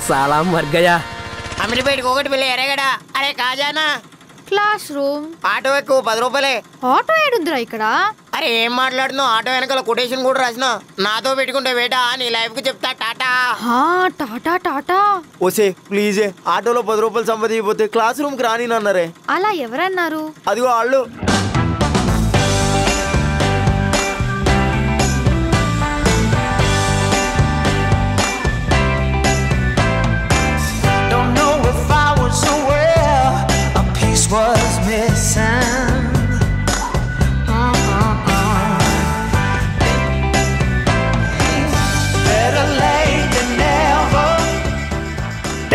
साला मर गया। अमीरपेट कोकट पिल्ले ఎరగడా అరే కాజానా క్లాస్ రూమ్ ఆటో ఎక్కువ 10 రూపాయలే ఆటో ఏడుందిరా ఇక్కడ అరే ఏం మాట్లాడుతున్నావు ఆటో వెనకాల కొటేషన్ కూడా రాసినా నాతో పెట్టుకుంటే బేటా నీ లైఫ్ కు చెప్తా టాటా టాటా టాటా ఓసే ప్లీజ్ ఆటోలో 10 రూపాయలు సంపాదించకపోతే క్లాస్ రూమ్ కి రాని అన్నారే అలా ఎవరన్నారు అదిగో వాళ్ళు was missing. Better late than never.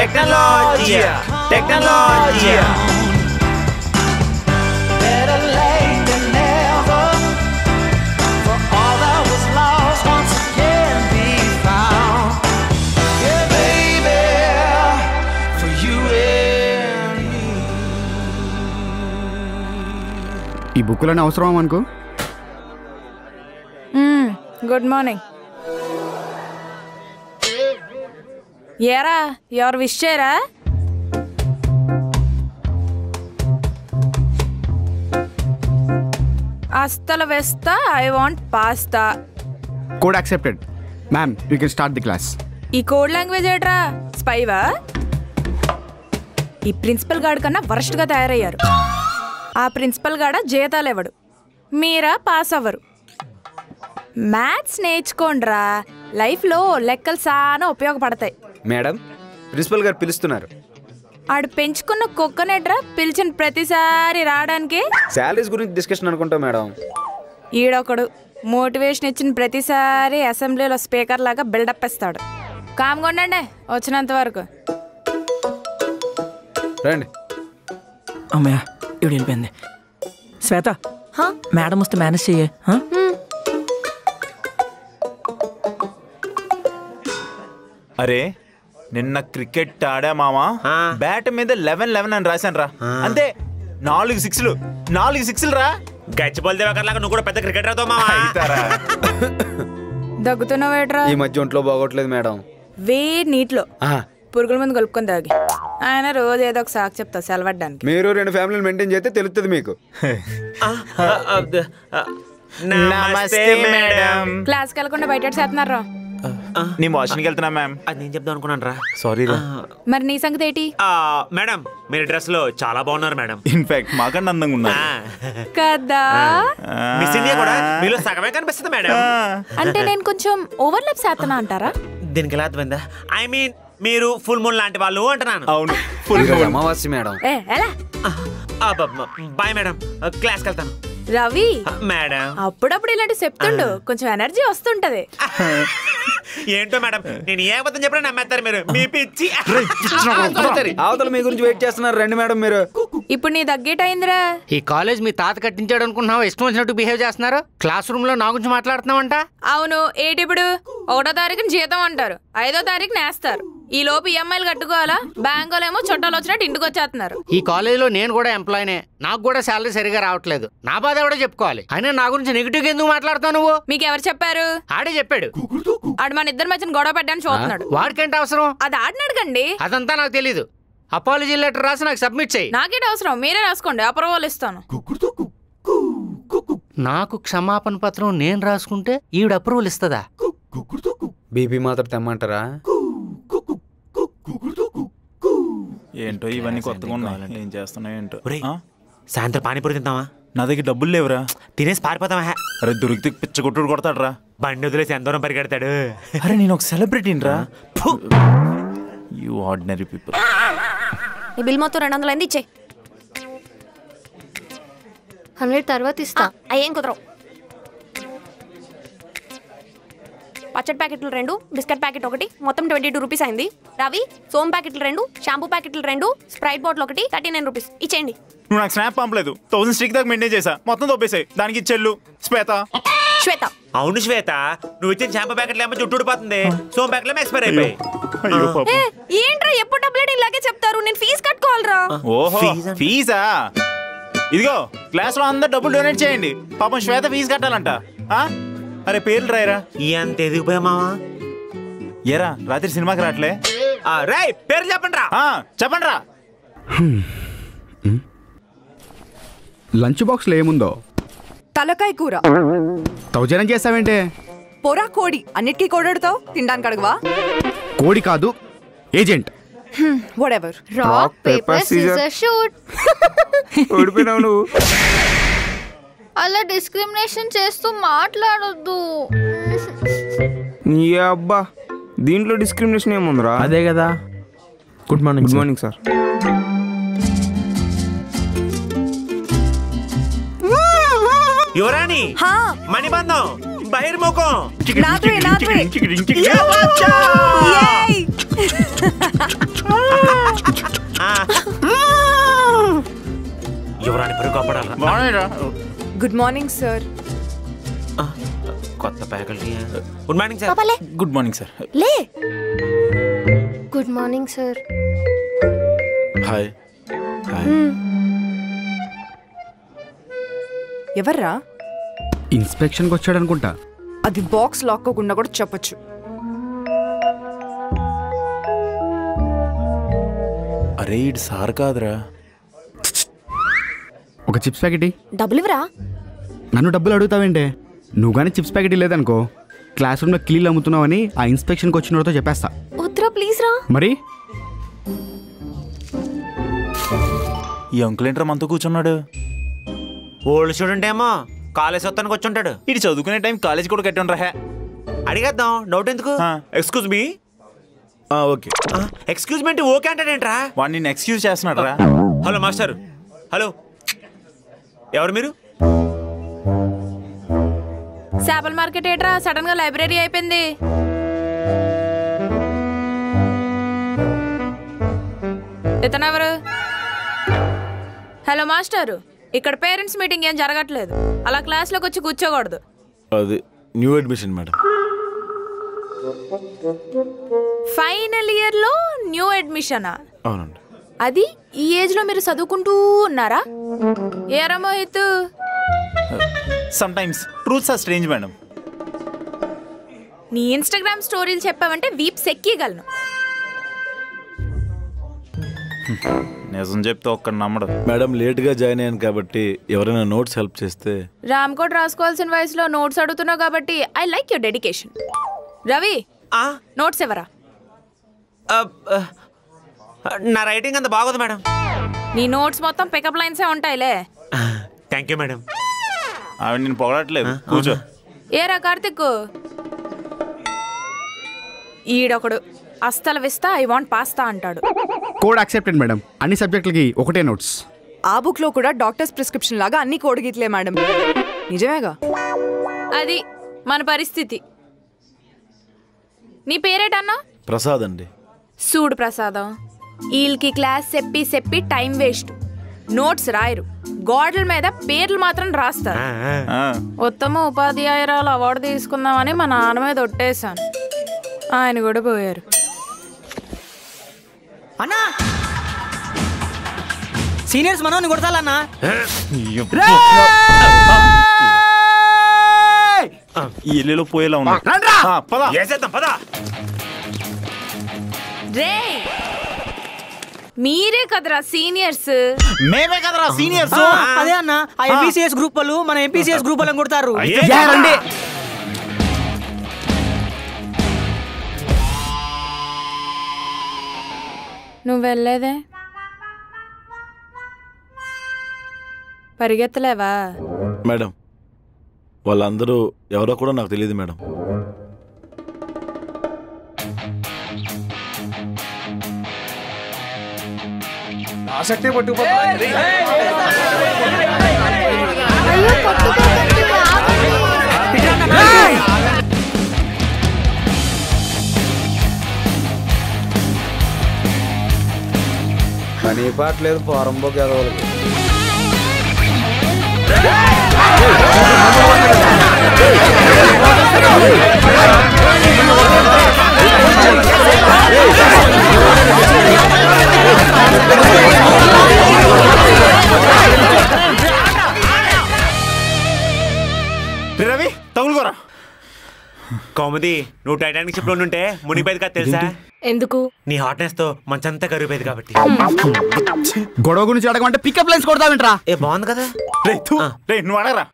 Technology. Better late than never. For all that was lost once again be found. Yeah, baby, for you and me. ఈ బుక్కులని అవసరం అనుకో. Good morning. ఏరా ఎవరు విష్ చేయరా? అస్తల వేస్తా I want pasta. Code accepted. Ma'am you can start the class. ఈ code language ఏట్రా? స్పైవా? ఈ ప్రిన్సిపల్ గార్డ్ కన్నా వరస్ట్గా తయారయ్యారు. ఆ ప్రిన్సిపల్ గాడ జీతాలేవడు, మీరా పాస్ అవ్వరు. మ్యాథ్స్ నేర్చుకోండ్రా, లైఫ్లో లెక్కలు చాలా ఉపయోగపడతాయి. మేడం ప్రిన్సిపల్ గారు పిలుస్తున్నారు. ఆడు పెంచుకున్న కుక్కనేట్రా పిలిచిన ప్రతిసారి రావడానికి. శాలరీస్ గురించి డిస్కషన్ అనుకుంటా మేడం. ఈడొకడు మోటివేషన్ ఇచ్చిన ప్రతిసారి అసెంబ్లీలో స్పీకర్ లాగా బిల్డప్ ఇస్తాడు. కామ్గా ఉండండి వచ్చినంత వరకు. రండి. అమ్మయ్య ఇవి వెళ్ళిపోయింది. శ్వేత మేడం వస్తే మేనేజ్ చెయ్యి. అరే నిన్న క్రికెట్ ఆడా మామా, బ్యాట్ మీద 11-11 అని రాశాను రా. అంతే 4 సిక్స్లు రా. గచ్చిబౌల్ దేవకర్లాగా నువ్వు కూడా పెద్ద క్రికెటర్ అవుతావు మామా. దగ్గుతున్నావేట్రా? ఈ మధ్య ఒంట్లో బాగోట్లేదు మేడం. వేడి నీటిలో పురుగుల మందు కలుపుకొని తాగి. ఆయన రోజు ఏదో ఒక సాకు చెప్తా సెలవడ్డానికి. మీరు 2 ఫ్యామిలీలు మెయింటైన్ చేస్తే తెలుస్తుంది మీకు. నమస్తే మేడం. క్లాస్కి వెళ్ళకుండా బయట చేస్తున్నారా? నేను వాష్రూమ్కి వెళ్తున్నా మ్యామ్. అది నేను చెప్దాం అనుకున్నాను రా. సారీ రా. మరి నీ సంగతి ఏంటి? మేడం మీరు డ్రెస్ లో చాలా బాగున్నారు మేడం. ఇన్ఫాక్ట్ మాకన్నా అందంగా ఉన్నారు కదా. మిస్ ఇండియా కూడా మీలో సగమే కనిపిస్తుంది మేడం. అంటే నేను కొంచెం ఓవర్లాప్ చేస్తున్నా అంటారా? దీనికి ఎలా అర్థమైందా? ఐ మీన్ మీరు ఫుల్ మూన్ లాంటి వాళ్ళు అంటున్నాను. అవును ఫుల్ అమావాస్య మేడం. బాయ్ మేడం, క్లాస్కి వెళ్తాను. రవి మేడం అప్పుడప్పుడు ఇలాంటి చెప్తుండు, కొంచెం ఎనర్జీ వస్తుంటది. ఏంటో మేడం నేను ఏ అబద్ధం చెప్పినా నమ్మేస్తారు మీరు. మీ పిచ్చి అవతల మీ గురించి వెయిట్ చేస్తున్నారు. రండి మేడం మీరు. ఇప్పుడు నీ తగ్గేటైందిరా. ఈ కాలేజ్ మీ తాత కట్టించాడు అనుకుంటున్నావు, ఇష్టం వచ్చినట్టు బిహేవ్ చేస్తున్నారు. క్లాస్ రూమ్ లో నా గురించి మాట్లాడుతున్నావంట. అవును ఏంటి ఇప్పుడు? 1వ తారీఖున జీతం అంటారు, 5వ తారీఖు నేస్తారు. ఈ లోపు ఈఎంఐలు కట్టుకోవాలా? బ్యాంకులేమో చుట్టాలు వచ్చినట్టు ఇంటికి వచ్చేస్తున్నారు. ఈ కాలేజ్ లో నేను కూడా ఎంప్లాయీనే, నాకు కూడా శాలరీ సరిగా రావట్లేదు. నా బాధ ఎవడో చెప్పుకోవాలి. అయినా నా గురించి నెగిటివ్ గా ఎందుకు మాట్లాడుతావు నువ్వు? మీకు ఎవరు చెప్పారు? ఆడే చెప్పాడు. ఆడు మన ఇద్దరు మధ్యన గొడవ పెట్టడానికి చూస్తున్నాడు. వాడికేంటి అవసరం? అది ఆడినాడుకండి. అదంతా నాకు తెలీదు. అపాలజీ లెటర్ రాసి నాకు సబ్మిట్ చేయి. నాకేంటి అవసరం? మీరే రాసుకోండి, అప్రూవల్ ఇస్తాను. నాకు క్షమాపణ పత్రం నేను రాసుకుంటే ఈవిడ అప్రూవల్ ఇస్తుందా? బీపీ మాత్రం తెమ్మంటారా? ఏంటో ఇవన్నీ కొత్తగా ఉన్నాయి. ఏం చేస్తున్నాయి ఏంటో. సాయంత్రం పానీపూరి తింటావా? నా దగ్గర డబ్బులు లేవురా. తినేసి పారిపోతావా? అరే దొరికితే పిచ్చ కొట్టుడు కొడతాడు రా. బండి వదిలేసి ఎంత దూరం పరిగెడతాడు. అరే నేను ఒక సెలబ్రిటీని రా. You ordinary people. ఈ బిల్ మొత్తం 200 అయింది, ఇచ్చే. 100 తర్వాత ఇస్తా. అయ్యేం కుదరవు. పచ్చడి ప్యాకెట్లు 2, బిస్కెట్ ప్యాకెట్ 1, మొత్తం 22 రూపీస్ అయింది. రవి సోమ్ ప్యాకెట్లు 2, షాంపూ ప్యాకెట్లు 2, స్ప్రైట్ బాటిల్ 1, 39 రూపీస్ ఇచ్చేయండి. నువ్వు నాకు స్నాప్ పంపలేదు. 1000 స్ట్రిక్ దాకా మెయింటైన్ చేసా. మొత్తం తోపేసాయి. దానికి ఇచ్చేళ్ళు శ్వేత. అవును శ్వేత, నువ్వు ఇచ్చిన షాంపూ ప్యాకెట్లు ఏమో చుట్టూ ఊడిపోతుంది. సోమ్ ప్యాకెట్లు ఏమో ఎక్స్పైర్ అయిపోయి. ఏంట్రా ఎప్పుడు డబ్బులు ఇలాగే చెప్తారు? నేను ఫీజు కట్టుకోవాలరా. ఓహో ఫీజా? ఇదిగో క్లాస్ లో అందరు డబ్బులు డొనేట్ చేయండి. పాపం శ్వేత ఫీజు కట్టాలంట. అరే పేర్లు రాయరా. ఎంత ఎదిగిపోయా మావా? ఏరా రాత్రి సినిమాకి రావట్లే? రాయ్ పేరు చెప్పండి రా. చెప్పండి రా. లంచ్ బాక్స్లో ఏముందో? తలకాయ కూర. తౌజనం చేస్తావేంటే? పొరా కోడి. అన్నిటికీ కోడెడతావు, తినడానికి అడగవా? కోడి కాదు, agent. Whatever. Rock paper scissor shoot. ఓడిపోయినావు నువ్వు. అలా డిస్క్రిమినేషన్ చేస్తూ మాట్లాడొద్దు. నీ అబ్బా, దీంట్లో డిస్క్రిమినేషన్ ఏముందిరా? అదే కదా. Good morning. Good morning sir. యువరాణి, మణిబంధం, బహిర్ముఖం. యువరాణి పరుగు అప్పడాలా? Good morning sir. కొత్త faculty. Good morning sir. Good morning sir. లే. Good morning sir. హాయ్. ఎవర్రా? ఇన్స్పెక్షన్కి వచ్చాడు అనుకుంటా. అది బాక్స్ లాక్కోకుండా కూడా చెప్పొచ్చు. అరే ఇటు సార్ కాదురా. ఒక చిప్స్ ప్యాకెట్. డబ్బులు ఇవ్వరా? నన్ను డబ్బులు అడుగుతావేంటే? నువ్వు కానీ చిప్స్ ప్యాకెట్ లేదనుకో, క్లాస్ రూమ్లో కిలీలు అమ్ముతున్నావని ఆ ఇన్స్పెక్షన్కి వచ్చిన వాడితో చెప్పేస్తా. వద్దురా ప్లీజ్ రా. మరి ఈ అంకుల్ ఏంట్రా మనతో కూర్చున్నాడు? ఓల్డ్ స్టూడెంట్ ఏమో కాలేజ్ వస్తానికి వచ్చి ఉంటాడు. ఇటు చదువుకునే టైం కాలేజ్ కూడా కట్టి ఉండరా. అడిగేద్దాం, డౌట్ ఎందుకు? Excuse me. Okay. Excuse me అంటే ఓకే అంటాడేంట్రా? వాడిని నేను ఎక్స్క్యూజ్ చేస్తున్నాడు రా. Hello master. హలో, ఎవరు మీరు? చేపల మార్కెట్ ఏట్రా సడన్ గా లైబ్రరీ అయిపోయింది. ఇతనెవరు? హలో మాస్టర్, ఇక్కడ పేరెంట్స్ మీటింగ్ ఏం జరగట్లేదు. అలా క్లాస్లోకి వచ్చి కూర్చోకూడదు. అది new admission madam. Final year లో న్యూ అడ్మిషనా? అవునండి. అది ఈ ఏజ్ లో మీరు చదువుకుంటూ ఉన్నారా? ఏరా Mohit? Some times truths are strange madam. నీ ఇన్స్టాగ్రామ్ స్టోరీలు చెప్పావంటే వీప్ సెక్కగలను. నిజం చెప్తే ఒక్క నమ్మడు మేడం. లేట్గా జాయిన్ అయ్యాను కాబట్టి ఎవరైనా నోట్స్ హెల్ప్ చేస్తే. రామ్ కోట్ రాసుకోవాల్సిన వయసులో నోట్స్ అడుగుతున్నావు కాబట్టి I like your dedication. Ravi, notes ఎవరా? నా రైటింగ్ అంత బాగోదు మేడం. నీ నోట్స్ మొత్తం పికప్ లైన్సే ఉంటాయిలే. Thank you madam. ఆవిడ నేను పొగడట్లేదు, కూర్చో. ఏరా కార్తిక్, ఈడొకడు అస్తలు విస్తా ఐ వాంట్ పాస్తా అంటాడు. Code accepted madam. అన్ని సబ్జెక్టులకి ఒకటే నోట్స్. ఆ బుక్ లో కూడా డాక్టర్స్ ప్రిస్క్రిప్షన్ లాగా అన్ని కోడ్ గీతలే మేడం. నిజమేగా? అది మన పరిస్థితి. నీ పేరేటన్నా? ప్రసాద్ అండి. సూడు ప్రసాదం, వీళ్ళకి క్లాస్ చెప్పి చెప్పి టైం వేస్ట్. నోట్స్ రాయరు, గోడల మీద పేర్లు మాత్రం రాస్తారు. ఉత్తమ ఉపాధ్యాయురాలు అవార్డు తీసుకుందామని మా నాన్న మీద ఒట్టేశాను. ఆయన కూడా పోయారు. అన్నా, సీనియర్స్ మనోని కొడతాలన్నా. ఇల్లులో పోయేలా ఉన్నా. రే, మీరే కదరా సీనియర్స్. మేమే కదరా సీనియర్స్. అదే అన్న, ఆ ఎంపీసీఎస్ గ్రూప్ వాళ్ళు మన ఎంపీసీఎస్ గ్రూప్ వాళ్ళని కొడతారు. నువ్వు వెళ్ళలేదే? పరిగెత్తలేవా? మేడం, వాళ్ళందరూ ఎవరో కూడా నాకు తెలియదు మేడం. ఆసక్తి పట్టుకుపోతుంది. పని పాట లేదు పోరంబోకి ఎదవలకి. తగులుకోరా. కౌముది నువ్వు టైటానిక్ షిప్ లో ఉంటే మునిగిపోయేది కదా తెలుసా? ఎందుకు? నీ హాట్నెస్ తో మంచంతా కరిగిపోయేది కాబట్టి. గొడవ గురించి అడగమంటే పికప్ లైన్స్ కొడతావేంట్రా? ఏ బాగుంది కదా. నువ్వు అడగరా.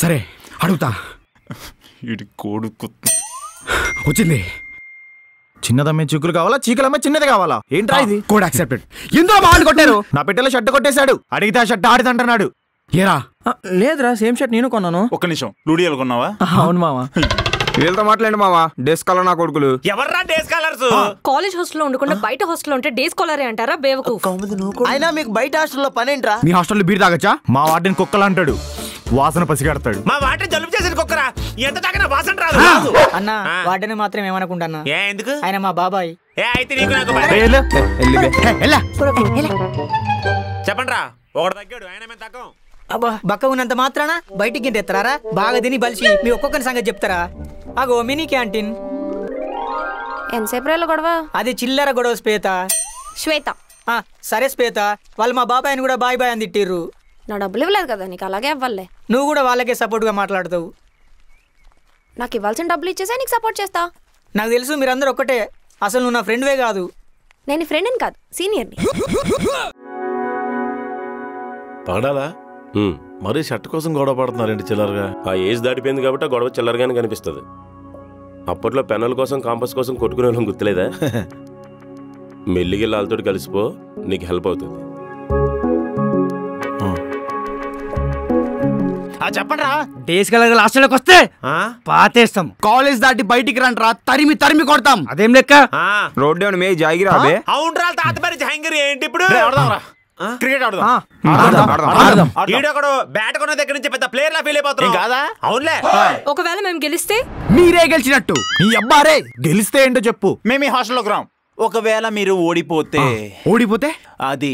సరే అడుగుతా. కొడుకు వచ్చింది. చిన్నదమ్మే చిక్కులు కావాలా, చీకలమ్మే చిన్నది కావాలా? ఏంట్రా ఇది? Code accepted. ఎందులో బాగుంది కొట్టారు? నా పెట్టెలో షర్ట్ కొట్టేశాడు. అడిగితే ఆ షర్ట్ ఆడిదంటున్నాడు. ఏరా? లేదురా, సేమ్ షర్ట్ నేను కొన్నాను. ఒక్క నిమిషం, లూడియోలు కొన్నావా? అవును మావా. వీళ్ళతో మాట్లాడండి మావా. డేస్ కాలర్ నా కొడుకులు. ఎవర్రా డేస్ కాలర్స్? కాలేజ్ హాస్టల్లో ఉండకుండా బయట హాస్టల్లో ఉంటే డేస్ కాలరే అంటారా? బేవకు. అయినా మీకు బయట హాస్టల్లో పనేంట్రా? మీ హాస్టల్లో బీర్ తాగచ్చా? మా వాటిని కుక్కలు అంటాడు, వాసన పసిగడతాడు. మా వాటిని జలుబు చేసేది కుక్కరా. ఎంత తాగినా వాసన రాదు. అన్న వాటిని మాత్రం ఏమనుకుంటున్నా? ఏ ఎందుకు? ఆయన మా బాబాయ్. ఏ అయితే నీకు నాకు చెప్పండి రా. ఒకటి తగ్గాడు, ఆయన మేము తగ్గం. అబ్బా బక్క ఉన్నంత మాత్రాన బయటికి తెస్తారా? బాగా తిని బలిసి మీ ఒక్కొక్కరి సంగతి చెప్తారా? అగో మినీ క్యాంటీన్. ఎంతసేపు రేలో గొడవ? అది చిల్లర గొడవ శ్వేత. శ్వేత సరే శ్వేత, వాళ్ళు మా బాబాయ్ని కూడా బాయ్ బాయ్ అని తిట్టిర్రు. నా డబ్బులు ఇవ్వలేదు కదా, నీకు అలాగే ఇవ్వాలే. నువ్వు కూడా వాళ్ళకే సపోర్ట్గా మాట్లాడతావు. నాకు ఇవ్వాల్సిన డబ్బులు ఇచ్చేసా నీకు సపోర్ట్ చేస్తా. నాకు తెలుసు మీరందరూ ఒక్కటే. అసలు నువ్వు నా ఫ్రెండ్వే కాదు. నేను ఫ్రెండ్ని కాదు, సీనియర్ని. పగడాలా మరీ షర్ట్ కోసం గొడవ పడుతున్నారండి చిల్లరగా. ఆ ఏజ్ దాటిపోయింది కాబట్టి ఆ గొడవ చిల్లరగానే కనిపిస్తుంది. అప్పట్లో పెన్నుల కోసం కాంపస్ కోసం కొట్టుకునే వాళ్ళం గుర్తులేదా? మెల్లిగిళ్ళ వాళ్ళతో కలిసిపో, నీకు హెల్ప్ అవుతుంది. చెప్పండి రా. డేస్ కలర్ హాస్టల్లోకి వస్తే పాతేస్తాం. కాలేజ్ దాటి బయటికి రండి రా, తరిమి తరిమి కొడతాం. అదేం లెక్క? రోడ్డు మే జాగిరా. అవునరా తాతపరి జహంగీర్ ఏంటి ఇప్పుడు? క్రికెట్ ఆడదాం. ఈడొకడు బ్యాట్ కొన్న దగ్గర నుంచి పెద్ద ప్లేయర్ లా ఫీల్ అయిపోతున్నాం కదా. అవునులే. ఒకవేళ మేము గెలిస్తే మీరే గెలిచినట్టు. నీ అబ్బారే గెలిస్తే ఏంటో చెప్పు. మేము ఈ హాస్టల్లోకి రాం. ఒకవేళ మీరు ఓడిపోతే అది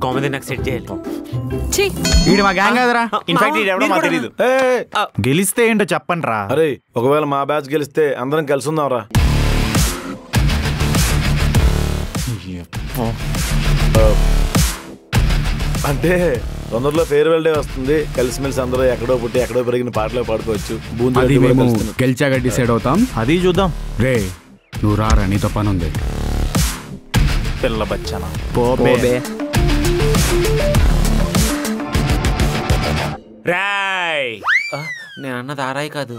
కామెడీ నాకు సెట్ చేయాలి. వీడు మా గ్యాంగ్ కదరా. ఇన్ఫాక్ట్ ఎవడో మాకు తెలీదు. గెలిస్తే ఏంటో చెప్పండి రా. అరే ఒకవేళ మా బ్యాచ్ గెలిస్తే అందరం కలిసి ఉందాం రా. అంటే తొందరలో ఫేర్వెల్ డే వస్తుంది. కలిసిమెలిసి అందరూ ఎక్కడో పుట్టి ఎక్కడో పెరిగిన పాటలో పాడుకోవచ్చు. గెలిచాక డిసైడ్ అవుతాం. అది చూద్దాం. రే నువ్వు రారా, నీతో పని ఉంది. పిల్ల బచ్చానా పోబే. రాయ్ నేను అన్నది ఆరాయి కాదు,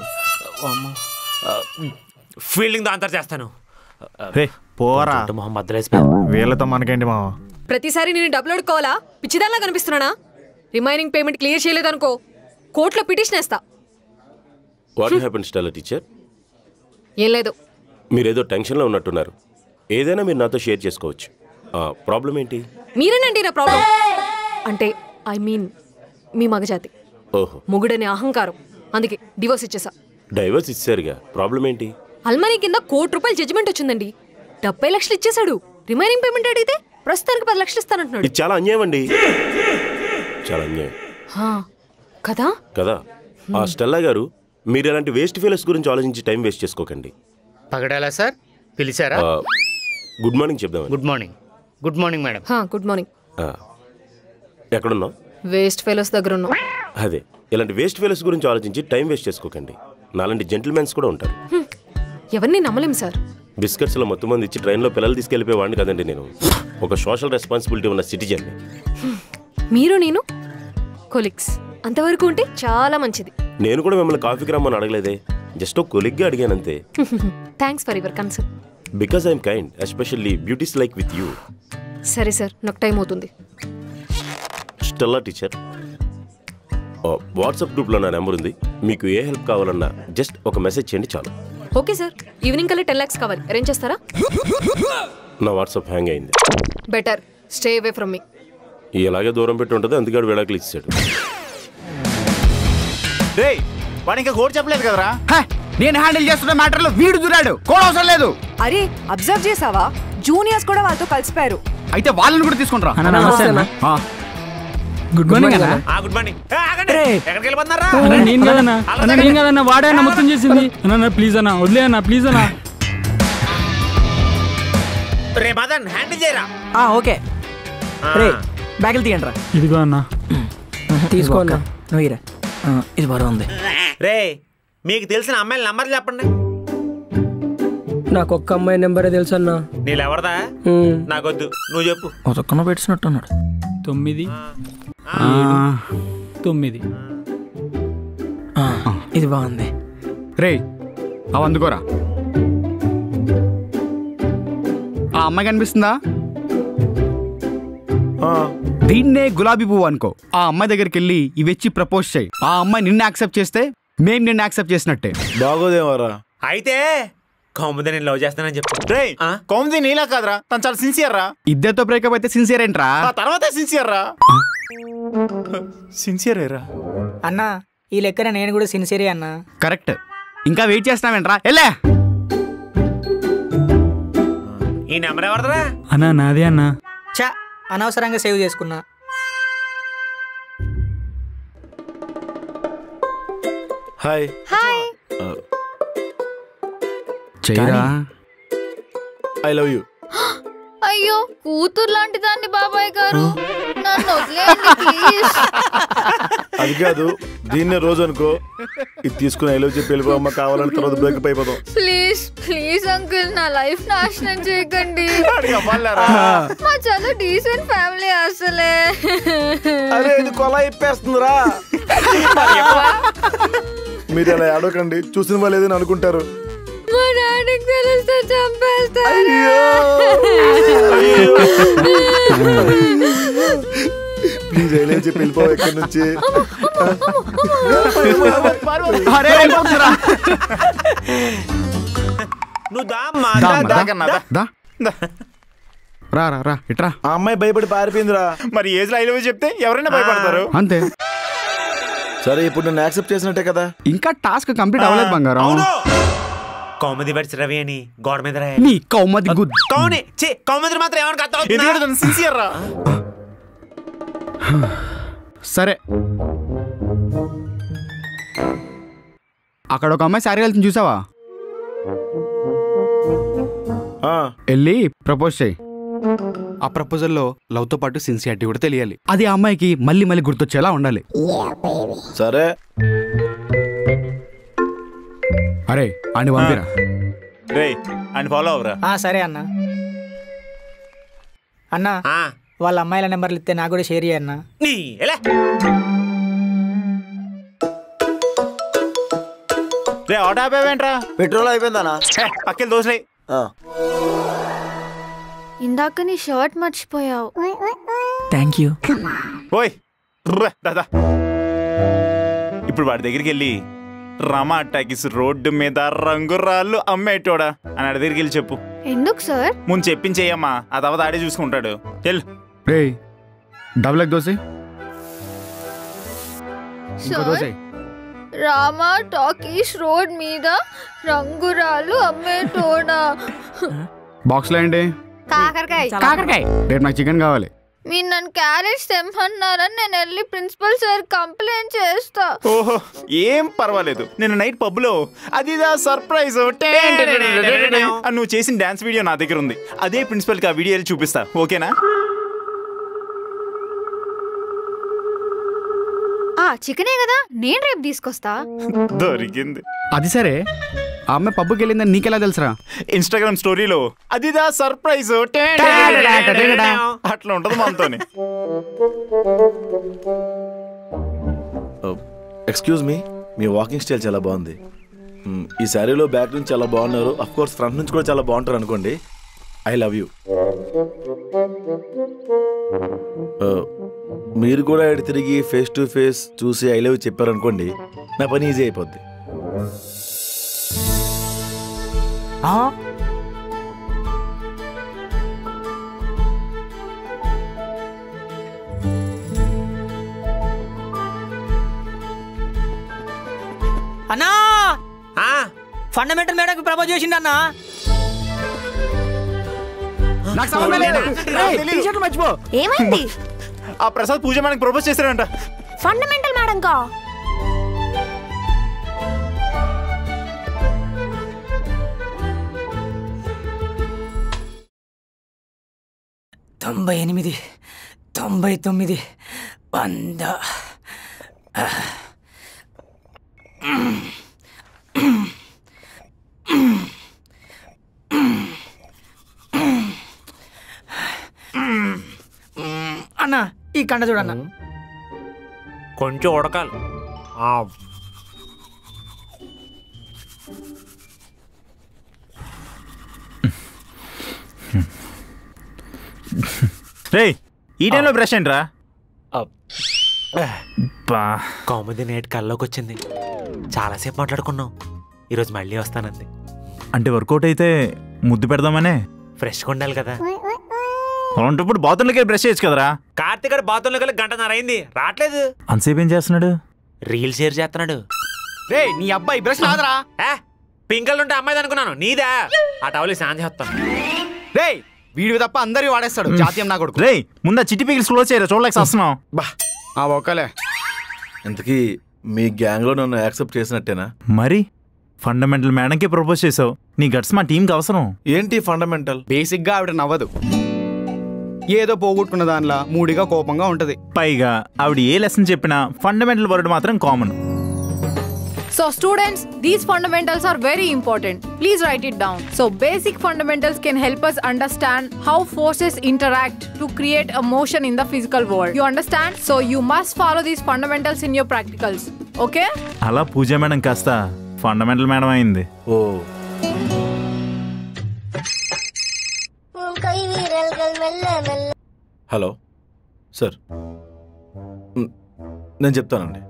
ఫీల్డింగ్ తో ఆన్సర్ చేస్తాను. పోరా, వీళ్ళతో మనకేంటి మామ? ప్రతిసారి నేను డబ్బులు అడుకోవాలా? పిచ్చిదానిలా కనిపిస్తున్నానా? రిమైనింగ్ పేమెంట్ క్లియర్ చేయలేదనుకో కోర్టులో పిటిషన్ వేస్తా. What happen Stella teacher? ఏం లేదు. మీరేదో టెన్షన్లో ఉన్నట్టున్నారు. ఏదైనా మీరు నాతో షేర్ చేసుకోవచ్చు. ప్రాబ్లం ఏంటి? మీరేనండి నా ప్రాబ్లం. అంటే ఐ మీన్ మీ మగజాతి. ఓహో, మొగుడనే అహంకారం. అందుకే డివోర్స్ ఇచ్చేసా. డైవర్స్ ఇచ్చారుగా, ప్రాబ్లం ఏంటి? అల్మనీ కింద ₹1,00,00,000 జడ్జిమెంట్ వచ్చిందండి. 70 లక్షలు ఇచ్చేశాడు. రిమైనింగ్ పేమెంట్ అడిగితే ప్రస్తుతానికి 10 లక్షలు ఇస్తానంటున్నాడు. ఇది చాలా అన్యాయం అండి, చాలా అన్యాయం కదా కదా. ఆ స్టెల్లా గారు, మీరు ఇలాంటి వేస్ట్ ఫీలర్స్ గురించి ఆలోచించి టైం వేస్ట్ చేసుకోకండి. పగడాలా సార్? పిలిచారా? గుడ్ మార్నింగ్ చెప్దాం. Good morning. Good morning madam. Good morning. ఎక్కడున్నావు? వేస్ట్ ఫెలోస్ దగ్గర ఉన్నాం. అదే, ఇలాంటి వేస్ట్ ఫెలోస్ గురించి ఆలోచించి టైం వేస్ట్ చేసుకోకండి. నాలాంటి జెంటిల్మెన్స్ కూడా ఉంటారు. ఎవరిని నమ్మలేం సార్. బిస్కెట్స్లో మొత్తం మంది ఇచ్చి ట్రైన్లో పిల్లలు తీసుకెళ్ళిపోయేవాడిని కదండి నేను. ఒక సోషల్ రెస్పాన్సిబిలిటీ ఉన్న సిటిజన్. మీరు నేను కొలీగ్స్, అంతవరకు ఉంటే చాలా మంచిది. నేను కూడా మిమ్మల్ని కాఫీకి రమ్మని అడగలేదే, జస్ట్ ఒక కొలీగ్గా అడిగానంతే. Thanks for your concern. Because I'm kind, especially beauties like with you. సరే సార్, నాకు టైం అవుతుంది. స్టెల్లా టీచర్, వాట్సాప్ గ్రూప్లో నా నెంబర్ ఉంది. మీకు ఏ హెల్ప్ కావాలన్నా జస్ట్ ఒక మెసేజ్ చేయండి చాలు. ఓకే సార్, ఈవినింగ్ కల్లా 10 lakhs కావాలి, అరేంజ్ చేస్తారా? నా వాట్సాప్ హ్యాంగ్ అయింది. బెటర్ స్టే అవే ఫ్రమ్ మీ. ఇలాగే దూరం పెట్టి ఉంటుంది, అందుకే విడాకులు ఇచ్చాడు. వాడు ఇంకా కోడ్ చెప్పలేదు కదరా. నేను హ్యాండిల్ చేస్తున్న మ్యాటర్లో వీడు దూరాడు. కోడ్ అవసరం లేదు. అరే అబ్జర్వ్ చేసావా? జూనియర్స్ కూడా వాళ్ళతో కలిసిపోయారు. అయితే వాళ్ళని కూడా తీసుకుంటారా? గుడ్ మార్నింగ్ అన్న. Good morning. ఎక్కడికి వెళ్ళిపోతున్నారా? నేను కదన్నా వాడే అన్న మొత్తం చేసింది. అన్న ప్లీజ్ అన్న, వదిలే అన్న ప్లీజ్ అన్న. రే మదన్, హ్యాండిల్ చేయరా. ఓకే రే, బ్యాగులు తీయండి రా. ఇదిగో అన్న. తీసుకో అన్న. నువ్వు ఇరా. ఇది బాగా ఉంది. రే మీకు తెలిసిన అమ్మాయిల నంబర్లు చెప్పండి. నాకు ఒక్క అమ్మాయి నెంబరే తెలుసు అన్న. నీళ్ళెవరదా? నాకొద్దు, నువ్వు చెప్పు. ఒక్కన పెట్టినట్టున్నాడు. 9 7 9. ఇది బాగుంది. రే అవి అందుకోరా. ఆ అమ్మాయి కనిపిస్తుందా? దీన్నే గులాబీ పువ్వు అనుకో. ఆ అమ్మాయి దగ్గరికి వెళ్ళి ఇవచ్చి ప్రపోజ్ చేయి. ఆ అమ్మాయి నిన్ను యాక్సెప్ట్ చేస్తే మేము నిన్ను యాక్సెప్ట్ చేసినట్టే. బాగోదేమోరా. అయితే కౌముది నేను లవ్ చేస్తానని చెప్పు. రే కౌముది నీలా కాదురా, తను చాలా సిన్సియర్ రా. ఇద్దరితో బ్రేకప్ అయితే సిన్సియర్ ఏంట్రా? తర్వాత సిన్సియర్ రా. సిన్సియర్ రా అన్నా. ఈ లెక్కన నేను కూడా సిన్సియరే అన్నా. కరెక్ట్. ఇంకా వెయిట్ చేస్తావేంట్రా? వెళ్ళే. ఈ నెంబర్ ఎవరిదరా? అన్నా నాదే అన్నా. చా అనవసరంగా సేవ్ చేసుకున్నా. హాయ్. హాయ్. చెయ్యరా. I love you. అయ్యో కూతురు లాంటి దాన్ని బాబాయ్ గారు, నన్ను వదిలేయండి ప్లీజ్. అది కాదు, దీన్నే రోజు అనుకో. ఇది తీసుకుని ఐ లవ్ చెప్పి వెళ్ళిపోమ్మ, కావాలని తర్వాత బ్రేకప్ అయిపోతాం. ప్లీజ్ ప్లీజ్ అంకుల్, నా లైఫ్ నాశనం చేయకండి. మా చాలా డీసెంట్ ఫ్యామిలీ అసలే. అరే ఇది కొలా ఇప్పేస్తుందిరా. మీరు అలా ఆడకండి, చూసిన వాళ్ళు ఏదైనా అనుకుంటారు. మా డాడీకి తెలిస్తే చంపేస్తారు. ప్లీజ్ ఐ లవ్ చెప్పి వెళ్ళిపో ఎక్కడి నుంచి. నువ్వు దామ్మా. రా రా రా ఇట్రా. ఆ అమ్మాయి భయపడి పారిపోయిందిరా. మరి ఏజ్ లో ఐ లవ్ చెప్తే ఎవరైనా భయపడతారు. అంతే. సరే ఇప్పుడు నన్ను యాక్సెప్ట్ చేసినట్టే కదా. ఇంకా టాస్క్ కంప్లీట్ అవ్వలేదు బంగారం. కౌముది బట్టి రవి అని గోడ మీద నీ కౌమది గుడ్. కౌముది మాత్రం ఏమని సిన్సియర్ రా. సరే అక్కడ ఒక అమ్మాయి శారీ వెళ్తుంది చూసావా? వెళ్ళి ప్రపోజ్ చేయి. ఆ ప్రపోజల్లో లవ్ తో పాటు సిన్సియారిటీ కూడా తెలియాలి. అది ఆ అమ్మాయికి మళ్ళీ మళ్ళీ గుర్తొచ్చేలా ఉండాలి. సరే. అరే అని పంపిరా. రే అని ఫాలో అవరా. సరే అన్నా. అన్నా వాళ్ళ అమ్మాయిల నెంబర్లు ఇస్తే నాకు కూడా షేర్ చేయన్నా. రే ఆటో ఆపేవేంట్రా? పెట్రోల్ అయిపోయిందనా? పక్కన దోసలే. ఇందాక నీ షర్ట్ మర్చిపోయావు. Thank you. ఓయ్ దాదా, ఇప్పుడు వాడి దగ్గరికి వెళ్ళి రమా టాకీస్ రోడ్డు మీద రంగురాళ్ళు అమ్మేటోడా అని ఆడి దగ్గరికి వెళ్ళి చెప్పు. ఎందుకు సార్? ముందు చెప్పించేయమ్మా, ఆ తర్వాత ఆడే చూసుకుంటాడు. చెల్లు. రే double egg dosa. Rama talkies road మీద రంగురాలు అమ్మేటోడా. బాక్స్ లో ఏంటి? కాకరకాయ. రేపు నాకు చికెన్ కావాలి. మీరు నన్ను క్యారెట్స్ తెమ్మన్నారని నేను వెళ్ళి ప్రిన్సిపల్ సార్ కంప్లైంట్ చేస్తా. ఓహో ఏం పర్వాలేదు. నేను నైట్ పబ్ లో అదిదా సర్ప్రైజ్ నువ్వు చేసిన డాన్స్ వీడియో నా దగ్గర ఉంది. అదే ప్రిన్సిపల్ కి ఆ వీడియో చూపిస్తా, ఓకేనా? చికెనే కదా, నేను రేపు తీసుకొస్తా. దొరికింది. అది సరే, ఆ అమ్మాయి పబ్కి వెళ్ళిందని నీకెలా తెలుసురా? ఇన్స్టాగ్రామ్ స్టోరీలో అదిదా సర్ప్రైజ్ అట్లా ఉంటది మనతోని. ఎక్స్క్యూజ్ మీ వాకింగ్ స్టైల్ చాలా బాగుంది. ఈ శారీలో బ్యాక్ నుంచి చాలా బాగున్నారు. అఫ్ కోర్స్ ఫ్రంట్ నుంచి కూడా చాలా బాగుంటారు అనుకోండి. I love you. మీరు కూడా ఇటు తిరిగి ఫేస్ టు ఫేస్ చూసి ఐ లవ్ చెప్పారనుకోండి, నా పని ఈజీ అయిపోద్ది. అన్నా ఫండమెంటల్ మేడం ప్రపోజ్ చేసిండు అన్నా. మర్చిపో. ఏమైంది? ఆ ప్రసాద్ పూజ మేడం ప్రపోజ్ చేశారంట. ఫండమెంటల్ మేడం కా? తొంభై 99 100 ఈ కండ చూడన్న. కొంచెం ఉడకాలి. రే ఈ టైంలో బ్రష్ ఏంట్రా? కౌముది నేటి కల్లోకి వచ్చింది. చాలాసేపు మాట్లాడుకున్నాం. ఈరోజు మళ్ళీ వస్తానంది. అంటే వర్కౌట్ అయితే ముద్దు పెడదామనే. ఫ్రెష్గా ఉండాలి కదా. అలాంటప్పుడు బాత్రూంలోకి బ్రష్ చేయొచ్చు కదరా. కార్తీక్ గారు బాత్రూంలోకి వెళ్ళి గంటన్నర అయింది, రావట్లేదు. అంతసేపు ఏం చేస్తున్నాడు? రీల్ షేర్ చేస్తున్నాడు. రే నీ అబ్బాయి బ్రష్ నాదరా. పింకల్ ఉంటే అమ్మాయిది అనుకున్నాను, నీదా? ఆ టవల్ శాంతి చేస్తాను. రే వీడివి తప్ప అందరి వాడేస్తాడు జాతీయం నా కొడుకు. రే ముందు చిట్టి పీకిల్స్ క్లోజ్ చేయరా, చూడలేక వస్తున్నావు. ఓకేలే. ఇంతకీ మీ గ్యాంగ్లో నన్ను యాక్సెప్ట్ చేసినట్టేనా? మరి ఫండమెంటల్ మేడంకే ప్రపోజ్ చేసావు. నీ గట్స్ మా టీంకి అవసరం. ఏంటి ఫండమెంటల్? బేసిక్గా ఆవిడ నవ్వదు, ఏదో పోగొట్టుకున్న దానిలా మూడిగా కోపంగా ఉంటది. పైగా ఆవిడ ఏ లెసన్ చెప్పినా ఫండమెంటల్ వర్డ్ మాత్రం common. So students, these fundamentals are very important. Please write it down. So basic fundamentals can help us understand how forces interact to create a motion in the physical world. You understand? So you must follow these fundamentals in your practicals. Okay? అలా పూజ madam కాస్త fundamental madam అయింది. ఓ hello sir, నేను చెప్తానండి.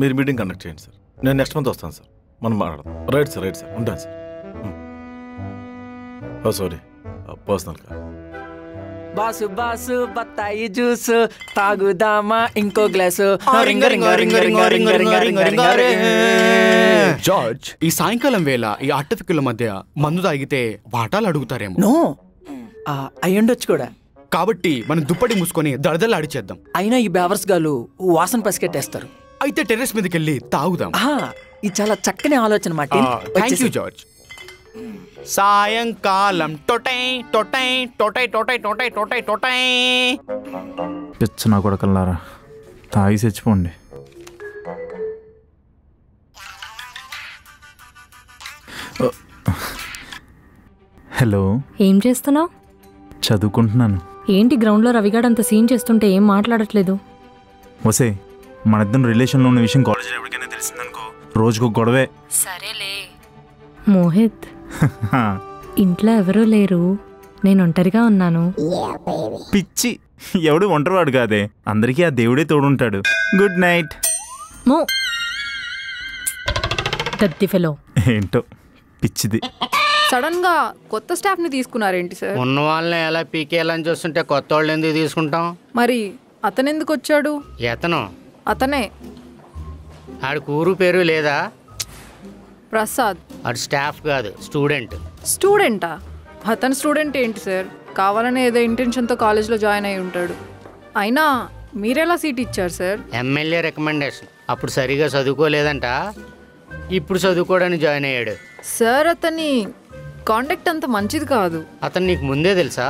మీరు meeting conduct చేయండి sir. నేను next month వస్తాను sir, మనం మాట్లాడదాం. రైట్ సార్, రైట్ సార్, ఉంటాను సార్. సారీ, పర్సనల్గా. బాసు బాసు బత్తాయి జ్యూస్ తాగుదామా ఇంకో గ్లాసు. జార్జ్, ఈ సాయంకాలం వేళ ఈ అట్టఫిక్కుల మధ్య మందు తాగితే వాటాలు అడుగుతారేమో. నో, అయ్యుండొచ్చు కూడా. కాబట్టి మనం దుప్పటి మూసుకొని దడదలు ఆడిచేద్దాం. అయినా ఈ బేవర్స్ గాలు వాసన పసికెట్టేస్తారు. అయితే టెర్రస్ మీదకి వెళ్ళి తాగుదాం. ఇది చాలా చక్కని ఆలోచన మాట. Thank you George. సాయంకాలం టొటై టొటై టొటై టొటై టొటై టొటై టొటై. పిచ్చ నా కొడకల్లారా, తాగి చచ్చిపోండి. హలో, ఏం చేస్తున్నావు? చదువుకుంటున్నాను. ఏంటి గ్రౌండ్లో రవిగాడు అంత సీన్ చేస్తుంటే ఏం మాట్లాడట్లేదు? వసే, మన ఇద్దరు రిలేషన్లో ఉన్న విషయం కాలేజీలో ఎవరికైనా తెలిసిందనుకో రోజుకు గొడవే. సరేలే. మోహిత్, ఇంట్లో ఎవరూ లేరు, నేను ఒంటరిగా ఉన్నాను. పిచ్చి, ఎవడు ఒంటరివాడు కాదే, అందరికీ ఆ దేవుడే తోడుంటాడు. Good night. దత్తి ఫెలో. ఏంటో పిచ్చిది. సడన్ గా కొత్త స్టాఫ్ ని తీసుకున్నారేంటి సార్? ఉన్న వాళ్ళని ఎలా పీకేయాలని చూస్తుంటే కొత్త వాళ్ళు ఎందుకు తీసుకుంటాం? మరి అతను ఎందుకు వచ్చాడు? అతనే. ఆడికి ఊరు పేరు లేదా? ప్రసాద్. ఆడు స్టాఫ్ కాదు, స్టూడెంట్. స్టూడెంటా? అతను స్టూడెంట్ ఏంటి సార్? కావాలనే ఏదో ఇంటెన్షన్తో కాలేజ్లో జాయిన్ అయి ఉంటాడు. అయినా మీరెలా సీట్ ఇచ్చారు సార్? MLA recommendation. అప్పుడు సరిగా చదువుకోలేదంట, ఇప్పుడు చదువుకోవడానికి జాయిన్ అయ్యాడు. సార్ అతని కాంటాక్ట్ అంత మంచిది కాదు. అతను నీకు ముందే తెలుసా?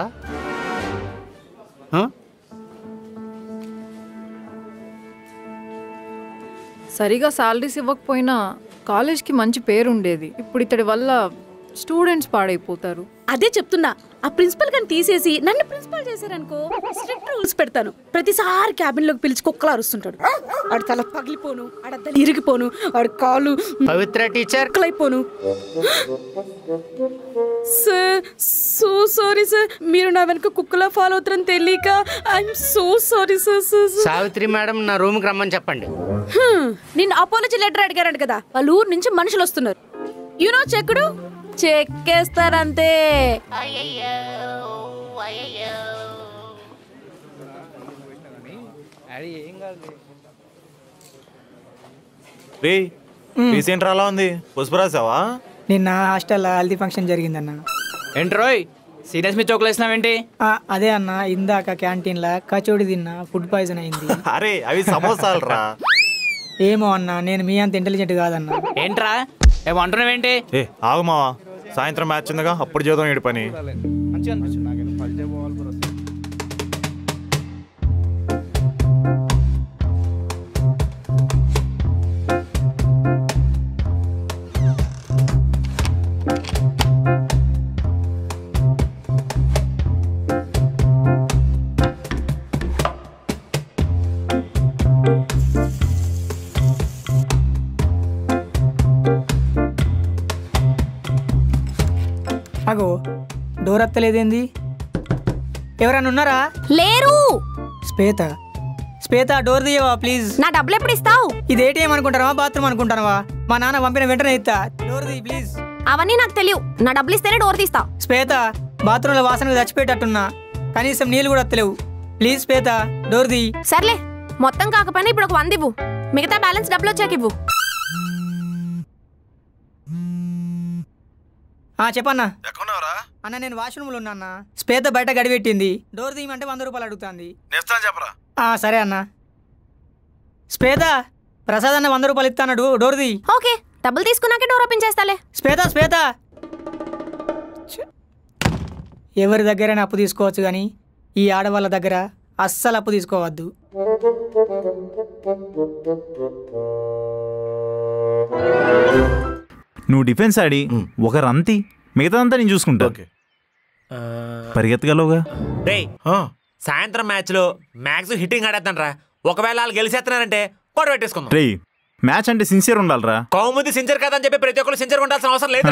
సరిగా సాలరీస్ ఇవ్వకపోయినా కాలేజ్కి మంచి పేరు ఉండేది. ఇప్పుడు ఇతడి వల్ల స్టూడెంట్స్ పాడైపోతారు. అదే చెప్తున్నా, ఆ ప్రిన్సిపల్ గాని తీసేసి నన్ను ప్రిన్సిపల్ చేశారనుకో, స్ట్రిక్ట్ రూల్స్ పెడతాను. ప్రతిసారి క్యాబిన్ లోకి పిలిచి కుక్కలా అరుస్తుంటాడు. ఆడు తల పగిలిపోను, ఆడద్దలు ఇరిగిపోను, ఆడు కాలు పవిత్ర టీచర్ అయిపోను. సార్, సో సారీ సార్, మీరు నా వెనక కుక్కలా ఫాలో అవుతారని తెలియక I'm so sorry sir. Savitri madam, నా రూమ్ కి రమ్మని చెప్పండి. నిన్ను అపాలజీ లెటర్ అడిగారంట కదా, వాళ్ళ ఊరు నుంచి మనుషులు వస్తున్నారు. యూనో చెక్కుడు చెక్కేస్తారంతే. రీసెంట్ అలా ఉంది, పసుపు రాసావా? నిన్న హాస్టల్లో హల్దీ ఫంక్షన్ జరిగిందన్న. ఏంట్రోయ్ సీరియస్ మీ చోకులు వేసినావేంటి? అదే అన్న, ఇందాక క్యాంటీన్లో కచోడి తిన్నా, ఫుడ్ పాయిజన్ అయింది. అరే అవి సమోసాలు రా. ఏమో అన్న, నేను మీ అంత ఇంటెలిజెంట్ కాదన్న. ఏంట్రా ఏమో అంటున్నావేంటి? ఆగుమావా, సాయంత్రం మ్యాచ్ ఉందిగా, అప్పుడు చేద్దాం ఏడు పని. ఆగో డోర్ అత్తలేదేంది? ఎవరన్నా ఉన్నారా? లేరు. శ్వేత డోర్ తీయవా ప్లీజ్? నా డబ్బులు ఎప్పుడు ఇస్తావు? ఇది ఏటీఎం అనుకుంటావా బాత్రూమ్ అనుకుంటావా? మా నాన్న పంపిన వెంటనే ఇస్తా. డోర్ తీ ప్లీజ్. అవన్నీ నాకు తెలియవు. నా డబ్బులు ఇస్తేనే డోర్ తీస్తా. శ్వేత బాత్రూంలో వాసనకు చచ్చిపోయేటట్టున్నా, కనీసం నీళ్ళు కూడా వస్తలేవు. ప్లీజ్ శ్వేత డోర్ తీ. సర్లే, మొత్తం కాకపోయినా ఇప్పుడు ఒక 100 ఇవ్వు. మిగతా బ్యాలెన్స్ డబ్బులు వచ్చాక ఇవ్వు. చెప్పన్నా. అన్న నేను వాష్రూమ్లో ఉన్నా అన్న. శ్వేత బయట గడిపెట్టింది. డోర్ తీయమంటే 100 రూపాయలు అడుగుతుంది. సరే అన్న. శ్వేత ప్రసాద్ అన్న 100 రూపాయలు ఇస్తాడు. డోర్ తీ. ఓకే, డబ్బులు తీసుకున్నాకే డోర్ ఓపెన్ చేస్తాలే. శ్వేత ఎవరి దగ్గరైనా అప్పు తీసుకోవచ్చు, కానీ ఈ ఆడవాళ్ళ దగ్గర అస్సలు అప్పు తీసుకోవద్దు. నువ్వు డిఫెన్స్ ఆడి ఒక రంతి, మిగతాదంతా నేను చూసుకుంటా. పరిగెత్తగలవుగా? సాయంత్రం మ్యాచ్ లో మ్యాక్స్ హిట్టింగ్ ఆడేద్దాం రా. ఒకవేళ వాళ్ళు గెలిచేస్తున్నారంటే కూడా పెట్టేసుకుందాం. రే మ్యాచ్ అంటే సిన్సియర్ ఉండాలిరా. కౌముది సిన్సియర్ కాదని చెప్పి ప్రతి ఒక్కరు సిన్సియర్ ఉండాల్సిన అవసరం లేదు.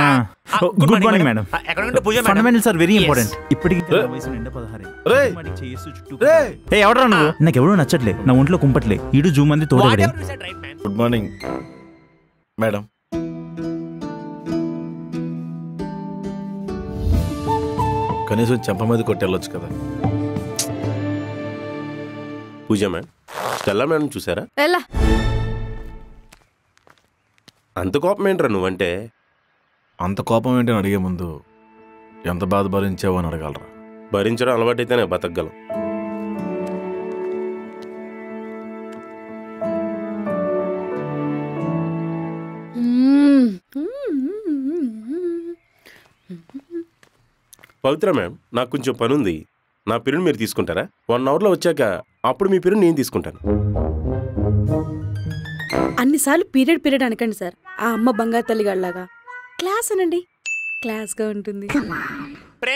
Good morning madam. Fundamentals are very important. ఇప్పటికి ఎవడరా నువ్వు? నాకు ఎవడో నచ్చట్లే, నా ఒంట్లో కుంపట్లే. ఈడు జూ మంది తోడే. Good morning madam. కనీసం చెంప మీద కొట్టెళ్ళొచ్చు కదా. పూజ మేడం, స్టెల్లా మేడం చూసారా? అంత కోపం ఏంట్రా నువ్వంటే? అంత కోపం ఏంటని అడిగే ముందు ఎంత బాధ భరించావో అని అడగలరా. భరించడం అలవాటైతేనే బతకగలం. పవిత్ర మ్యామ్, నాకు కొంచెం పని ఉంది. నా పీరియడ్ మీరు తీసుకుంటారా? 1 అవర్లో వచ్చాక అప్పుడు మీ పీరియడ్ నేను తీసుకుంటాను. అన్నిసార్లు పీరియడ్ అనకండి సార్. ఆ అమ్మ బంగారు తల్లిగాళ్ళలాగా క్లాస్ అనండి, క్లాస్గా ఉంటుంది.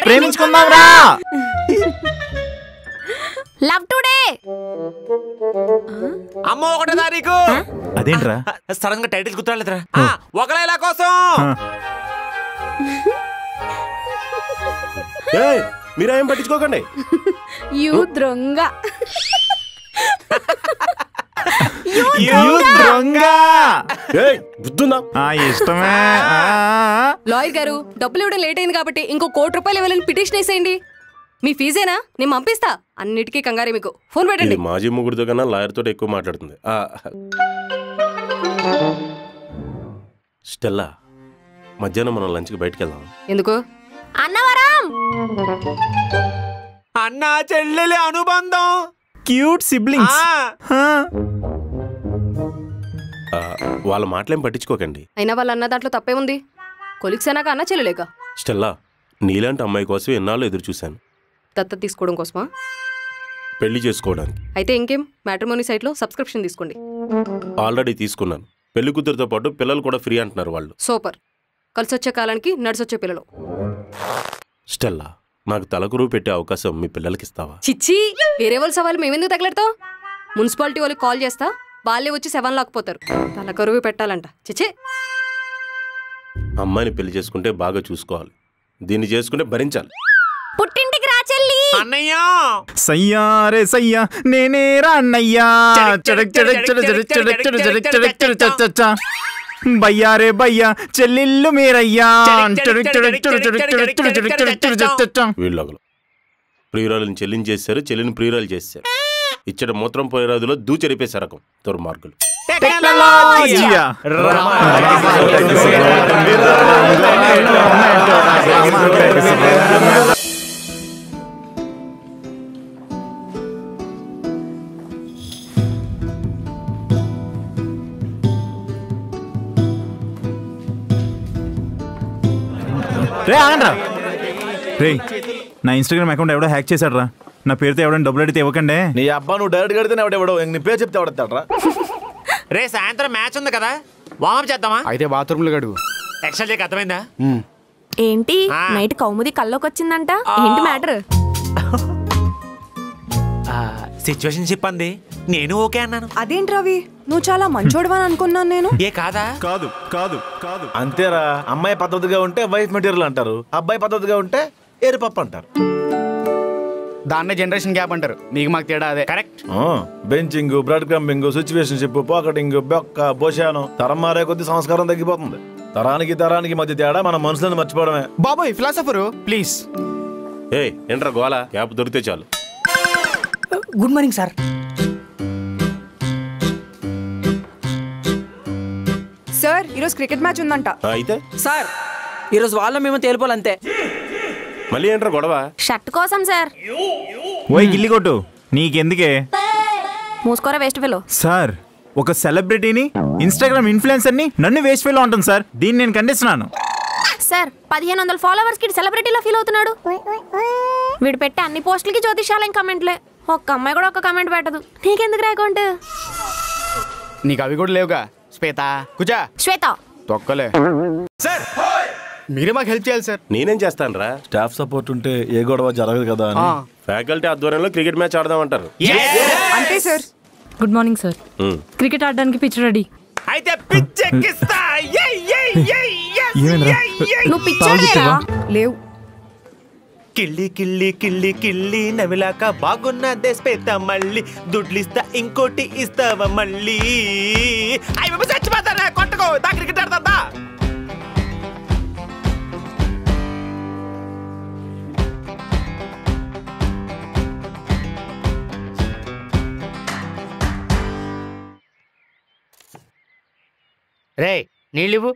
ప్రేమించుకుందాంరా. Love today. అమ్మో 1వ తారీఖు. అదేంట్రా సడన్ గా టైటిల్ గుర్తురాలేదురా. ఒకలైలా కోసం. మీరేం పట్టించుకోకండి. యూ దొంగ. ఇష్టమే. లాయర్ గారు, డబ్బులు ఇవ్వడం లేట్ అయింది కాబట్టి ఇంకో 1 కోటి రూపాయలు ఇవ్వాలని పిటిషన్ వేసేయండి. మీ ఫీజేనా? నేను పంపిస్తా. అన్నిటికీ కంగారే మీకు. ఫోన్ పెట్టండి. మాజీ ముగ్గురితో కన్నా లాయర్ తోటి ఎక్కువ మాట్లాడుతుంది. స్టెల్లా, మధ్యాహ్నం మనం లంచ్కి బయటకు వెళ్దాం. ఎందుకు? అన్నవరం. అన్న చెల్లెలి అనుబంధం. Cute siblings. వాళ్ళ మాటలేం పట్టించుకోకండి. అయినా వాళ్ళ అన్న దాంట్లో తప్పే ఉంది. కొలిక్స్ అయినాక అన్న చెల్లెలేక. స్టెల్లా, నీలాంటి అమ్మాయి కోసం ఎన్నాళ్ళు ఎదురు చూశాను. దత్తత తీసుకోవడం కోసమా? పెళ్లి చేసుకోవడానికి. అయితే ఇంకేం, మ్యాట్రిమోనీ సైట్లో సబ్స్క్రిప్షన్ తీసుకోండి. ఆల్రెడీ తీసుకున్నాను. పెళ్లి కూతురుతో పాటు పిల్లలు కూడా ఫ్రీ అంటున్నారు వాళ్ళు. సూపర్. కలిసొచ్చే కాలానికి నడిసొచ్చే పిల్లలు. స్టెల్లా, నాకు తలకురువు పెట్టే అవకాశం మీ పిల్లలకి ఇస్తావా? చిచ్చి, వేరే వాళ్ళ సవాలు మేమెందుకు తగలడతావు? మున్సిపాలిటీ వాళ్ళకి కాల్ చేస్తా, వాళ్ళే వచ్చి 7 లాక్పోతారు. తలకరువు పెట్టాలంట. చిచ్చే. అమ్మాయిని పెళ్లి చేసుకుంటే బాగా చూసుకోవాలి. దీన్ని చేసుకుంటే భరించాలి. పుట్టింటికి రా చెల్లి. అన్నయ్య సయ్యా రే సయ్యా నేనే రా అన్నయ్యా. చడక్ చడక్ చడక్ చడక్ చడక్ చడక్ చడక్ చడక్ చడక్ చడక్ భయ్యా రే భయ్యా చెల్లిల్లు మీరయ్యా. వీళ్ళొకరు ప్రియురాలను చెల్లించేశారు, చెల్లిని ప్రియురాలు చేశారు. ఇచ్చట మూత్రం పోయేరాదులో దూచెరిపేశారు రకం దుర్మార్గులు. రే ఆగండ్రా. రే నా ఇన్స్టాగ్రామ్ అకౌంట్ ఎవడో హ్యాక్ చేశాడు రా. నా పేరుతో ఎవడైనా డబ్బులు అడిగితే ఇవ్వకండి. నీ అబ్బా నువ్వు డైరెక్ట్ కడితే ఎవడెవడో నీ పేరు చెప్తే ఎవడతాడ్రా. రే సాయంత్రం మ్యాచ్ ఉంది కదా, వామప్ చేద్దామా? అయితే బాత్రూమ్లో గడుగు. ఎక్స్ట్రా చేయక అర్థమైందా? ఏంటి నైట్ కౌముది కల్లోకి వచ్చిందంట? ఏంటి మ్యాటర్? సిచ్యువేషన్షిప్ అంది, నేను ఓకే అన్నాను. అదేంటి రవి, నువ్వు చాలా మంచోడువని అనుకున్నాను నేను. ఏ కాదా? కాదు కాదు కాదు అంతేరా. అమ్మాయి పద్ధతిగా ఉంటే వైఫ్ మెటీరియల్ అంటారు, అబ్బాయి పద్ధతిగా ఉంటే ఏరిపప్పు అంటారు. దాన్నే జనరేషన్ గ్యాప్ అంటారు. మీకు మాకు తేడా అదే. Correct. Benching, breadcrumbing, situationship, pocketing, బొక్క, బోషాను. తరం మారే కొద్ది సంస్కారం తగ్గిపోతుంది. తరానికి మధ్య తేడా మన మనుషులను మర్చిపోవడమే. బాబోయ్ ఫిలాసఫరు ప్లీజ్. ఏంట్రా గోలా, గ్యాప్ దొరికితే చాలు. Good morning sir. సార్ ఈరోజు క్రికెట్ మ్యాచ్ ఉందంట. అయితే సార్ ఈరోజు వాళ్ళ మేము తేలిపోవాలంతే. మళ్ళీ ఏంట్రా గొడవ? షర్ట్ కోసం సార్. ఓయ్ గిల్లి కొట్టు, నీకెందుకే? మూసుకోరా వేస్ట్ ఫెలో. సార్ ఒక సెలబ్రిటీని, ఇన్స్టాగ్రామ్ ఇన్ఫ్లుయెన్సర్ని నన్ను వేస్ట్ ఫెలో అంటుంది సార్. దీన్ని నేను ఖండిస్తున్నాను. సార్ 1500 ఫాలోవర్స్ కి సెలబ్రిటీలో ఫీల్ అవుతున్నాడు. వీడు పెట్టే అన్ని పోస్టులకి జ్యోతిషాలయం కమెంట్లే. ఒక్క అమ్మాయి కూడా ఒక్క కమెంట్ పెట్టదు. నీకెందుకు అకౌంట్? నీకు అవి కూడా లేవుగా శ్వేత. కుజా శ్వేత తొక్కలే. సార్ మీరే మాకు హెల్ప్ చేయాలి సార్. నేనేం చేస్తాను రా. స్టాఫ్ సపోర్ట్ ఉంటే ఏ గొడవ జరగదు కదా. ఫ్యాకల్టీ ఆధ్వర్యంలో క్రికెట్ మ్యాచ్ ఆడదామంటారు. అంతే sir. Good morning sir. Cricket ఆడడానికి పిచ్ రెడీ. అయితే పిచ్ ఎక్కిస్తా. నువ్వు పిచ్చాడేరా? లేవు. కిళ్ళి కిళ్ళి కిళ్ళి కిళ్ళి నవిలాక బాగున్నదే శ్వేత, మళ్ళీ దుడ్లిస్తా ఇంకోటి ఇస్తావా మళ్ళీ? అయ్యి చచ్చిపోతారా, కొట్టుకో దా క్రికెట్ ఆడతా. రే నీళ్ళివ్వు.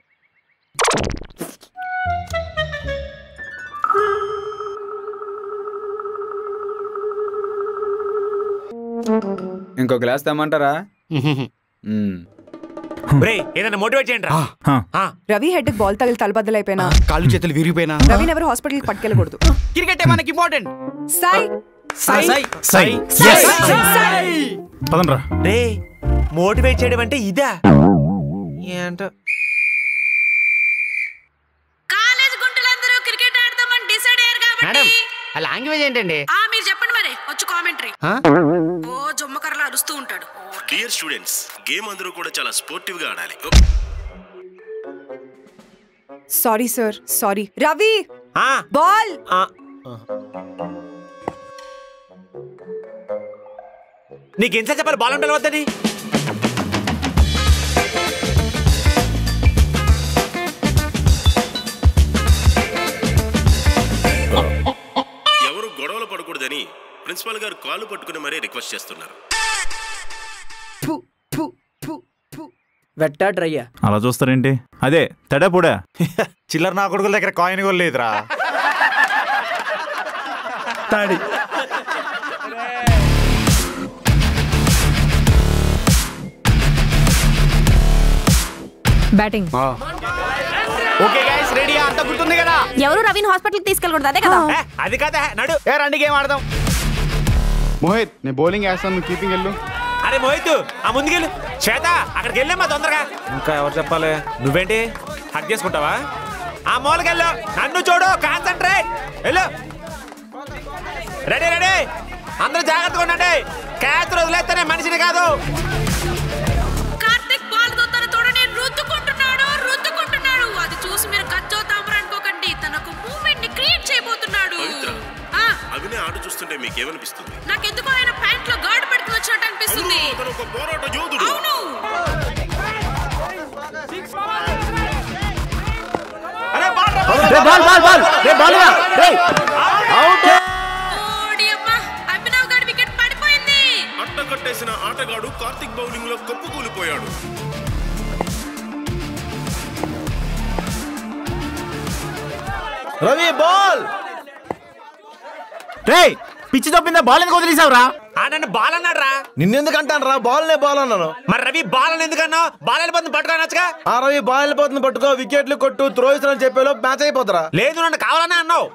ఇంకో గ్లాస్ తెమ్మంటారా? ఏదైనా మోటివేట్ చేయండి రా. రవి హెడ్ బాల్ తగిలి తలబద్దలైపోయినా, కాళ్ళు చేతులు విరిగిపోయినా రవిని ఎవరు హాస్పిటల్ పట్టుకెళ్ళకూడదు. క్రికెట్ మనకి ఇంపార్టెంట్. సాయి పదండ్రా. రే మోటివేట్ చేయడం అంటే ఇదా ఏంటో. కాలేజ్ గుంటలందరూ క్రికెట్ ఆడదామని డిసైడ్ అయ్యారు మేడం కాబట్టి ఆ లాంగ్వేజ్ ఏంటండి? మీరు చెప్పండి మరి వచ్చి కామెంటరీ. ఓ జొమ్మకర్లా అరుస్తూ ఉంటాడు. డియర్ స్టూడెంట్స్, గేమ్ అందరూ కూడా చాలా స్పోర్టివ్ గా ఆడాలి. Sorry sir, sorry. Ravi ball. నీకేం సార్ చెప్పాలి? బాల్ ఉండాలి వద్దని. ఎవరు గొడవలు పడకూడదని ప్రిన్సిపాల్ గారు కాలు పట్టుకుని మరీ రిక్వెస్ట్ చేస్తున్నారు. వెట్టా డ్రయ్యా అలా చూస్తారేంటి? అదే తడా పొడా. చిల్లర నా కొడుకుల దగ్గర కాయిన్ కూడా లేదురా. తాడి బ్యాటింగ్. Okay guys ready? అంతా గుర్తుంది కదా? ఎవరు రవిని హాస్పిటల్ తీసుకెళ్ళకూడదు అదే కదా? అది కదా నడు. రండి గేమ్ ఆడదాం. మోహిత్ నేను బౌలింగ్ వేస్తాను, నువ్వు కీపింగ్ వెళ్ళు. అరే మోహిత్ ఆ ముందుకెళ్ళు. శ్వేత అక్కడికి వెళ్ళమ్మా తొందరగా. ఇంకా ఎవరు చెప్పాలి? నువ్వేంటి హక్ చేసుకుంటావా? ఆ మూలకెళ్ళు, నన్ను చూడు, కాన్సంట్రేట్. వెళ్ళు. రెడీ రెడీ, అందరూ జాగ్రత్తగా ఉండండి. క్యాచ్ వదిలేస్తేనే మనిషిని కాదు. కార్తిక్ బాల్ తన తోడని రుద్దుకుంటున్నాడు. అది చూసి మీరు కచ్చో తామర అనుకోకండి. తనకు మూవ్మెంట్ ని క్రియేట్ చేయబోతున్నాడు. అవినే ఆట చూస్తుంటే మీకేమనిపిస్తుంది? నాకెందుకో ఆయన ప్యాంట్ లో గార్డ్ పెడుతూ వచ్చినట్టు అనిపిస్తుంది. అవును. అభినవ్ గారి వికెట్ పడిపోయింది. అట్టగట్టేసిన ఆటగాడు కార్తిక్ బౌలింగ్ లో కప్పు కూలిపోయాడు. రవి బాల్. రేయ్ పిచ్చి తప్పిందా? బాల్ ఎందుకు వదిలేసావురా? నన్ను బాల్ అన్నాడు రా. నిన్నెందుకు అంటాను రా? బాల్నే బాల్ అన్నాను. మరి రవి బాల్ అని ఎందుకన్నావు? బాల్ వెళ్ళిపోతుంది పట్టుకోనొచ్చుగా. ఆ రవి బాల్ వెళ్ళిపోతుంది పట్టుకో, వికెట్లు కొట్టు, త్రో ఇస్తానని చెప్పేలో మ్యాచ్ అయిపోతారా? లేదు నన్ను కావాలనే అన్నావు.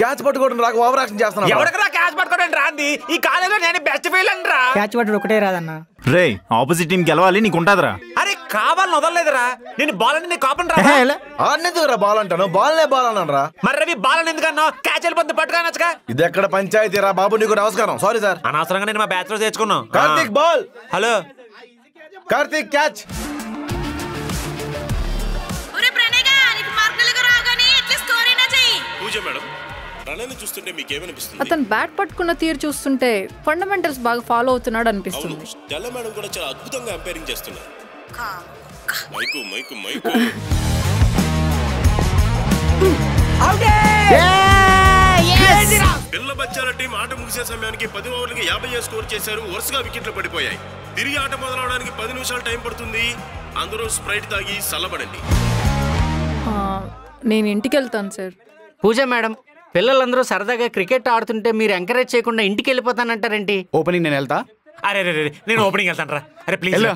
క్యాచ్ పట్టుకోవడం రాక ఓవర్ యాక్షన్ చేస్తున్నా. ఎవరికరా క్యాచ్ పట్టుకోవడం రాంది? ఈ కాలేజీలో నేను బెస్ట్ ఫీల్ అంటరా. క్యాచ్ పట్టుడు ఒకటే రాదన్నా. రేయ్ ఆపోజిట్ టీం గెలవాలి, నీకు ఉంటుందిరా. అరే కావాలని వదలలేదురా నేను బాల్ అని కాపన్ రా ఆడనేందుకురా బాల్ అంటాను బాల్నే బాల్ అన్నాను రా. మరి రవి బాల్ అని ఎందుకన్నావు క్యాచ్ వెళ్ళిపోతుంది పట్టుకోనొచ్చుగా. ఇది ఎక్కడ పంచాయతీ రా బాబు, నీకు నమస్కారం. Sorry sir. అనవసరంగా నేను మా బ్యాచ్ లో తెచ్చుకున్నాం. Karthik ball. Hello Karthik catch. Pooja madam రణని చూస్తుంటే మీకు ఏమనిపిస్తుంది? అతను బ్యాట్ పట్టుకున్న తీరు చూస్తుంటే ఫండమెంటల్స్ బాగా ఫాలో అవుతున్నాడు అనిపిస్తుంది. స్టెల్లా మేడం కూడా చాలా అద్భుతంగా అంపైరింగ్ చేస్తున్నారు. మైకు మైకు మైకు పిల్ల బచ్చాల టీం ఆట ముగిసే సమయానికి 10 ఓవర్లకి 50 స్కోర్ చేశారు. వరుసగా వికెట్లు పడిపోయాయి. తిరిగి ఆట మొదలవడానికి 10 నిమిషాలు టైం పడుతుంది. అందరూ స్ప్రైట్ తాగి చల్లబడండి. నేను ఇంటికి వెళ్తాను సార్. పూజ మేడం, పిల్లలందరూ సరదాగా క్రికెట్ ఆడుతుంటే మీరు ఎంకరేజ్ చేయకుండా ఇంటికి వెళ్ళిపోతానంటారేంటి? ఓపెనింగ్ నేను వెళ్తా. అరే నేను ఓపెనింగ్ వెళ్తాను రా. అరే ప్లీజ్.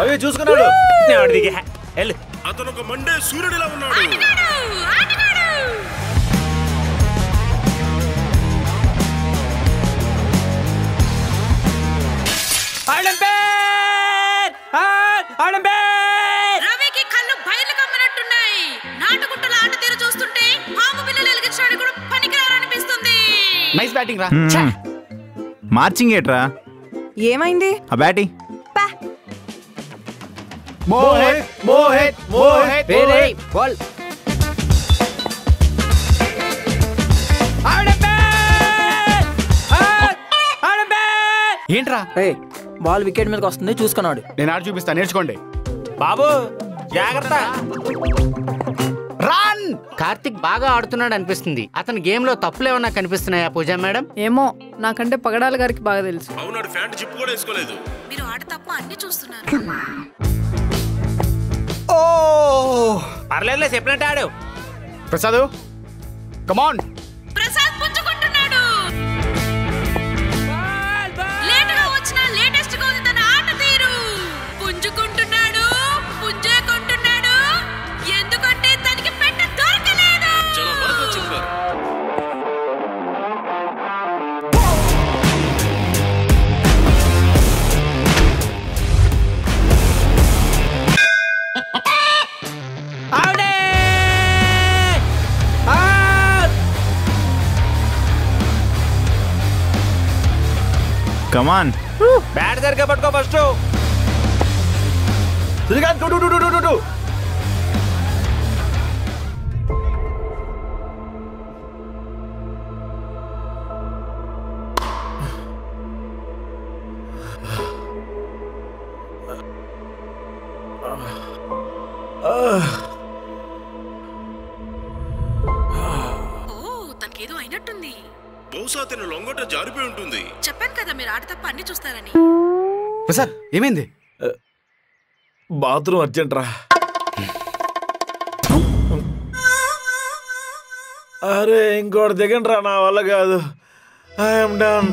రవి చూసుకున్నాడు. అతను ఒక మండే సూర్యుడిలా ఉన్నాడు. రవికి కళ్ళు బయలు కమ్మినట్టున్నాయి. నాటుకుంటల ఆట తీరు చూస్తుంటే పాము పిల్లలు ఎలిగించడానికి కూడా పనికిరారనిపిస్తుంది. నైస్ బ్యాటింగ్ రా. మార్చింగ్ ఏట్రా? ఏమైంది? ఆ బ్యాటి మోహిత్ మోహిత్ మోహిత్ వేరే బాల్. ఏంట్రా? బాల్ వికెట్ మీదకి వస్తుంది చూసుకున్నాడు. నేను ఆడ చూపిస్తా, నేర్చుకోండి బాబు. జాగ్రత్త. రన్. కార్తిక్ బాగా ఆడుతున్నాడు అనిపిస్తుంది. అతని గేమ్ లో తప్పులేమన్నా కనిపిస్తున్నాయా పూజ మేడం? ఏమో, నాకంటే పగడాల గారికి బాగా తెలుసు. అవునాడు ఫ్యాంట్ జిప్ కూడా వేసుకోలేదు. మీరు ఆట తప్ప అన్ని చూస్తున్నారు. పర్లేదులే చెప్పినట్టు ఆడు. ప్రసాద్ కమాన్. ప్రసాద్ పుంజుకుంటున్నాడు. లేటుగా వచ్చిన లేటెస్ట్ గా ఉంది తన ఆట తీరు. పుంజుకుంటున్నాడు, పుంజుకుంటున్నాడు. ఎందుకంటే తనకి పెట్ట దొరకలేదు. చాలా వరకు చెప్పారు. కమాన్. బ్యాట్ సరిగ్గా పట్టుకో ఫస్ట్. తనకేదో అయినట్టుంది. బహుశా తన లొంగట జారిపోయి ఉంటుంది. చెప్పాను కదా మీరు ఆట తప్ప అన్ని చూస్తారని. ప్రసాద్ ఏమైంది? బాత్రూమ్ అర్జెంట్ రా. అరే ఇంకోటి దిగండి రా, నా వల్ల కాదు. I'm done.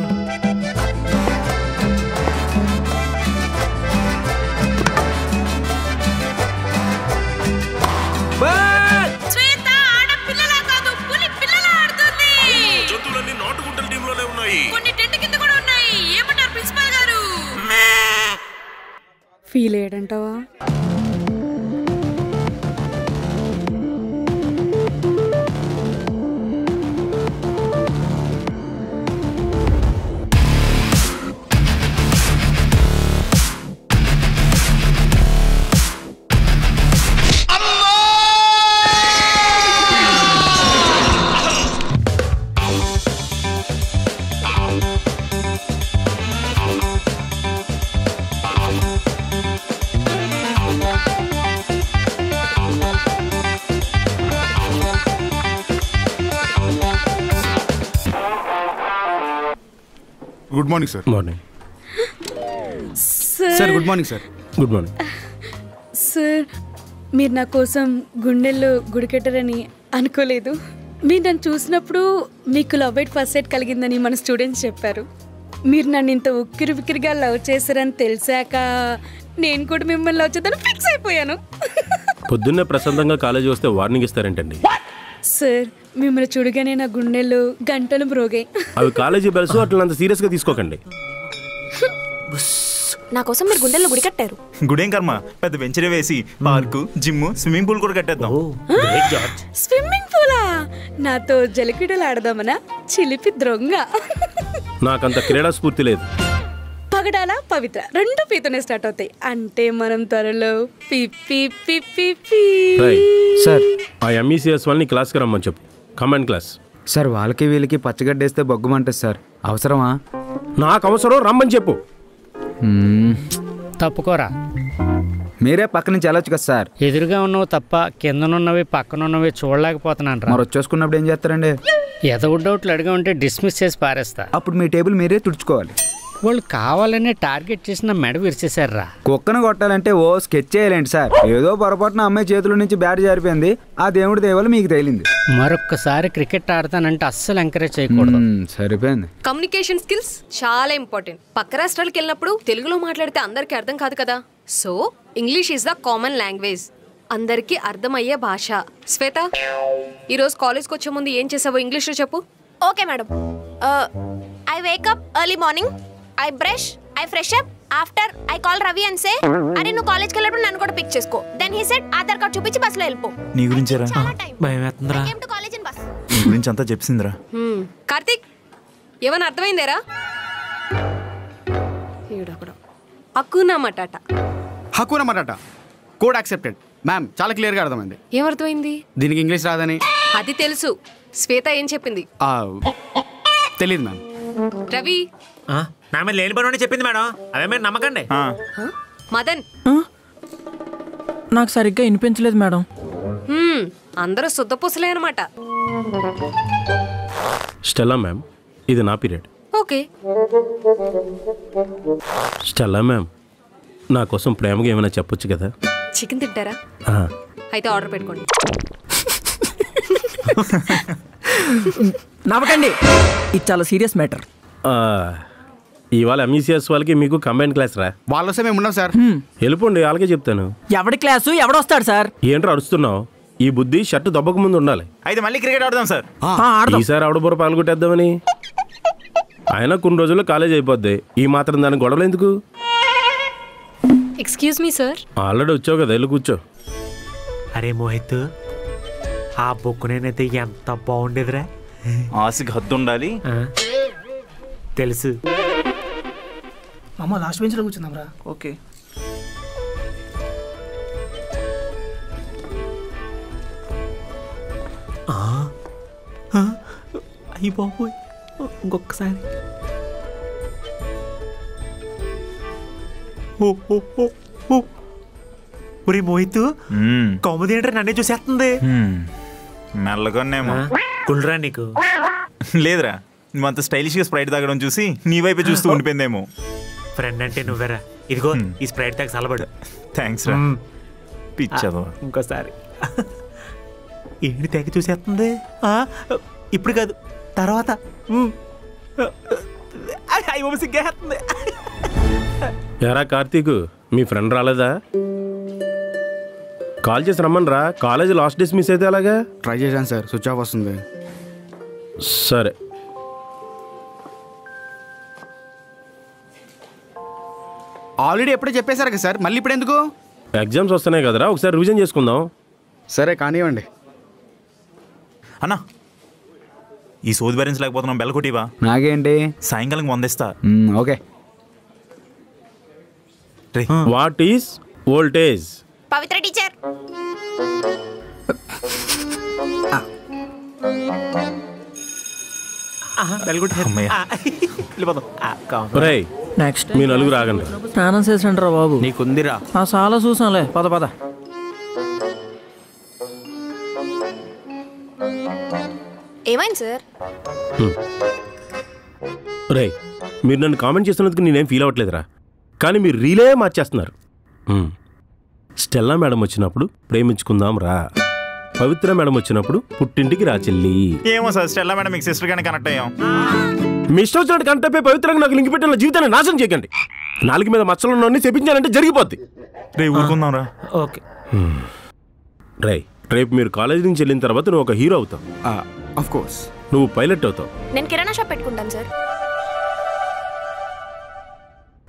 శ్వేత ఆడపిల్లలా కాదు, పులి పిల్లలా ఆడుతుంది. జంతువులన్నీ నాటుకుంటల టీంలోనే ఉన్నాయి. కొన్ని టెంట్ కింద కూడా ఉన్నాయి. ఏమంటారు ప్రిన్సిపల్ గారు? ఫీల్ అయ్యాడంటావా? Good morning sir. Morning sir. Good morning sir. Good morning sir. మీరు నా కోసం గుండెల్లో గుడికెట్టరని అనుకోలేదు. మీరు నన్ను చూసినప్పుడు మీకు లవ్ ఎట్ ఫస్ట్ సైట్ కలిగిందని మన స్టూడెంట్స్ చెప్పారు. మీరు నన్ను ఇంత ఉక్కిరి బిక్కిరిగా లవ్ చేశారని తెలిసాక నేను కూడా మిమ్మల్ని లవ్ చేద్దాను ఫిక్స్ అయిపోయాను. పొద్దున్నే ప్రశాంతంగా కాలేజీ వస్తే వార్నింగ్ ఇస్తారేంటండి? సార్ మిమ్మల్ని చూడగానే నా గుండెలు గంటలు మ్రోగాయి. అవి కాలేజీ బెల్స్ అట్లా అంత సీరియస్ గా తీసుకోకండి. నా కోసం మీరు గుండెల్లో గుడి కట్టారు. గుడేం కర్మ, పెద్ద వెంచరే వేసి పార్కు, జిమ్, స్విమ్మింగ్ పూల్ కూడా కట్టేద్దాం. స్విమ్మింగ్ పూలా? నాతో జలక్రీడలు ఆడదామనా? చిలిపి దొంగ. నాకంత క్రీడా స్ఫూర్తి లేదు. పగడాల పవిత్ర రెండు పీతోనే స్టార్ట్ అవుతాయి. అంటే మనం త్వరలో సార్ ఆ ఎంఈసిఎస్ వాళ్ళని క్లాస్కి రమ్మని చెప్పు. Command class. సార్ వాళ్ళకి వీళ్ళకి పచ్చగడ్డేస్తే బొగ్గుమంటుంది సార్. అవసరమా? నాకు అవసరం, రమ్మని చెప్పు. తప్పుకోరా. మీరే పక్క నుంచి వెళ్ళొచ్చు కదా సార్. ఎదురుగా ఉన్నవి తప్ప కిందనున్నవి పక్కనున్నవి చూడలేకపోతున్నాను. మరి వచ్చేసుకున్నప్పుడు ఏం చేస్తారండి? ఎదవ డౌట్లు అడిగా ఉంటే డిస్మిస్ చేసి పారేస్తా. అప్పుడు మీ టేబుల్ మీరే తుడుచుకోవాలి. వాళ్ళు కావాలనే టార్గెట్ చేసిన మెడ విరిచేశారా? కుక్కను కొట్టాలంటే ఓ స్కెచ్ చేయాలండి సార్. ఏదో పొరపాటున అమ్మాయి చేతుల నుంచి బ్యాట్ జారిపోయింది, ఆ దేవుడి దేవాలు మీకు తేలింది. మరొక్కసారి క్రికెట్ ఆడతానంటే అస్సలు ఎంకరేజ్ చేయకూడదు. సరిపోయింది. కమ్యూనికేషన్ స్కిల్స్ చాలా ఇంపార్టెంట్. పక్క రాష్ట్రాలకు వెళ్ళినప్పుడు తెలుగులో మాట్లాడితే అందరికీ అర్థం కాదు కదా. So English is the common language, అందరికీ అర్థమయ్యే భాష. శ్వేత, ఈరోజు కాలేజ్కి వచ్చే ముందు ఏం చేసావో ఇంగ్లీష్లో చెప్పు. Okay madam. I wake up early morning, I brush, I fresh up, after I call Ravi and say, "అరే నువ్వు కాలేజ్కి వెళ్ళినప్పుడు నన్ను కూడా పిక్ చేసుకో." Then he said, Aadhaar card చూపించి బస్సులో వెళ్ళిపో. నీ గురించేరా? భయమేస్తుందిరా. I came to college in bus. నీ గురించి అంతా చెప్పిందిరా. కార్తీక్, ఏమన్నా అర్థమైందేరా? హక్కునా matata. హక్కునా matata code accepted. Ma'am చాలా క్లియర్గా అర్థమైంది. ఏమర్థమైంది? దీనికి ఇంగ్లీష్ రాదని. అది తెలుసు. శ్వేత ఏం చెప్పింది? తెలీదు మ్యామ్. రవి నా మీద లేని పని చెప్పింది మేడం, అవే మీరు నమ్మకండి. మదన్, నాకు సరిగ్గా వినిపించలేదు మేడం. అందరూ శుద్ధపూసలే అనమాట. స్టెల్లా మ్యామ్, ఇది నా పీరియడ్. ఓకే. స్టెల్లా మ్యామ్, నా కోసం ప్రేమగా ఏమైనా చెప్పొచ్చు కదా? చికెన్ తింటారా? అయితే ఆర్డర్ పెట్టుకోండి. నవ్వకండి, ఇది చాలా సీరియస్ మ్యాటర్. ఇవాళ ఎంఈసిఎస్ వాళ్ళకి మీకు కంబైన్ క్లాస్ రా. వాళ్ళు వస్తే మేము ఉన్నాం సార్. వెళ్ళిపోండి, వాళ్ళకే చెప్తాను. ఎవడి క్లాసు ఎవడొస్తాడు సార్? ఏంట్రా అరుస్తున్నావు? ఈ బుద్ధి షర్టు దెబ్బకు ముందు ఉండాలి. అయితే మళ్ళీ క్రికెట్ ఆడదాం సార్. ఈసారి ఆవిడ బుర్ర పాల్గొట్టేద్దామని. ఆయన కొన్ని రోజుల్లో కాలేజ్ అయిపోద్ది, ఈ మాత్రం దానికి గొడవలు ఎందుకు? Excuse me sir. ఆల్రెడీ వచ్చావు కదా, వెళ్ళి కూర్చో. అరే మోహిత్, ఆ బొక్కునేనైతే ఎంత బాగుండేదిరా. ఆశకి హద్దు ఉండాలి. తెలుసు. అమ్మ లాస్ట్ బెంచ్లో కూర్చుందాం రా. ఓకే. అయ్యి బాబోయ్, ఇంకొకసారి. ఒరే మోహిత్, కౌముది ఏంటంటే నన్నే చూసేస్తుంది. మెల్లగానేమో కుళ్ళరా నీకు? లేదురా, నువ్వంత స్టైలిష్గా స్ప్రైట్ తాగడం చూసి నీ వైపే చూస్తూ ఉండిపోయిందేమో. ఫ్రెండ్ అంటే నువ్వేరా. ఇదిగో ఈ స్ప్రైట్ తాగి సలబడు. థ్యాంక్స్ రా. పిచ్చదో. ఇంకోసారి. ఏంటి తెగ చూసేస్తుంది? ఇప్పుడు కాదు, తర్వాత. సిగ్గేస్తుంది. ఎరా కార్తీక్, మీ ఫ్రెండ్ రాలేదా? కాల్ చేసి రమ్మని రా. కాలేజ్ లాస్ట్ డేస్ మిస్ అయితే అలాగా? ట్రై చేశాను సార్, స్విచ్ ఆఫ్ వస్తుంది. సరే. ఆల్రెడీ ఎప్పుడే చెప్పేశారు కదా సార్, మళ్ళీ ఇప్పుడు ఎందుకు? ఎగ్జామ్స్ వస్తున్నాయి కదరా, ఒకసారి రివిజన్ చేసుకుందాం. సరే కానివ్వండి. అన్నా, ఈ సోది బ్యాలెన్స్ లేకపోతున్నాం, బెల్ కొట్టివా? నాకేంటి, సాయంకాలం 100 ఇస్తా. Okay. What is voltage? Pavitra teacher. Next మీ నలుగురు ఆగండి. స్నానం చేసండి రా బాబు. నీకుందిరా? చాలా చూసాంలే, పద పద. ఏమైంది సార్? రే, మీరు నన్ను కామెంట్ చేస్తున్నందుకు నేనేం ఫీల్ అవ్వట్లేదురా, కానీ మీరు రీలే మార్చేస్తున్నారు. స్టెల్లా మేడం వచ్చినప్పుడు ప్రేమించుకుందాం రా, పవిత్ర మేడం వచ్చినప్పుడు పుట్టింటికి రా చెల్లి. ఏమో సార్, స్టెల్లా మేడం మీకు సిస్టర్ గానే కనెక్ట్ అయ్యాం. మీ ఇష్టం వచ్చినట్టు కనెక్ట్ అయిపోయి పవిత్రంగా నాకు లింక్ పెట్టిన జీవితాన్ని నాశనం చేయకండి. నాలుగు మీద మచ్చలు చెప్పించాలంటే జరిగిపోద్ది. రే ఊరుకుందాం రా. ఓకే. రే, రేపు మీరు కాలేజ్ నుంచి వెళ్ళిన తర్వాత నువ్వు ఒక హీరో అవుతావు. Of course. నువ్వు పైలట్ అవుతావు. నేను కిరాణా షాప్ పెట్టుకుంటాను సార్.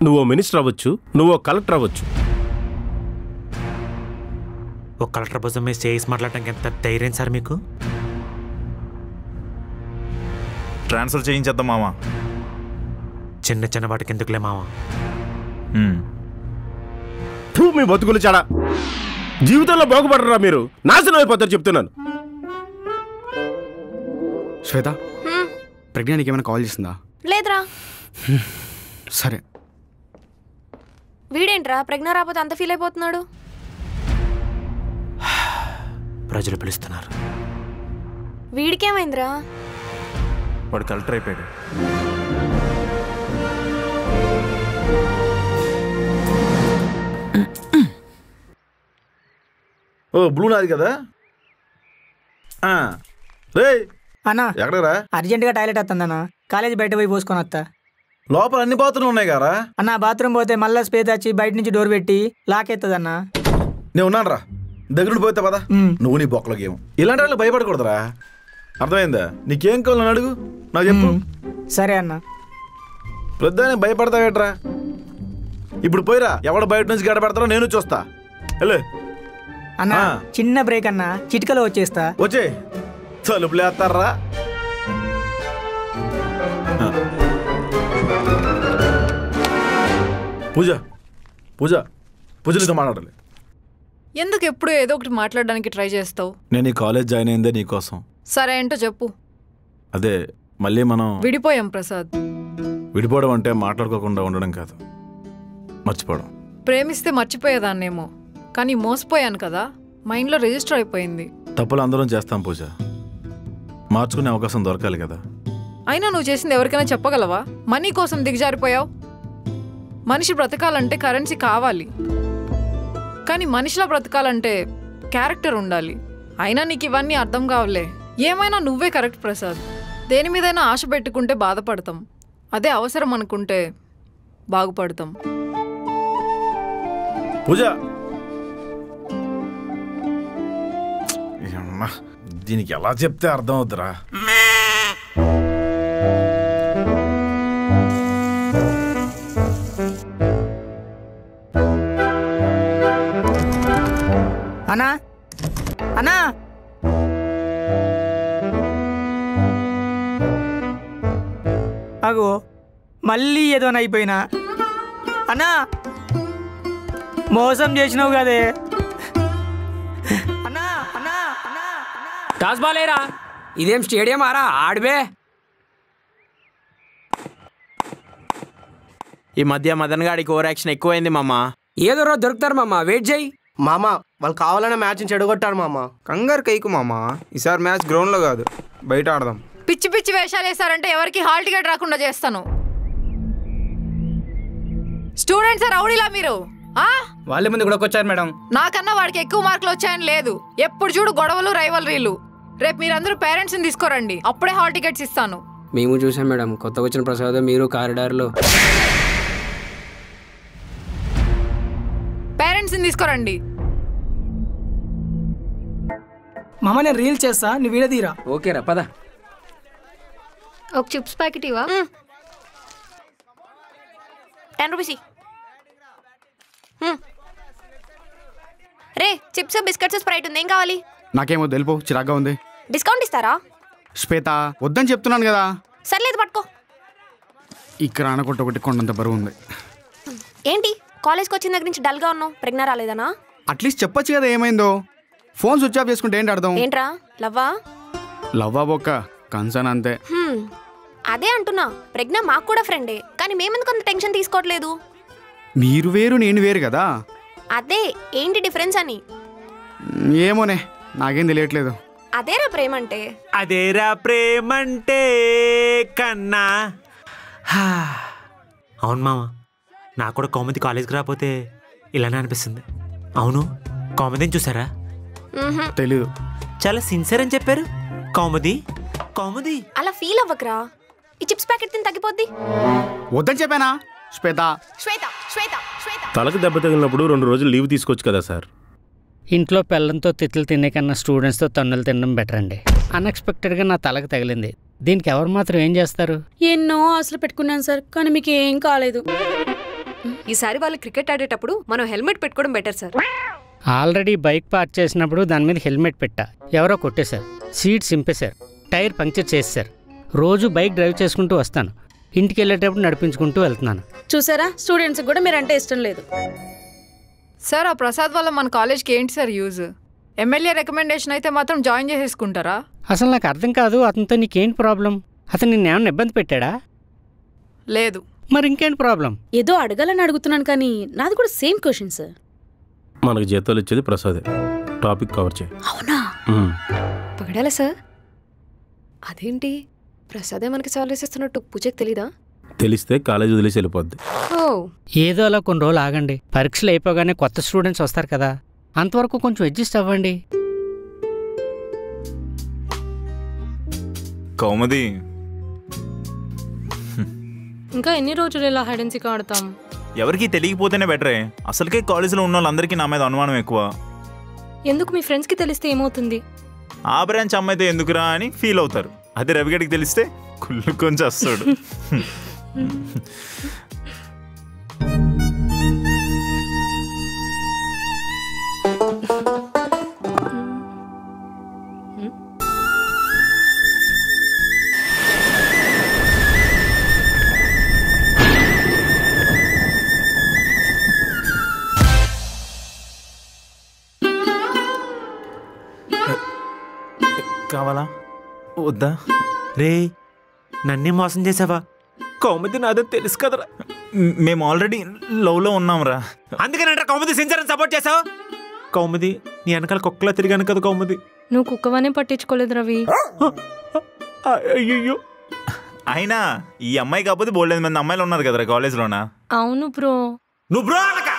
నువ్వు మినిస్టర్ అవ్వచ్చు, నువ్వు కలెక్టర్ అవ్వచ్చు. ఒక కలెక్టర్ కోసం మీరు చేసి మాట్లాడటానికి ఎంత ధైర్యం సార్ మీకు? ట్రాన్స్ఫర్ చేయించేద్దాం మామ. చిన్న చిన్న వాటికి ఎందుకులే మామ. మీ బతుకులు చాలా జీవితంలో బాగుపడరా, మీరు నాశనం అయిపోతారు చెప్తున్నాను. శ్వేత, ప్రజ్ఞ నీకు ఏమైనా కాల్ చేసిందా? లేదురా. సరే. వీడేంట్రా ప్రజ్ఞ రాకపోతే అంత ఫీల్ అయిపోతున్నాడు? ప్రజలు పిలుస్తున్నారు. వీడికేమైందిరా? వాడు కలెక్టర్ అయిపోయాడు. ఓ బ్లూ నాది కదా. రే అన్నా ఎక్కడరా? అర్జెంటుగా టాయిలెట్ వస్తుందన్నా. కాలేజీ బయట పోయి పోసుకొని వస్తా. లోపల అన్ని బాత్రూమ్లు ఉన్నాయి కదా. అన్న బాత్రూమ్ పోతే మళ్ళీ స్పేస్ వచ్చి బయట నుంచి డోర్ పెట్టి లాక్ ఎత్తదన్నా. నేను ఉన్నాను రా, దగ్గర పోతే పదా. నువ్వు నీ బొక్కల గేమ్ ఇలాంటి వాళ్ళు భయపడకూడదురా, అర్థమైందా? నీకేం కావాలని అడుగు, నాకు చెప్పు. సరే అన్న. ప్రొద్దానే భయపడతావేట్రా? ఇప్పుడు పోయిరా, ఎవడ బయట నుంచి గడ పెడతారో నేను చూస్తా. వెళ్ళు అన్న. చిన్న బ్రేక్ అన్న, చిటికలో వచ్చేస్తా. వచ్చే తలుపులేస్తారా? పూజ పూజ పూజలతో మాట్లాడాలి. ఎందుకు ఎప్పుడు ఏదో ఒకటి మాట్లాడడానికి ట్రై చేస్తావు? నేను ఈ కాలేజ్ జాయిన్ అయిందే నీకోసం. సరే ఏంటో చెప్పు. అదే మళ్ళీ మనం విడిపోయాం ప్రసాద్. విడిపోవడం అంటే మాట్లాడుకోకుండా ఉండడం కాదు, మర్చిపోవడం. ప్రేమిస్తే మర్చిపోయేదాన్నేమో, కానీ మోసపోయాను కదా, మైండ్లో రిజిస్టర్ అయిపోయింది. తప్పులు అందరం చేస్తాం పూజ, మార్చుకునే అవకాశం దొరకాలి కదా. అయినా నువ్వు చేసింది ఎవరికైనా చెప్పగలవా? మనీ కోసం దిగజారిపోయావు. మనిషి బ్రతకాలంటే కరెన్సీ కావాలి, కానీ మనిషిలా బ్రతకాలంటే క్యారెక్టర్ ఉండాలి. అయినా నీకు ఇవన్నీ అర్థం కావలే. ఏమైనా నువ్వే కరెక్ట్ ప్రసాద్. దేని మీదైనా ఆశ పెట్టుకుంటే బాధపడతాం, అదే అవసరం అనుకుంటే బాగుపడతాం. పూజ దీనికి ఎలా చెప్తే అర్థం అవుతురా? అన్నా అన్నా అగో మళ్ళీ ఏదోని అయిపోయినా. అన్నా మోసం చేసినావు కదే. టాస్ బాలేరా, ఇదేం స్టేడియం ఆరా ఆడిబే. ఈ మధ్య మదన్ గాడికి ఓవర్ యాక్షన్ ఎక్కువైంది మామ. ఏదో రోజు దొరుకుతారు మామ, వెయిట్ చేయి. మామ వాళ్ళు కావాలనే మ్యాచ్ చెడగొట్టారు మామ. కంగారు కైకు మామ, ఈసారి మ్యాచ్ గ్రౌండ్లో కాదు బయట ఆడదాం. పిచ్చి పిచ్చి వేషాలు వేసారంటే ఎవరికి హాల్ టికెట్ రాకుండా చేస్తాను. స్టూడెంట్స్ రౌడీలా మీరు? వాళ్ళ ముందు కూడా వచ్చారు మేడం. నాకన్నా వాడికి ఎక్కువ మార్కులు వచ్చాయని లేదు, ఎప్పుడు చూడు గొడవలు రైవల్రీలు. రేపు మీరందరూ పేరెంట్స్ని తీసుకురండి, అప్పుడే హాల్ టికెట్స్ ఇస్తాను. మేము చూసాం మేడం, కొత్తగా వచ్చిన ప్రసాద్ మీరు కారిడార్లో. పేరెంట్స్ని తీసుకురండి. మామ నేను రీల్ చేస్తా, నీ వీడియో తీరా. ఓకేరా పద. ఒక చిప్స్ ప్యాకెట్ ఇవా? 10 రూపీస్. రే చిప్స్ బిస్కెట్స్ స్ప్రైట్ ఉంది, ఏం కావాలి? నాకేమో తెలుపు, చిరాగ్గా ఉంది. డిస్కౌంట్ ఇస్తారా? శ్వేత వద్దని చెప్తున్నాను కదా. సర్లేదు పట్టుకో. ఇక్కడ అనకొట్ట ఒకటి కొండంత బరువు ఉంది. ఏంటి కాలేజ్కి వచ్చిన దగ్గర నుంచి డల్గా ఉన్నావు? ప్రెగ్నె రాలేదనా? అట్లీస్ట్ చెప్పొచ్చు కదా ఏమైందో. ఫోన్ స్విచ్ ఆఫ్ చేసుకుంటే ఏంటి అర్థం? ఏంట్రా లవ్వా? లవ్వా బొక్క కన్సర్న్ అంతే. అదే అంటున్నా, ప్రెగ్నె మాకు కూడా ఫ్రెండే, కానీ మేమెందుకు అంత టెన్షన్ తీసుకోవట్లేదు? మీరు వేరు నేను వేరు కదా. అదే ఏంటి డిఫరెన్స్ అని. ఏమోనే నాకేం తెలియట్లేదు. అదేరా ప్రేమంటే. అదేరా ప్రేమంటే కన్నా. అవును మామ, నాకు కూడా కౌముది కాలేజ్కి రాకపోతే ఇలానే అనిపిస్తుంది. అవును కౌముదిని చూసారా? తెలీదు. చాలా సిన్సియర్ అని చెప్పారు. కౌముది కౌముది. అలా ఫీల్ అవ్వకరా, ఈ చిప్స్ ప్యాకెట్ తిని తగ్గిపోద్ది. వద్దని చెప్పానా? శ్వేత శ్వేత శ్వేత శ్వేత తలకు దెబ్బ తగిలినప్పుడు 2 రోజులు లీవ్ తీసుకోవచ్చు కదా సార్. ఇంట్లో పిల్లలతో తిట్లు తినే కన్నా స్టూడెంట్స్తో తన్నులు తినడం బెటర్ అండి. అన్ఎక్స్పెక్టెడ్గా నా తలకు తగిలింది. దీనికి ఎవరు మాత్రం ఏం చేస్తారు? ఎన్నో ఆశలు పెట్టుకున్నాను సార్, కానీ మీకు ఏం కాలేదు. ఈసారి వాళ్ళు క్రికెట్ ఆడేటప్పుడు మనం హెల్మెట్ పెట్టుకోవడం better sir. Already bike park చేసినప్పుడు దాని మీద హెల్మెట్ పెట్టా, ఎవరో కొట్టేశారు, సీట్ సింపేశారు, టైర్ పంక్చర్ చేశారు. రోజు బైక్ డ్రైవ్ చేసుకుంటూ వస్తాను, ఇంటికి వెళ్ళేటప్పుడు నడిపించుకుంటూ వెళ్తున్నాను. చూసారా, స్టూడెంట్స్కి కూడా మీరంటే ఇష్టం లేదు. సార్ ఆ ప్రసాద్ వల్ల మన కాలేజ్కి ఏంటి సార్ యూజ్? ఎమ్మెల్యే రికమెండేషన్ అయితే మాత్రం జాయిన్ చేసేసుకుంటారా? అసలు నాకు అర్థం కాదు, అతనితో నీకేంటి ప్రాబ్లం? అతను నిన్నేమన్నా ఇబ్బంది పెట్టాడా? లేదు. మరి ఇంకేంటి ప్రాబ్లం? ఏదో అడగాలని అడుగుతున్నాను, కానీ నాది కూడా సేమ్ క్వశ్చన్ సార్. మనకు జీతాలు ఇచ్చేది ప్రసాదే. టాపిక్ కవర్ చేయి. అవునా? పగడాలా సార్? అదేంటి ప్రసాదే మనకి సాలరీస్ ఇస్తున్నట్టు పూజకి తెలీదా? తెలిస్తే కాలేజ్ వదిలేసి వెళ్ళిపోద్ది. ఏదో అలా కొన్ని రోజులు ఆగండి, పరీక్షలు అయిపోగానే కొత్త స్టూడెంట్స్ వస్తారు కదా, అంతవరకు కొంచెం అడ్జస్ట్ అవ్వండి. కౌముది, ఇంకా ఎన్ని రోజులు ఇలా హైడ్ అండ్ సీక్ ఆడతాం? ఎవరికి తెలియకపోతేనే బెటరే. అసలుకే కాలేజీలో ఉన్న వాళ్ళందరికీ నా మీద అనుమానం ఎక్కువ. ఎందుకు మీ ఫ్రెండ్స్కి తెలిస్తే ఏమవుతుంది? ఆ బ్రాంచ్ అమ్మాయితో ఎందుకురా అని ఫీల్ అవుతారు. అదే రవిగడికి తెలిస్తే కుళ్ళు కొంచెం వస్తాడు. కావాలా వద్దా? రే నన్నే మోసం చేసావా? కౌముది నాదని తెలుసు కదరా. మేము ఆల్రెడీ లవ్లో ఉన్నాంరా. అందుకనంటే కౌముది సిన్సియర్ సపోర్ట్ చేసావు. కౌముది నీ వెనకాల కుక్కలా తిరిగాను కదా కౌముది. నువ్వు కుక్కవనే పట్టించుకోలేదు రవి. అయ్యో, అయినా ఈ అమ్మాయి కాకపోతే బోల్డెన్ మంది అమ్మాయిలు ఉన్నారు కదరా కాలేజ్లోనా. అవును బ్రో. నువ్వు బ్రో అనక.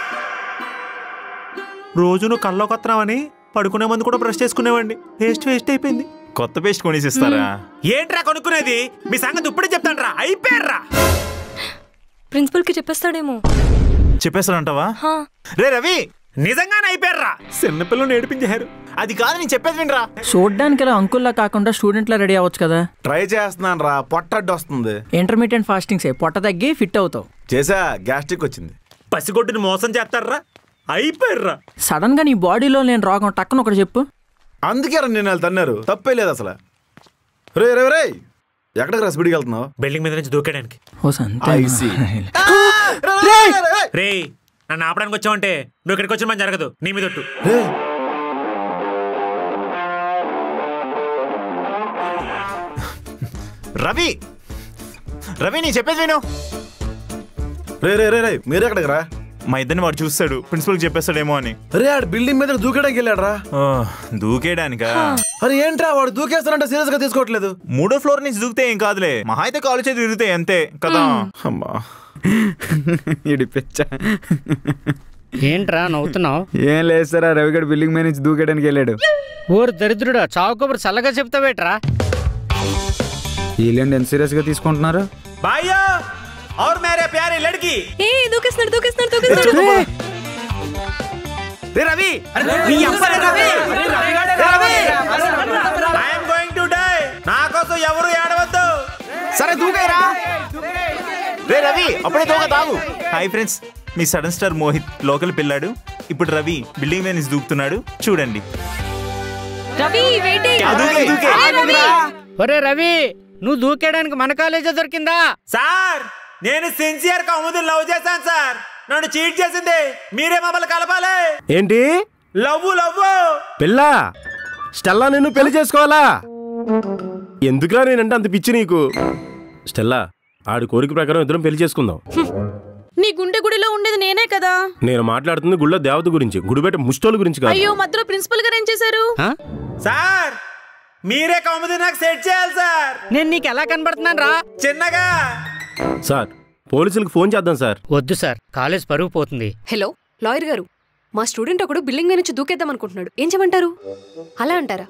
రోజు నువ్వు కల్లోకి వస్తున్నావని పడుకునే ముందు కూడా బ్రష్ చేసుకునేవాడిని. వేస్ట్ అయిపోయింది. కొత్త పేస్ట్ కొనేసి ఇస్తారా? ఏంట్రా కొనుక్కునేది? మీ సంగతి ఇప్పుడే చెప్తాను రా. అయిపోయారా? ప్రిన్సిపల్కి చెప్పేస్తాడేమో. చెప్పేస్తాడంటావా? రే రవి, నిజంగానే అయిపోయారా? చిన్నపిల్లలు నేర్పించారు. అది కాదు నేను చెప్పేది వినరా. చూడ్డానికి ఇలా అంకుల్లా కాకుండా స్టూడెంట్లా రెడీ అవ్వచ్చు కదా. ట్రై చేస్తున్నాను రా, పొట్టడ్డు వస్తుంది. ఇంటర్మీడియట్ ఫాస్టింగ్స్ పొట్ట తగ్గి ఫిట్ అవుతావు. చేసా, గ్యాస్ట్రిక్ వచ్చింది. పసిగొడ్డుని మోసం చేస్తారా? అయిపోయారా? సడన్ గా నీ బాడీలో నేను రోగం టక్కన ఒకటి చెప్పు. అందుకే నేను వాళ్ళు తన్నారు, తప్పే లేదు అసలు. రే రే రే, ఎక్కడికి రా స్పీడ్కి వెళ్తున్నావు? బిల్డింగ్ మీద నుంచి దూకడానికి. రే నన్ను ఆపడానికి వచ్చావంటే నువ్వు ఇక్కడికి వచ్చిన పని జరగదు. నీ మీద ఒట్టు. రవి రవి నీ చెప్పేది విను. రే రే రే రే, మీరు ఎక్కడికి రా? మా ఇద్దరిని వాడు చూస్తాడు, ప్రిన్సిపల్కి చెప్పేస్తాడేమో అని. రే ఆడు బిల్డింగ్ మీద దూకేయడానికి వెళ్ళాడు రా. దూకేయడానికా? అరే ఏంట్రా వాడు దూకేస్తానంటే సీరియస్ గా తీసుకోవట్లేదు. 3వ ఫ్లోర్ నుంచి దూకితే ఏం కాదులే, మహా అయితే కాలేజ్ చేతి తిరుగుతాయి అంతే కదా. అమ్మా ఇడిపించా. ఏంట్రా నవ్వుతున్నావు? ఏం లేదు సార్, ఆ రవిగడ్ బిల్డింగ్ మీద నుంచి దూకేయడానికి వెళ్ళాడు. ఊరు దరిద్రుడా, చావు కబురు చల్లగా చెప్తావేట్రా? వీళ్ళండి ఎంత సీరియస్ గా తీసుకుంటున్నారు? బాయ్యా और मेरे प्यारे लड़की. ఏ దూకేస్తున్నాడు. రే రవి, నీ అబ్బరే Ravi. Ravi, I am going to die. నా కోసం ఎవరు ఏడవద్దు. సరే దూకేరా. రే రవి, అప్పుడే తాగు. హాయ్ ఫ్రెండ్స్, మీ సడన్ స్టార్ మోహిత్ లోకల్ పిల్లాడు. ఇప్పుడు రవి బిల్డింగ్ మీద నుంచి దూకుతున్నాడు, చూడండి. రవి వెయిటింగ్. ఒరే రవి, నువ్వు దూకేయడానికి మన కాలేజే దొరికిందా? సార్ నేను సిన్సియర్ కౌముదిని లవ్ చేశాను సార్. నన్ను చీట్ చేసింది మీరే, మమ్మల్ని కలపాలి. ఏంటి? లవ్ పిల్ల స్టెల్లా నిన్ను పెళ్లి చేసుకోవాలా? ఎందుకురా నేనంటే అంత పిచ్చి నీకు? స్టెల్లా, ఆడి కోరిక ప్రకారం ఇద్దరం పెళ్లి చేసుకుందాం. నీ గుండె గుడిలో ఉండేది నేనే కదా. నేను మాట్లాడుతుంది గుళ్ళో దేవత గురించి, గుడిబెట్ట ముష్టోళ్ళ గురించి కాదు. అయ్యో, మధ్యలో ప్రిన్సిపల్ గారు ఏం చేశారు? సార్ మీరే కౌముది నాకు సెట్ చేయాలి సార్. నేను నీకు ఎలా కనబడుతున్నాను రా? చిన్నగా. సార్ పోలీసులకు ఫోన్ చేద్దాం సార్. వద్దు సార్, కాలేజ్ పరుగు పోతుంది. హలో లాయర్ గారు, మా స్టూడెంట్ ఒకడు బిల్డింగ్ మీద నుంచి దూకేద్దాం అనుకుంటున్నాడు, ఏం చేయమంటారు? అలా అంటారా?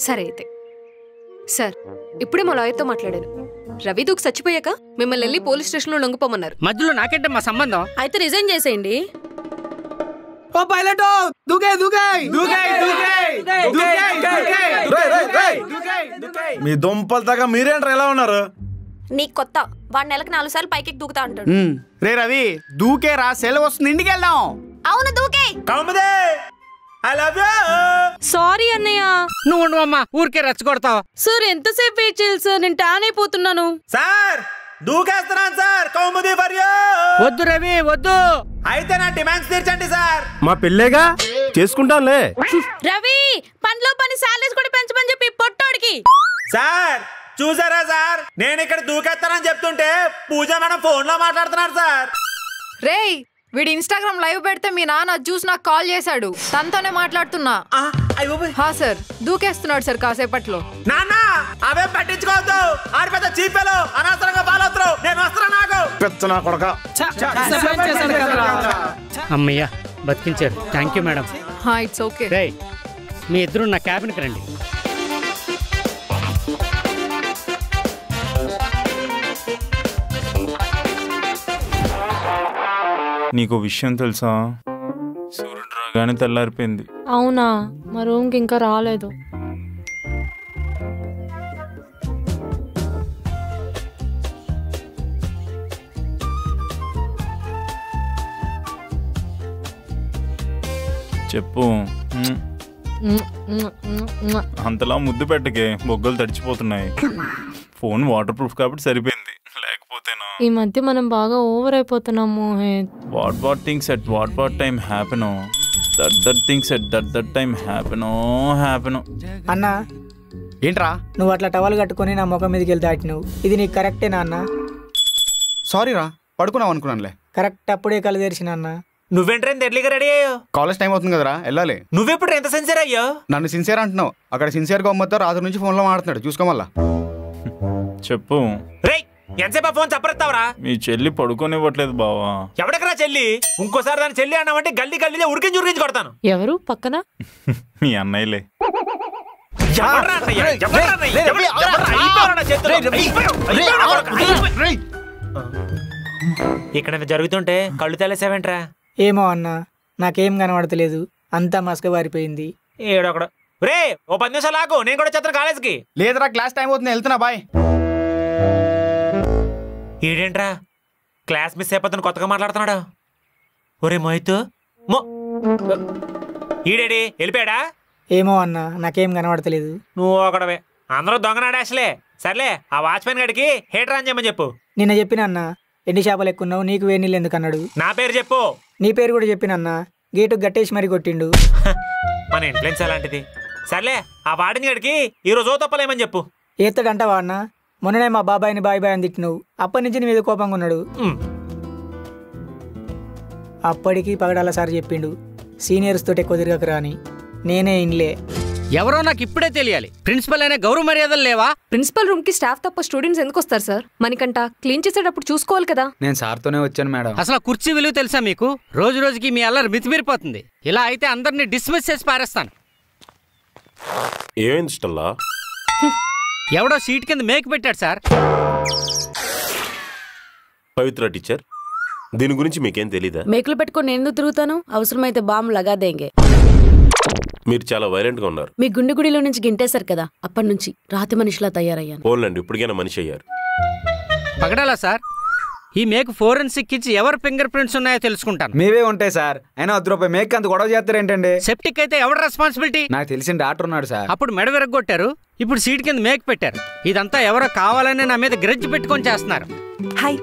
సరే అయితే. సార్ ఇప్పుడే మా లాయర్తో మాట్లాడాను. రవి దూకి చచ్చిపోయాక మిమ్మల్ని వెళ్ళి పోలీస్ స్టేషన్లో లొంగిపోమన్నారు. మధ్యలో నాకంటే మా సంబంధం. అయితే రిజైన్ చేసేయండి. ఓ పైలట్ దూకే దూకే దూకే మీ దుంపలు తగ్గ మీరేంటారు ఎలా ఉన్నారు? నీకు కొత్త వాడు నెలకు 4 సార్లు పైకి దూకుతా అంటాడు. రే రవి దూకేరా, సెలవు వస్తుంది, ఇంటికి వెళ్దాం. అవును దూకే. సారీ అన్నయ్య. నువ్వు ఉండవమ్మా, ఊరికే రెచ్చగొడతావు. సార్ ఎంతసేపు వెయిట్ చేయాలి సార్, నేను టాన్ అయిపోతున్నాను. సార్ దూకేస్తున్నాను సార్. Kaumudi for you. వద్దు రవి వద్దు. అయితే నా డిమాండ్స్ తీర్చండి సార్. మా పెళ్ళేగా చేసుకుంటాంలే. రవి పనిలో పని సాలరీస్ కూడా పెంచమని చెప్పి పొట్టోడికి. సార్ చూసారా సార్, నేను ఇక్కడ దూకేస్తానని చెప్తుంటే పూజ మేడం ఫోన్ లో మాట్లాడుతున్నారు సార్. రేయ్ వీడు ఇన్స్టాగ్రామ్ లైవ్ పెడితే మీ నాన్న చూసి నాకు కాల్ చేశాడు. తనతోనే మాట్లాడుతున్నా. సార్ దూకేస్తున్నాడు సార్ కాసేపట్లో. నాన్న అవే పట్టించుకోవద్దు, ఆడి పెద్ద చీపెలు అనవసరంగా ఫాలో అవుతారు. నేను వస్తున్నా. నాకు పెచ్చనా కొడక. అమ్మయ్యా బతికించారు. Thank you madam. It's okay. రేయ్ మీ ఇద్దరు నా క్యాబిన్కి రండి. నీకు విషయం తెలుసా? సూర్యుడు రాగానే తెల్లారిపోయింది. అవునా? మా రూమ్కి ఇంకా రాలేదు. చెప్పు. అంతలా ముద్దు పెట్టకే, బొగ్గలు తడిచిపోతున్నాయి. ఫోన్ వాటర్ ప్రూఫ్ కాబట్టి సరిపోయింది, లేకపోతేనా? ఈ మధ్య మనం బాగా ఓవర్ అయిపోతున్నాం Mohit. What things at what time happen, that things at that time happen. అన్నా ఏంట్రా నువ్వు అట్లా టవల్ కట్టుకొని నా ముఖం మీదకి వెళ్తే దాటినావు. ఇది నీకు కరెక్టేనా అన్న? సారీ రా, పడుకున్నావు అనుకున్నానులే. కరెక్ట్ అప్పుడే కళ్ళు తెరిచిన అన్న. నువ్వేంట్రా ఎర్లీగా రెడీ అయ్యో? కాలేజ్ టైం అవుతుంది కదరా, వెళ్ళాలి. నువ్వెప్పుడు ఎంత సిన్సియర్ అయ్యో? నన్ను సిన్సియర్ అంటున్నావు, అక్కడ సిన్సియర్ గా అమ్మతో రాత్రి నుంచి ఫోన్ లో మాట్లాడుతున్నాడు, చూసుకోమల్లా. చెప్పు. రేయ్ ఎంతసేపు ఫోన్ చప్పరెత్తావరా? మీ చెల్లి పడుకోనివ్వట్లేదు బావా. ఎవడకరా చెల్లి? ఇంకోసారి దాని చెల్లి అన్నావంటే గల్లీ గల్లీలో ఉరికించి కొడతాను. ఎవరు పక్కన? మీ అన్నయ్యలే. ఇక్కడ జరుగుతుంటే కళ్ళు తెలేసావేంట్రా? ఏమో అన్నా, నాకేం కనబడతలేదు, అంతా మసక పారిపోయింది. ఏడొకడు. రే ఓ 10 నిమిషాలు ఆగు, నేను కూడా చెప్తాను కాలేజ్కి. లేదురా క్లాస్ టైం అవుతుంది, వెళ్తున్నా బాయ్. ఈడేంట్రా క్లాస్ మిస్ అయిపోతాను కొత్తగా మాట్లాడుతున్నాడు. ఒరే మోహిత్ ఈడేడి వెళ్ళిపోయాడా? ఏమో అన్నా, నాకేం కనబడతలేదు. నువ్వు ఒకడవే, అందరూ దొంగనాడేసలే. సర్లే ఆ వాచ్మెన్ గడికి హీటర్ అని చెప్పమని చెప్పు. నిన్న చెప్పిన అన్న, ఎండి చేపలు ఎక్కున్నావు, నీకు వేడి నీళ్ళు ఎందుకు అన్నాడు. నా పేరు చెప్పు. నీ పేరు కూడా చెప్పినన్నా, గేటు గట్టేసి మరీ కొట్టిండు. మన ఇన్ఫ్లుయెన్స్ అలాంటిది. సర్లే ఆ వాడిని గడికి ఈరోజు తప్పలేమని చెప్పు. ఏతాడంటావా అన్న? మొన్ననే మా బాబాయిని బాయ్ బాయ్ అని తిట్టినావు, అప్పటి నుంచి నీ మీద కోపంగా ఉన్నాడు. అప్పటికి పగడాల సార్ చెప్పిండు, సీనియర్స్ తోటి ఎక్కువ తిరగకరా అని. నేనే ఇన్లే. ఎవరో నాకు ఇప్పుడే తెలియాలి, ప్రిన్సిపల్ అయినా గౌరవ మర్యాదలు లేవా? ప్రిన్సిపల్ రూమ్ కి స్టాఫ్ తప్ప స్టూడెంట్స్ ఎందుకు వస్తారు సార్? మనకంట క్లీన్ చేసేటప్పుడు చూసుకోవాలి కదా. నేను సార్తోనే వచ్చాను మేడం. అసలు కుర్చీ విలువ తెలుసా మీకు? రోజు రోజుకి మీ అల్లరి మితిమీరిపోతుంది. ఇలా అయితే అందరినీ డిస్మిస్ చేసి పారేస్తాను. ఏమైంది స్టెల్లా? ఎవడో సీట్ కింద మేకు పెట్టాడు సార్. పవిత్ర టీచర్, దీని గురించి మీకేం తెలీదా? మేకులు పెట్టుకొని నేను ఎందుకు తిరుగుతాను? అవసరమైతే బాంబు లగాదేంగే. మీరు చాలా వైలెంట్ గా ఉన్నారు. మీ గుండె గుడిలో నుంచి గింటేశారు కదా, అప్పటి నుంచి రాతి మనిషిలా తయారయ్యాను. పోన్లండి, ఇప్పటికైనా మనిషి అయ్యారు. పగడాలా సార్, ఈ మేకు ఫోరెన్సిక్ ఇచ్చి ఎవరు ఫింగర్ ప్రింట్స్ ఉన్నాయో తెలుసుకుంటాను. మీవే ఉంటాయి సార్, అయినా ₹10 మేక్ అంత గొడవ చేస్తారేంటండి? సెప్టిక్ అయితే ఎవరు రెస్పాన్సిబిలిటీ? నాకు తెలిసిన డాక్టర్ ఉన్నాడు సార్. అప్పుడు మెడ విరగొట్టారు, ఇప్పుడు సీట్ కింద మేక్ పెట్టారు. ఇదంతా ఎవరో కావాలని నా మీద గ్రెడ్జ్ పెట్టుకొని చేస్తున్నారు. హాయ్.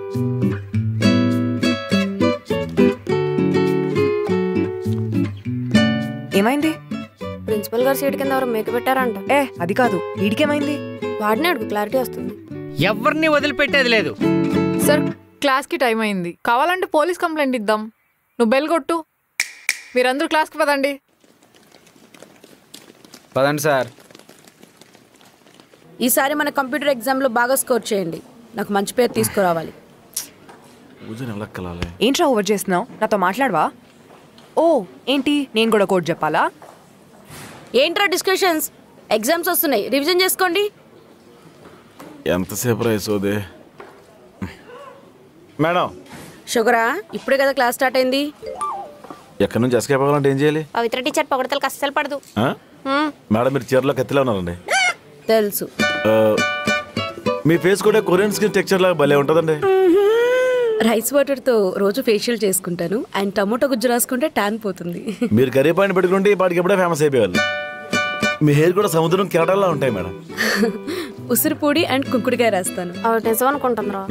ఏమైంది? ప్రిన్సిపల్ గారు సీట్ కింద ఎవరు మేక పెట్టారంట. అది కాదు, వీడికేమైంది? వాడిని అడుగు, క్లారిటీ వస్తుంది. ఎవరిని వదిలిపెట్టేది లేదు సార్. క్లాస్ కి టైం అయింది, కావాలంటే పోలీస్ కంప్లైంట్ ఇద్దాం. నువ్వు బెల్ కొట్టు, మీరందరూ క్లాస్కి పదండి. పదండి సార్. ఈసారి మన కంప్యూటర్ ఎగ్జామ్లో బాగా స్కోర్ చేయండి, నాకు మంచి పేరు తీసుకురావాలి. ఏంట్రా ఓవర్ చేస్తున్నావు? నాతో మాట్లాడవా? ఓ ఏంటి, నేను కూడా కోడ్ చెప్పాలా? ఏంట్రా డిస్కషన్స్? ఎగ్జామ్స్ వస్తున్నాయి, రివిజన్ చేసుకోండి. ఎంతసేపు రైసోదే మేడం? షుగరా, ఇప్పుడే కదా క్లాస్ స్టార్ట్ అయింది. ఎక్కడి నుంచి ఎస్కేప్ అవ్వాలంటే ఏం చేయాలి? పవిత్ర టీచర్ పొగడతలకు అస్సలు పడదు. మేడం మీరు చీరలో కత్తిలో ఉన్నారండి. తెలుసు. మీ ఫేస్ కూడా కొరియన్ స్కిన్ టెక్స్చర్ లాగా భలే ఉంటుందండి. రైస్ వాటర్తో రోజు ఫేషియల్ చేసుకుంటాను అండ్ టమోటో గుజ్జు రాసుకుంటే ట్యాన్ పోతుంది. మీరు కర్రీ పాయింట్ పెట్టుకుంటే వాటికి ఎప్పుడే ఫేమస్ అయిపోయారు. మీ హెయిర్ కూడా సముద్రం కెరటాల్లో ఉంటాయి మేడం. ఉసిరిపూడి అండ్ కుంకుడుకాయ రాస్తాను. నిజం అనుకుంటున్నా.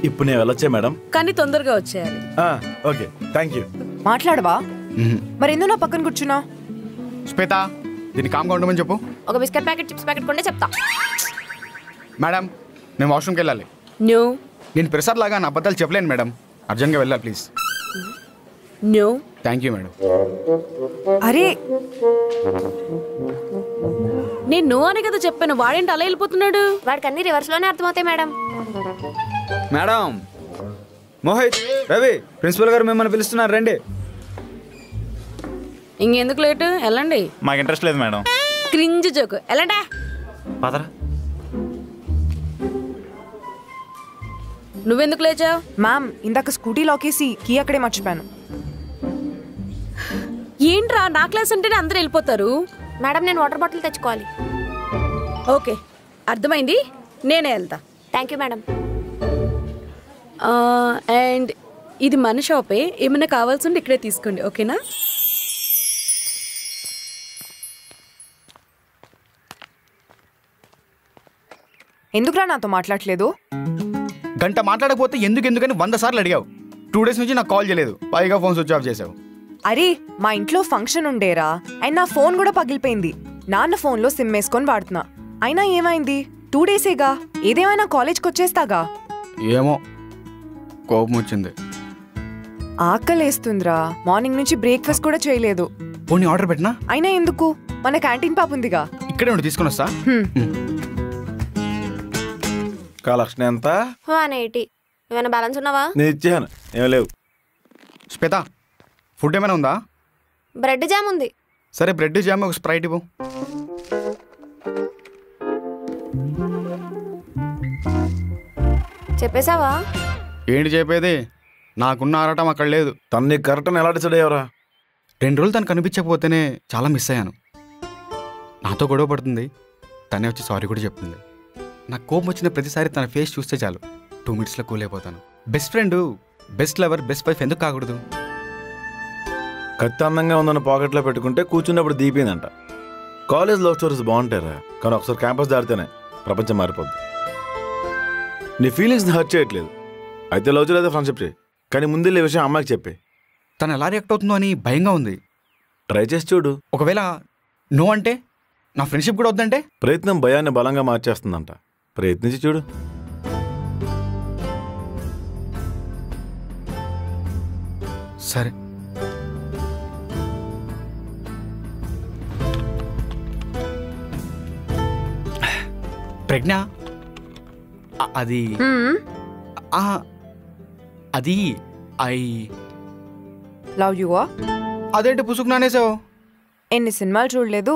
ఇప్పుడు నేను వెళ్ళొచ్చా మేడం? కానీ తొందరగా వచ్చేయాలి. Okay thank you. మాట్లాడవా? మరి ఎందుకు నా పక్కన కూర్చున్నా? శ్వేత దీన్ని కామ్గా ఉండమని చెప్పు. ఒక బిస్కెట్ ప్యాకెట్ చిప్స్ ప్యాకెట్ కొంటే చెప్తా. మేడం మేము వాష్రూమ్కి వెళ్ళాలి. నో. నేను ప్రసాద్ లాగా నా అబద్ధాలు చెప్పలేను మేడం. అర్జెంట్గా వెళ్ళాలి please. No. Thank you madam. అరే నేను నో అనే కదా చెప్పాను. వాడేంటి అలా వెళ్ళిపోతున్నాడు? వాడికి అన్ని రివర్స్ లోనే అర్థమవుతాయి madam. Madam Mohit, Ravi, principal garu మిమ్మల్ని పిలుస్తున్నారు, రండి. ఇంకెందుకు లేటు? వెళ్ళండి. మాకు ఇంట్రెస్ట్ లేదు మేడం. Cringe joke. వెళ్ళండి. పదరా. నువ్వెందుకు లేచావు? మ్యామ్ ఇందాక స్కూటీ లాకేసి కీ అక్కడే మర్చిపోయాను. ఏంట్రా నా క్లాస్ అంటేనే అందరూ వెళ్ళిపోతారు. మేడం నేను వాటర్ బాటిల్ తెచ్చుకోవాలి. ఓకే అర్థమైంది, నేనే వెళ్తా. Thank you madam. అండ్ ఇది మన షాపే, ఏమైనా కావాల్సి ఉంటే ఇక్కడే తీసుకోండి, ఓకేనా? ఎందుకురా నాతో మాట్లాడలేదు? గంట మాట్లాడకపోతే ఎందుకని 100 సార్లు అడిగావు. 2 days నుంచి నాకు కాల్ చేయలేదు, పైగా ఫోన్ స్విచ్ ఆఫ్ చేసావు. అరే మా ఇంట్లో ఫంక్షన్ ఉండేరా, అండ్ నా ఫోన్ కూడా పగిలిపోయింది. నాన్న ఫోన్లో సిమ్ వేసుకొని వాడుతున్నా. అయినా ఏమైంది? 2 daysేగా, ఏదేమైనా కాలేజ్కి వచ్చేస్తాగా. ఏమో కోపం వచ్చింది. ఆకలేస్తుందిరా, మార్నింగ్ నుంచి బ్రేక్ఫాస్ట్ కూడా చేయలేదు. పోనీ ఆర్డర్ పెట్టినా? అయినా ఎందుకు, మన క్యాంటీన్ పాప ఉందిగా. ఇక్కడే ఉండి తీసుకొని వస్తా. కలెక్షన్ ఎంత? 180. ఏమైనా బ్యాలెన్స్ ఉన్నావా? నేను ఇచ్చాను, ఏం లేవు. శ్వేత ఫుడ్ ఏమైనా ఉందా? బ్రెడ్ జామ్ ఉంది. సరే బ్రెడ్ జామ్ ఒక స్ప్రైట్ ఇవ్వు. చెప్పేశావా? ఏంటి చెప్పేది? నాకున్న ఆరాటం అక్కడ లేదు. తను నీకు కరెక్ట్ ఎలా డిసైడ్ అయ్యావరా? 2 రోజులు తను కనిపించకపోతేనే చాలా మిస్ అయ్యాను. నాతో గొడవ పడుతుంది, తనే వచ్చి సారీ కూడా చెప్తుంది. నాకు కోపం వచ్చిన ప్రతిసారి తన ఫేస్ చూస్తే చాలు 2 minutesలో కూల్ అయిపోతాను. Best friend, best lover, best wife ఎందుకు కాకూడదు? కత్తి అందంగా ఉందన్న పాకెట్లో పెట్టుకుంటే కూర్చున్నప్పుడు దీపిందంట. కాలేజ్ లవ్ స్టోరీస్ బాగుంటారా, కానీ ఒకసారి క్యాంపస్ దాటితేనే ప్రపంచం మారిపోద్ది. నీ ఫీలింగ్స్ని హర్ట్ చేయట్లేదు అయితే లవ్ చేయలేదు, ఫ్రెండ్షిప్ చేయి. కానీ ముందు ఈ విషయం అమ్మాయికి చెప్పే. తను ఎలా రియాక్ట్ అవుతుందో అని భయంగా ఉంది. ట్రై చేసి చూడు. ఒకవేళ నో అంటే, నా ఫ్రెండ్షిప్ కూడా వద్దంటే? ప్రయత్నం భయాన్ని బలంగా మార్చేస్తుందంట, ప్రయత్నించి చూడు. సరే. ప్రజ్ఞ, అది అది ఐ లవ్ యూ. అదేంటి పుసుకు నానేసావు? ఎన్ని సినిమాలు చూడలేదు,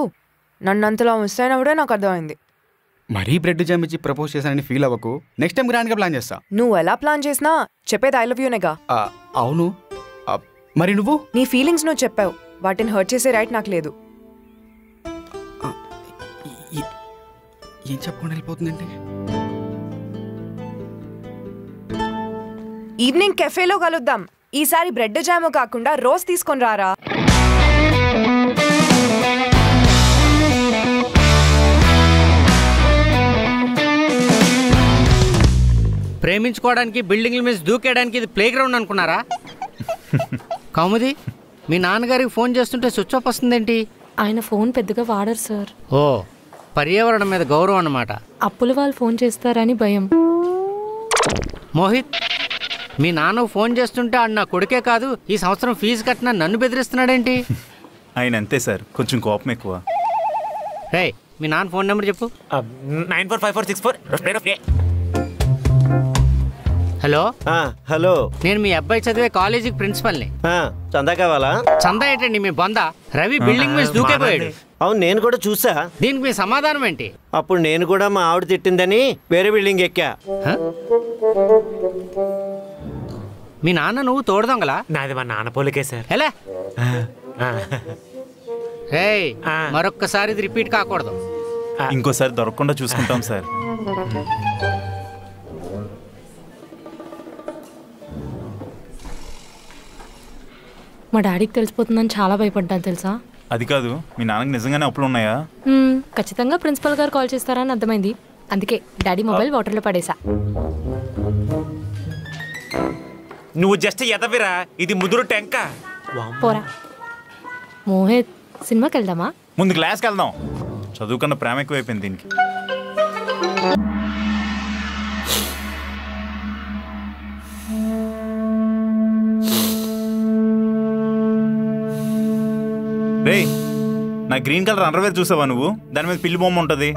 నన్నంతలా మిస్ అయినా కూడా నాకు అర్థమైంది. మరీ బ్రెడ్ జామ్ ఇచ్చి ప్రపోజ్ చేశానని ఫీల్ అవ్వకు. నెక్స్ట్ టైం గ్రాండ్గా ప్లాన్ చేస్తా. నువ్వు ఎలా ప్లాన్ చేసినా చెప్పేది ఐ లవ్ యూనేగా. అవును, మరి నువ్వు? నీ ఫీలింగ్స్ నువ్వు చెప్పావు, వాటిని హర్ట్ చేసే రైట్ నాకు లేదు. ఏం చెప్పకుండా వెళ్ళిపోతుందండి? ఈవినింగ్ కెఫేలో కలుద్దాం. ఈసారి బ్రెడ్ జామ్ కాకుండా రోజ్ తీసుకొని రారా. ప్రేమించుకోవడానికి బిల్డింగ్ల మీద దూకేయడానికి ఇది ప్లే గ్రౌండ్ అనుకున్నారా? కౌముది, మీ నాన్నగారికి ఫోన్ చేస్తుంటే స్విచ్ ఆఫ్ వస్తుందేంటి? ఆయన ఫోన్ పెద్దగా వాడరు సార్. ఓ, పర్యావరణం మీద గౌరవం అన్నమాట. అప్పుల వాళ్ళు ఫోన్ చేస్తారని భయం. మోహిత్, మీ నాన్న ఫోన్ చేస్తుంటే ఆడు నా కొడుకే కాదు, ఈ సంవత్సరం ఫీజు కట్టినా నన్ను బెదిరిస్తున్నాడేంటి? ఆయన అంతే సార్, కొంచెం కోపం ఎక్కువ. రే, మీ నాన్న ఫోన్ నెంబర్ చెప్పు. 945464. హలో. హలో, నేను మీ అబ్బాయి చదివే కాలేజీకి ప్రిన్సిపల్ని. చందా కావాలా? చందా ఏంటండి మీ బొంద? రవి బిల్డింగ్ మీద దూకేపోయాడు. అవును, నేను కూడా చూసా. దీనికి మీ సమాధానం ఏంటి? అప్పుడు నేను కూడా మా ఆవిడ తిట్టిందని వేరే బిల్డింగ్ ఎక్కా. మీ నాన్న నువ్వు తోడుదొంగలా? నాది మా నాన్న పోలికే సార్. ఎలా మరొక్కసారి ఇది రిపీట్ కాకూడదు. ఇంకోసారి దొరకకుండా చూసుకుంటాం సార్. మా డాడీకి తెలిసిపోతుందని చాలా భయపడ్డాను తెలుసా. అది కాదు, మీ నాన్నకి నిజంగానే అప్పులు ఉన్నాయా? ఖచ్చితంగా ప్రిన్సిపల్ గారు కాల్ చేస్తారని అర్థమైంది. అందుకే డాడీ మొబైల్ వాటర్లో పడేసా. నువ్వు జస్ట్ ఎదవిరా, ఇది ముదురు టెంక. పోరా మోహిత్, సినిమాకి వెళ్దామా? ముందు క్లాస్కి వెళ్దాం. చదువుకున్న ప్రేమ ఎక్కువైపోయింది దీనికి. రే, నా గ్రీన్ కలర్ అండర్వేర్ చూసావా నువ్వు? దాని మీద పిల్లి బొమ్మ ఉంటుంది.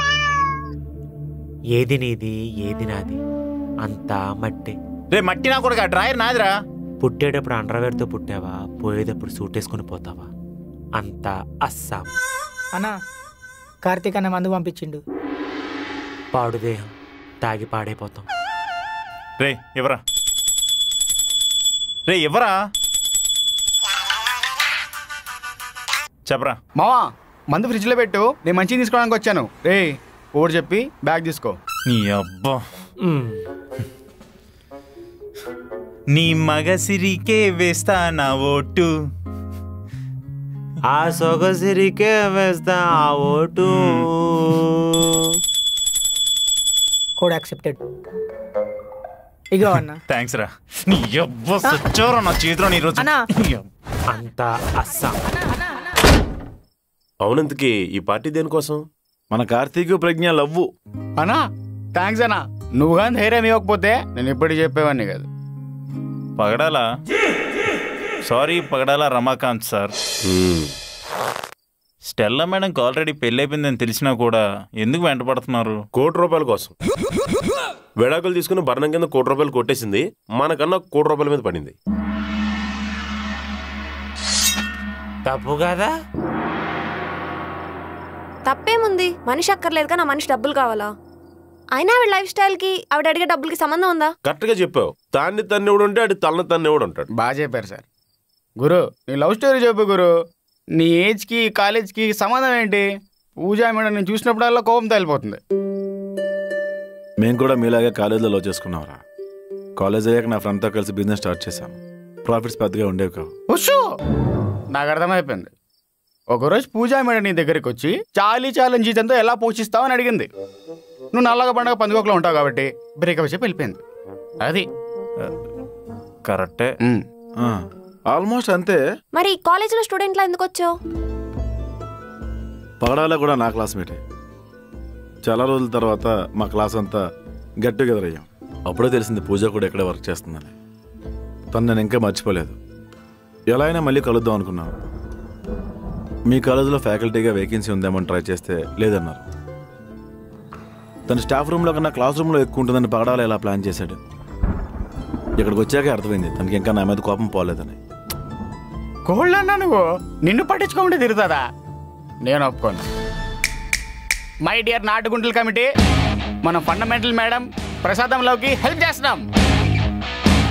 ఏది నీది ఏది నాది అంతా మట్టి. రే మట్టి నా కూడా డ్రాయర్ నాదిరా. పుట్టేటప్పుడు అండర్వేర్తో పుట్టావా, పోయేటప్పుడు సూట్ వేసుకుని పోతావా? అంతా అస్సాం. అన్నా కార్తీక్ అన్న మందు పంపించిండు. పాడు దేహం, తాగి పాడైపోతాం. రే ఎవరా? రే ఎవరా? చెప్పరా. మావా మందు ఫ్రిడ్జ్లో పెట్టు, నేను మంచిగా తీసుకోవడానికి వచ్చాను. రే ఓడి చెప్పి బ్యాగ్ తీసుకో. నీ అబ్బా, నీ మగసిరికే వేస్తా నా ఓటు, ఆ సొగసిరికే వేస్తా ఆ ఓటు. Code accepted. ఇగో అన్న. థ్యాంక్స్ రా. నీ అబ్బా సచ్చోరా నా చేతిలో నీ రోజు. అంతా అస్సాం. అవునందుకే ఈ పార్టీ దేనికోసం? మన కార్తీక్ ప్రజ్ఞ లవ్వు. అన్నా థ్యాంక్స్ అన్నా, నువ్వు కానీ ధైర్యం ఇవ్వకపోతే నేను ఇప్పుడు చెప్పేవాడిని కాదు. పగడాలా? సారీ పగడాలా రమాకాంత్ సార్. స్టెల్లా మేడంకి ఆల్రెడీ పెళ్ళైపోయిందని తెలిసినా కూడా ఎందుకు వెంటపడుతున్నారు? ₹1,00,00,000 కోసం. విడాకులు తీసుకుని భరణం కింద ₹1,00,00,000 కొట్టేసింది, మనకన్నా ₹1,00,00,000 మీద పడింది. తప్పు కదా? తప్పేముంది, మనిషి అక్కర్లేదుగా, నా మనిషి డబ్బులు కావాలా? అయినా ఆవిడ లైఫ్ స్టైల్ కి ఆవిడ అడిగే డబ్బులకి సంబంధం ఉందా? కరెక్ట్ గా చెప్పావు. తాన్ని తన్నేవాడు ఉంటే అటు తలని తన్నేవాడు ఉంటాడు. బాగా చెప్పారు సార్. గురు నీ లవ్ స్టోరీ చెప్పు గురు. నీ ఏజ్కి కాలేజ్కి సంబంధం ఏంటి? పూజా మేడం నేను చూసినప్పుడల్లా కోపం తేలిపోతుంది. మేము కూడా మీలాగే కాలేజీలో లవ్ చేసుకున్నాంరా. కాలేజ్ అయ్యాక నా ఫ్రెండ్తో కలిసి బిజినెస్ స్టార్ట్ చేశాను. ప్రాఫిట్స్ పెద్దగా ఉండేవి కావు. నాకు అర్థమైపోయింది. ఒకరోజు పూజా మేడం నీ దగ్గరికి వచ్చి చాలీ చాలని జీతంతో ఎలా పోషిస్తావు అని అడిగింది. నువ్వు నల్లగా పండగ పందుకోకలో ఉంటావు కాబట్టి బ్రేకప్ చెప్పి వెళ్ళిపోయింది. అది కరెక్టే. ఆల్మోస్ట్ అంతే. మరి కాలేజీలో స్టూడెంట్లా ఎందుకు వచ్చావు? పగడాలో కూడా నా క్లాస్మేటే. చాలా రోజుల తర్వాత మా క్లాస్ అంతా గెట్ టుగెదర్ అయ్యాం. అప్పుడే తెలిసింది పూజ కూడా ఎక్కడ వర్క్ చేస్తుందని. తను నేను ఇంకా మర్చిపోలేదు. ఎలా అయినా మళ్ళీ కలుద్దాం అనుకున్నాను. మీ కాలేజీలో ఫ్యాకల్టీగా వేకెన్సీ ఉందేమని ట్రై చేస్తే లేదన్నారు. తన స్టాఫ్ రూమ్లో కన్నా క్లాస్ రూమ్లో ఎక్కువ ఉంటుందని పగడాలో ఎలా ప్లాన్ చేశాడు. ఇక్కడికి వచ్చాకే అర్థమైంది తనకి ఇంకా నా మీద కోపం పోలేదని. కోళ్ళు అన్నా నువ్వు నిన్ను పట్టించుకోమంటే తిరుగుతుందా? నేను ఒప్పుకోను. మై డియర్ నాటుగుంటల కమిటీ, మన ఫండమెంటల్ మేడం ప్రసాదంలోకి హెల్ప్ చేస్తున్నాం.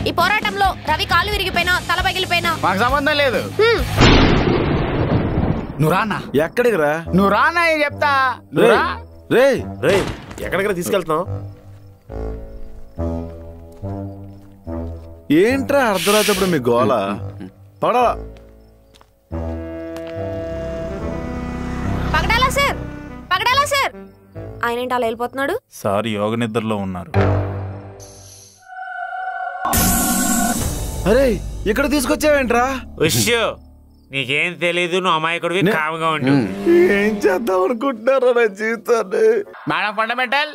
ఈ పోరాటంలో రవి కాలు విరిగిపోయినా తల పగిలిపోయినా మాకు సంబంధం లేదు. నువ్వు రానా? ఎక్కడికి రా? నువ్వు రానా చెప్తా. రే రే ఎక్కడికైనా తీసుకెళ్తున్నావు? ఏంట్రా అర్ధరాత్రి మీ గోళ? పడా పగడాలా సార్, పగడాలా సార్. ఆయన ఏంటి అలా వెళ్ళిపోతున్నాడు? సార్ యోగ నిద్రలో ఉన్నారు. అరే ఇక్కడ తీసుకొచ్చావేంట్రా? నీకేం తెలీదు, నువ్వు అమాయకుడివి, కామ్గా ఉండు. ఏం చేద్దాం అనుకుంటున్నారా నా జీవితాన్ని? మేడం ఫండమెంటల్,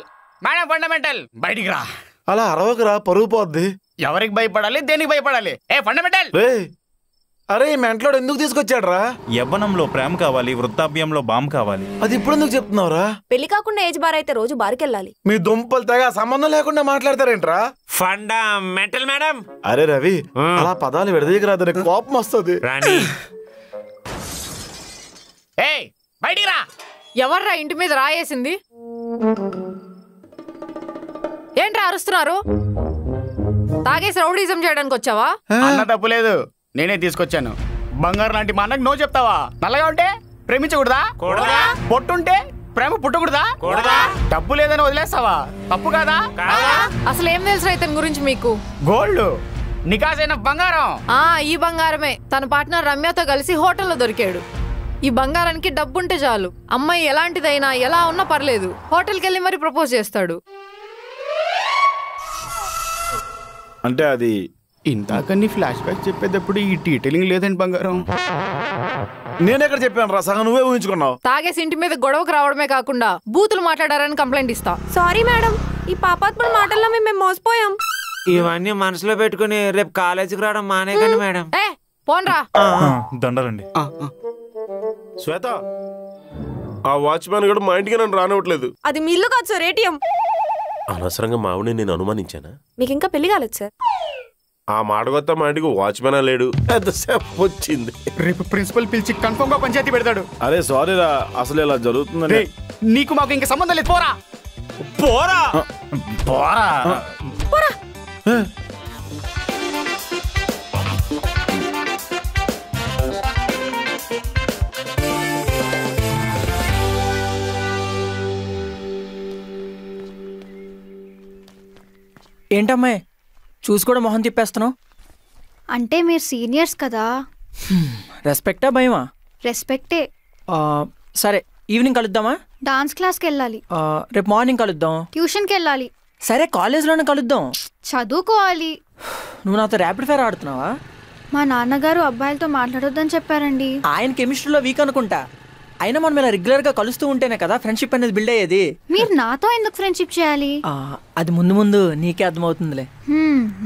మేడం ఫండమెంటల్ బయటికి రా. అలా అరవకరా, పరుగు పోద్ది. ఎవరికి భయపడాలి, దేనికి భయపడాలి? A fundamental. అరే ఈ మెంటలోడు ఎందుకు తీసుకొచ్చాడు రా? యవ్వనంలో ప్రేమ కావాలి, వృద్ధాప్యంలో బాంబు కావాలి. అది ఇప్పుడు ఎందుకు చెప్తున్నావురా? పెళ్లి కాకుండా ఏజ్ బార్ అయితే రోజు బార్కెళ్ళాలి. మీ దుంపలు తెగ సంబంధం లేకుండా మాట్లాడతారేంట్రా? Fundamental madam. అరే రవి, అలా పదాలు విడదీయకరాదని కోపం వస్తుంది. బయటికి రా. ఎవర్రా ఇంటి మీద రాయేసింది? ఏంట్రా అరుస్తున్నారు? తాగేసి రౌడీజం చేయడానికి వచ్చావా? అన్న తప్పు లేదు, నేనే తీసుకొచ్చాను. బంగారు లాంటి మా అన్నకు నో చెప్తావా? నల్లగా ఉంటే ప్రేమించకూడదా? పొట్టుంటే ప్రేమ పుట్టకూడదా? డబ్బు లేదని వదిలేస్తావా? తప్పు కాదా? అసలు ఏం తెలుసు ఇతని గురించి మీకు? గోల్డ్ నికాసైన బంగారం. ఈ బంగారమే తన పార్ట్నర్ రమ్యతో కలిసి హోటల్లో దొరికాడు. ఈ బంగారానికి డబ్బుంటే చాలు, అమ్మాయి ఎలాంటిదైనా ఎలా ఉన్నా పర్లేదు, హోటల్కి వెళ్ళి మరి ప్రపోజ్ చేస్తాడు. అంటే అది ఇందాక నీ ఫ్లాష్ బ్యాక్ చెప్పేటప్పుడు ఈ డీటెయిలింగ్ లేదండి బంగారం. నేనెక్కడ చెప్పాను రా, సగం నువ్వే ఊహించుకున్నావు. తాగేసి ఇంటి మీద గొడవకు రావడమే కాకుండా బూతులు మాట్లాడారని కంప్లైంట్ ఇస్తా. సారీ మేడం, ఈ పాపాత్ముల మాటల్లో మేము మోసపోయాం. ఇవన్నీ మనసులో పెట్టుకుని రేపు కాలేజీకి రావడం మానేకండి మేడం. పోన్రా. దండాలండి. శ్వేత, ఆ వాచ్మ్యాన్ కూడా మా ఇంటికి నన్ను రానివ్వట్లేదు. అది మీ ఇల్లు కాదు సార్, ఏటీఎం. అనవసరంగా మా ఆవిడని నేను అనుమానించానా? మీకు ఇంకా పెళ్లి కాలేదు సార్. ఆ మాట కొత్త మా ఇంటికి వాచ్మెన్ లేడు, ఎంతసేపు వచ్చింది. రేపు ప్రిన్సిపల్ పిలిచి కన్ఫర్మ్ గా పంచాయతీ పెడతాడు. అరే సారీ రా, అసలు ఇలా జరుగుతుందండి. నీకు మాకు ఇంకా సంబంధం లేదు, పోరా పోరా పోరా పోరా. ఏంటమ్మాయి చూసుకోవడం మొహం తిప్పేస్తున్నావు? అంటే మీరు సీనియర్స్ కదా. రెస్పెక్టా భయమా? రెస్పెక్టే. సరే ఈవినింగ్ కలుద్దామా? డాన్స్ క్లాస్కి వెళ్ళాలి. రేపు మార్నింగ్ కలుద్దాం. ట్యూషన్కి వెళ్ళాలి. సరే కాలేజ్లోనే కలుద్దాం. చదువుకోవాలి. నువ్వు నాతో ర్యాపిడ్ ఫైర్ ఆడుతున్నావా? మా నాన్నగారు అబ్బాయిలతో మాట్లాడొద్దని చెప్పారండి. ఆయన కెమిస్ట్రీలో వీక్ అనుకుంటా. అయినా మనం ఇలా రెగ్యులర్గా కలుస్తూ ఉంటేనే కదా ఫ్రెండ్షిప్ అనేది బిల్డ్ అయ్యేది. మీరు నాతో ఎందుకు ఫ్రెండ్షిప్ చేయాలి? అది ముందు ముందు నీకే అర్థమవుతుందిలే.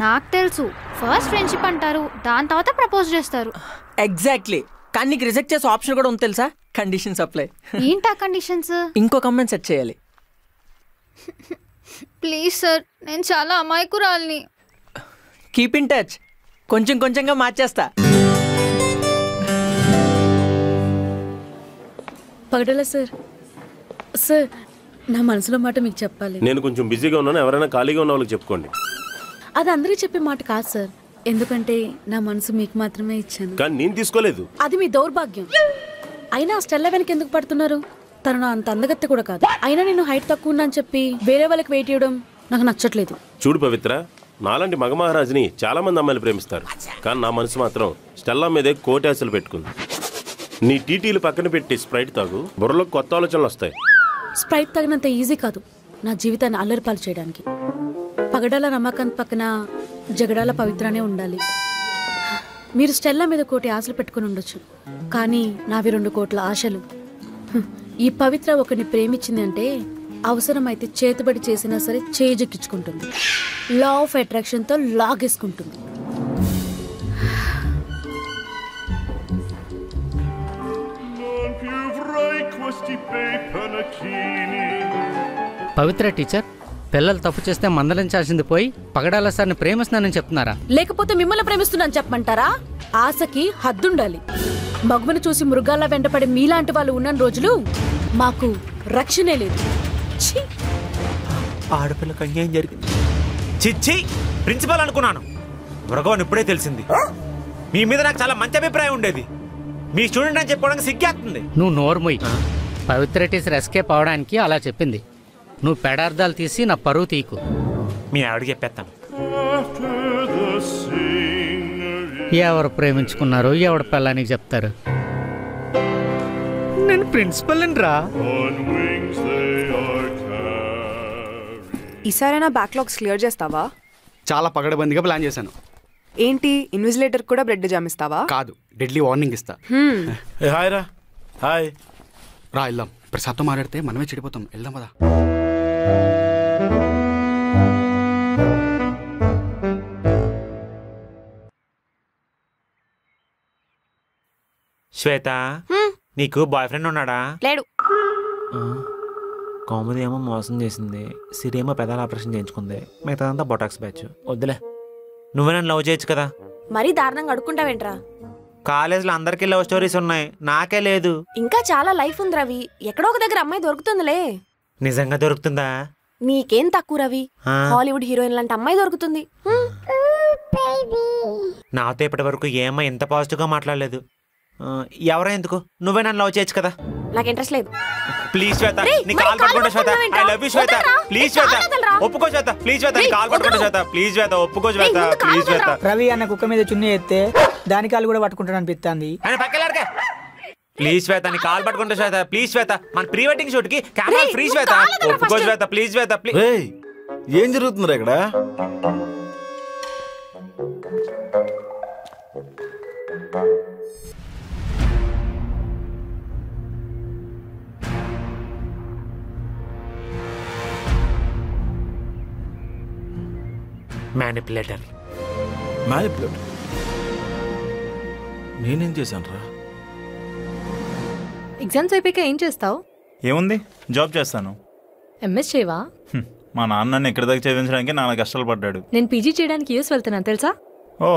నాకు తెలుసు, ఫస్ట్ ఫ్రెండ్షిప్ అంటారు, దాని తర్వాత ప్రపోజ్ చేస్తారు. ఎగ్జాక్ట్లీ. కానీ నీకు రిజెక్ట్ చేసే ఆప్షన్ కూడా ఉంది తెలుసా? Conditions apply. ఏంటా కండిషన్స్? ఇంకొక అమ్మాయిని సెట్ చేయాలి. ప్లీజ్ సార్, నేను చాలా అమాయకురాలిని. కీప్ ఇన్ టచ్, కొంచెం కొంచెంగా మార్చేస్తా. పగడలా సార్. సార్, నా మనసులో మాట మీకు చెప్పాలి. నేను కొంచెం బిజీగా ఉన్నాను, ఎవరైనా ఖాళీగా ఉన్న వాళ్ళకి చెప్పుకోండి. అది అందరికీ చెప్పే మాట కాదు సార్, ఎందుకంటే నా మనసు మీకు మాత్రమే ఇచ్చాను. కానీ నేను తీసుకోలేదు. అది మీ దౌర్భాగ్యం. అయినా స్టెల్లా వెనక ఎందుకు పడుతున్నారు? తను అంత అందగత్తె కూడా కాదు. అయినా నేను హైట్ తక్కువ ఉన్నా అని చెప్పి వేరే వాళ్ళకి వెయిట్ చేయడం నాకు నచ్చట్లేదు. చూడు పవిత్ర, నాలాంటి మగ మహారాజుని చాలా మంది అమ్మాయిలు ప్రేమిస్తారు, కానీ నా మనసు మాత్రం స్టెల్లా మీదే కోటాసులు పెట్టుకుంది. నీ టీటీలు పక్కన పెట్టి స్ప్రైట్ తాగు, బుర్రలో కొత్త ఆలోచనలు వస్తాయి. స్ప్రైట్ తగినంత ఈజీ కాదు నా జీవితాన్ని అల్లరిపాలు చేయడానికి. పగడాల రమాకాంత్ పక్కన జగడాల పవిత్రనే ఉండాలి. మీరు స్టెల్లా మీద కోటి ఆశలు పెట్టుకుని ఉండొచ్చు, కానీ నావి 2 కోట్ల ఆశలు. ఈ పవిత్ర ఒకరిని ప్రేమించింది అంటే అవసరమైతే చేతుబడి చేసినా సరే చేజెక్కించుకుంటుంది. Law of అట్రాక్షన్తో లాగేసుకుంటుంది. పవిత్ర టీచర్, పిల్లలు తప్పు చేస్తే మందలించాల్సింది పోయి పగడాల సార్ని ప్రేమిస్తున్నానని చెప్తున్నారా? లేకపోతే మిమ్మల్ని ప్రేమిస్తున్నాను చెప్పమంటారా? ఆశకి హద్దుండాలి. మగువను చూసి మృగాల వెంటపడే మీలాంటి వాళ్ళు ఉన్న రోజులు మాకు రక్షణే లేదు. ఆడపిల్లకి అన్యాయం జరిగింది. చిచ్చి, ప్రిన్సిపల్ అనుకున్నాను, మృగవని ఇప్పుడే తెలిసింది. మీ మీద నాకు చాలా మంచి అభిప్రాయం ఉండేది. మీ స్టూడెంట్ అని చెప్పుకోవడానికి సిగ్గేస్తుంది. నువ్వు నోర్మొయ్. పవిత్ర టీచర్ ఎస్కేప్ అవడానికి అలా చెప్పింది. నువ్వు పెడార్థాలు తీసి నా పరువు తీకు. మీ ఆవిడకి చెప్పేస్తాను. ఎవరు ప్రేమించుకున్నారో ఎవడు పిల్లానికి చెప్తారు. నేను ప్రిన్సిపల్ రా. ఈసారైనా బ్యాక్లాగ్స్ క్లియర్ చేస్తావా? చాలా పగడబందిగా ప్లాన్ చేశాను. ఏంటి, ఇన్విజిలేటర్ కూడా బ్లడ్ జామ్ ఇస్తావా? కాదు, డెడ్లీ వార్నింగ్ ఇస్తా. హాయ్ రా. హాయ్ రా, వెళ్దాం. ప్రసాద్తో మాట్లాడితే మనమే చెడిపోతాం. వెళ్దాం పదా. శ్వేత, నీకు బాయ్ ఫ్రెండ్ ఉన్నాడా? లేడు. కామెడీ ఏమో మోసం చేసింది, సిరేమో పెదాల ఆపరేషన్ చేయించుకుంది, మిగతాదంతా బొటాక్స్ బ్యాచ్. వద్దులే, నువ్వే నన్ను లవ్ చేయొచ్చు కదా. మరీ దారుణంగా అడుక్కుంటావేంట్రా? కాలేజ్లో అందరికీ లవ్ స్టోరీస్ ఉన్నాయి, నాకే లేదు. ఇంకా చాలా లైఫ్ ఉంది రవి. ఎక్కడో ఒక దగ్గర అమ్మాయి దొరుకుతుందిలే. నిజంగా దొరుకుతుందా? నీకేం తక్కువ రవి, హాలీవుడ్ హీరోయిన్ లాంటి అమ్మాయి దొరుకుతుంది. నాతో ఇప్పటి వరకు ఏ అమ్మాయి ఎంత పాజిటివ్గా మాట్లాడలేదు. ఎవరా ఎందుకు, నువ్వే నన్ను లవ్ చేయొచ్చు కదా. నాకు ఇంట్రెస్ట్ లేదు. ప్లీజ్ శ్వేత, నీ కాల్ పట్టుకుంటా Shweta. I love you Shweta. Please Shweta ఒప్పుకో శ్వేత. ప్లీజ్ శ్వేత, నీ కాల్ పట్టుకుంటా శ్వేత. ప్లీజ్ శ్వేత ఒప్పుకో శ్వేత. ప్లీజ్ శ్వేత. రవి అన్న కుక్క మీద చున్నీ ఎత్తే దాని కాలు కూడా పట్టుకుంటాను అనిపిస్తుంది. ప్లీజ్ శ్వేత, నీ కాల్ పట్టుకుంటా శ్వేత. ప్లీజ్ శ్వేత, మన ప్రీ వెడ్డింగ్ షూట్ కి కెమెరా ఫ్రీ శ్వేత. ఒప్పుకో శ్వేత. ప్లీజ్ శ్వేత. ప్లీజ్. ఏం జరుగుతుందిరా ఇక్కడ? మ్యానిపులేటర్. మ్యానిపులేటర్? నేనేం చేశాను రా? ఎగ్జామ్స్ అయిపోయాక ఏం చేస్తావు? ఏముంది, జాబ్ చేస్తాను. ఎంఎస్ చేయవా? మా నాన్న నన్ను ఎక్కడి దాకా చదివించడానికి నాన్న కష్టాలు పడ్డాడు. నేను పీజీ చేయడానికి యూఎస్ వెళ్తున్నాను తెలుసా? ఓ,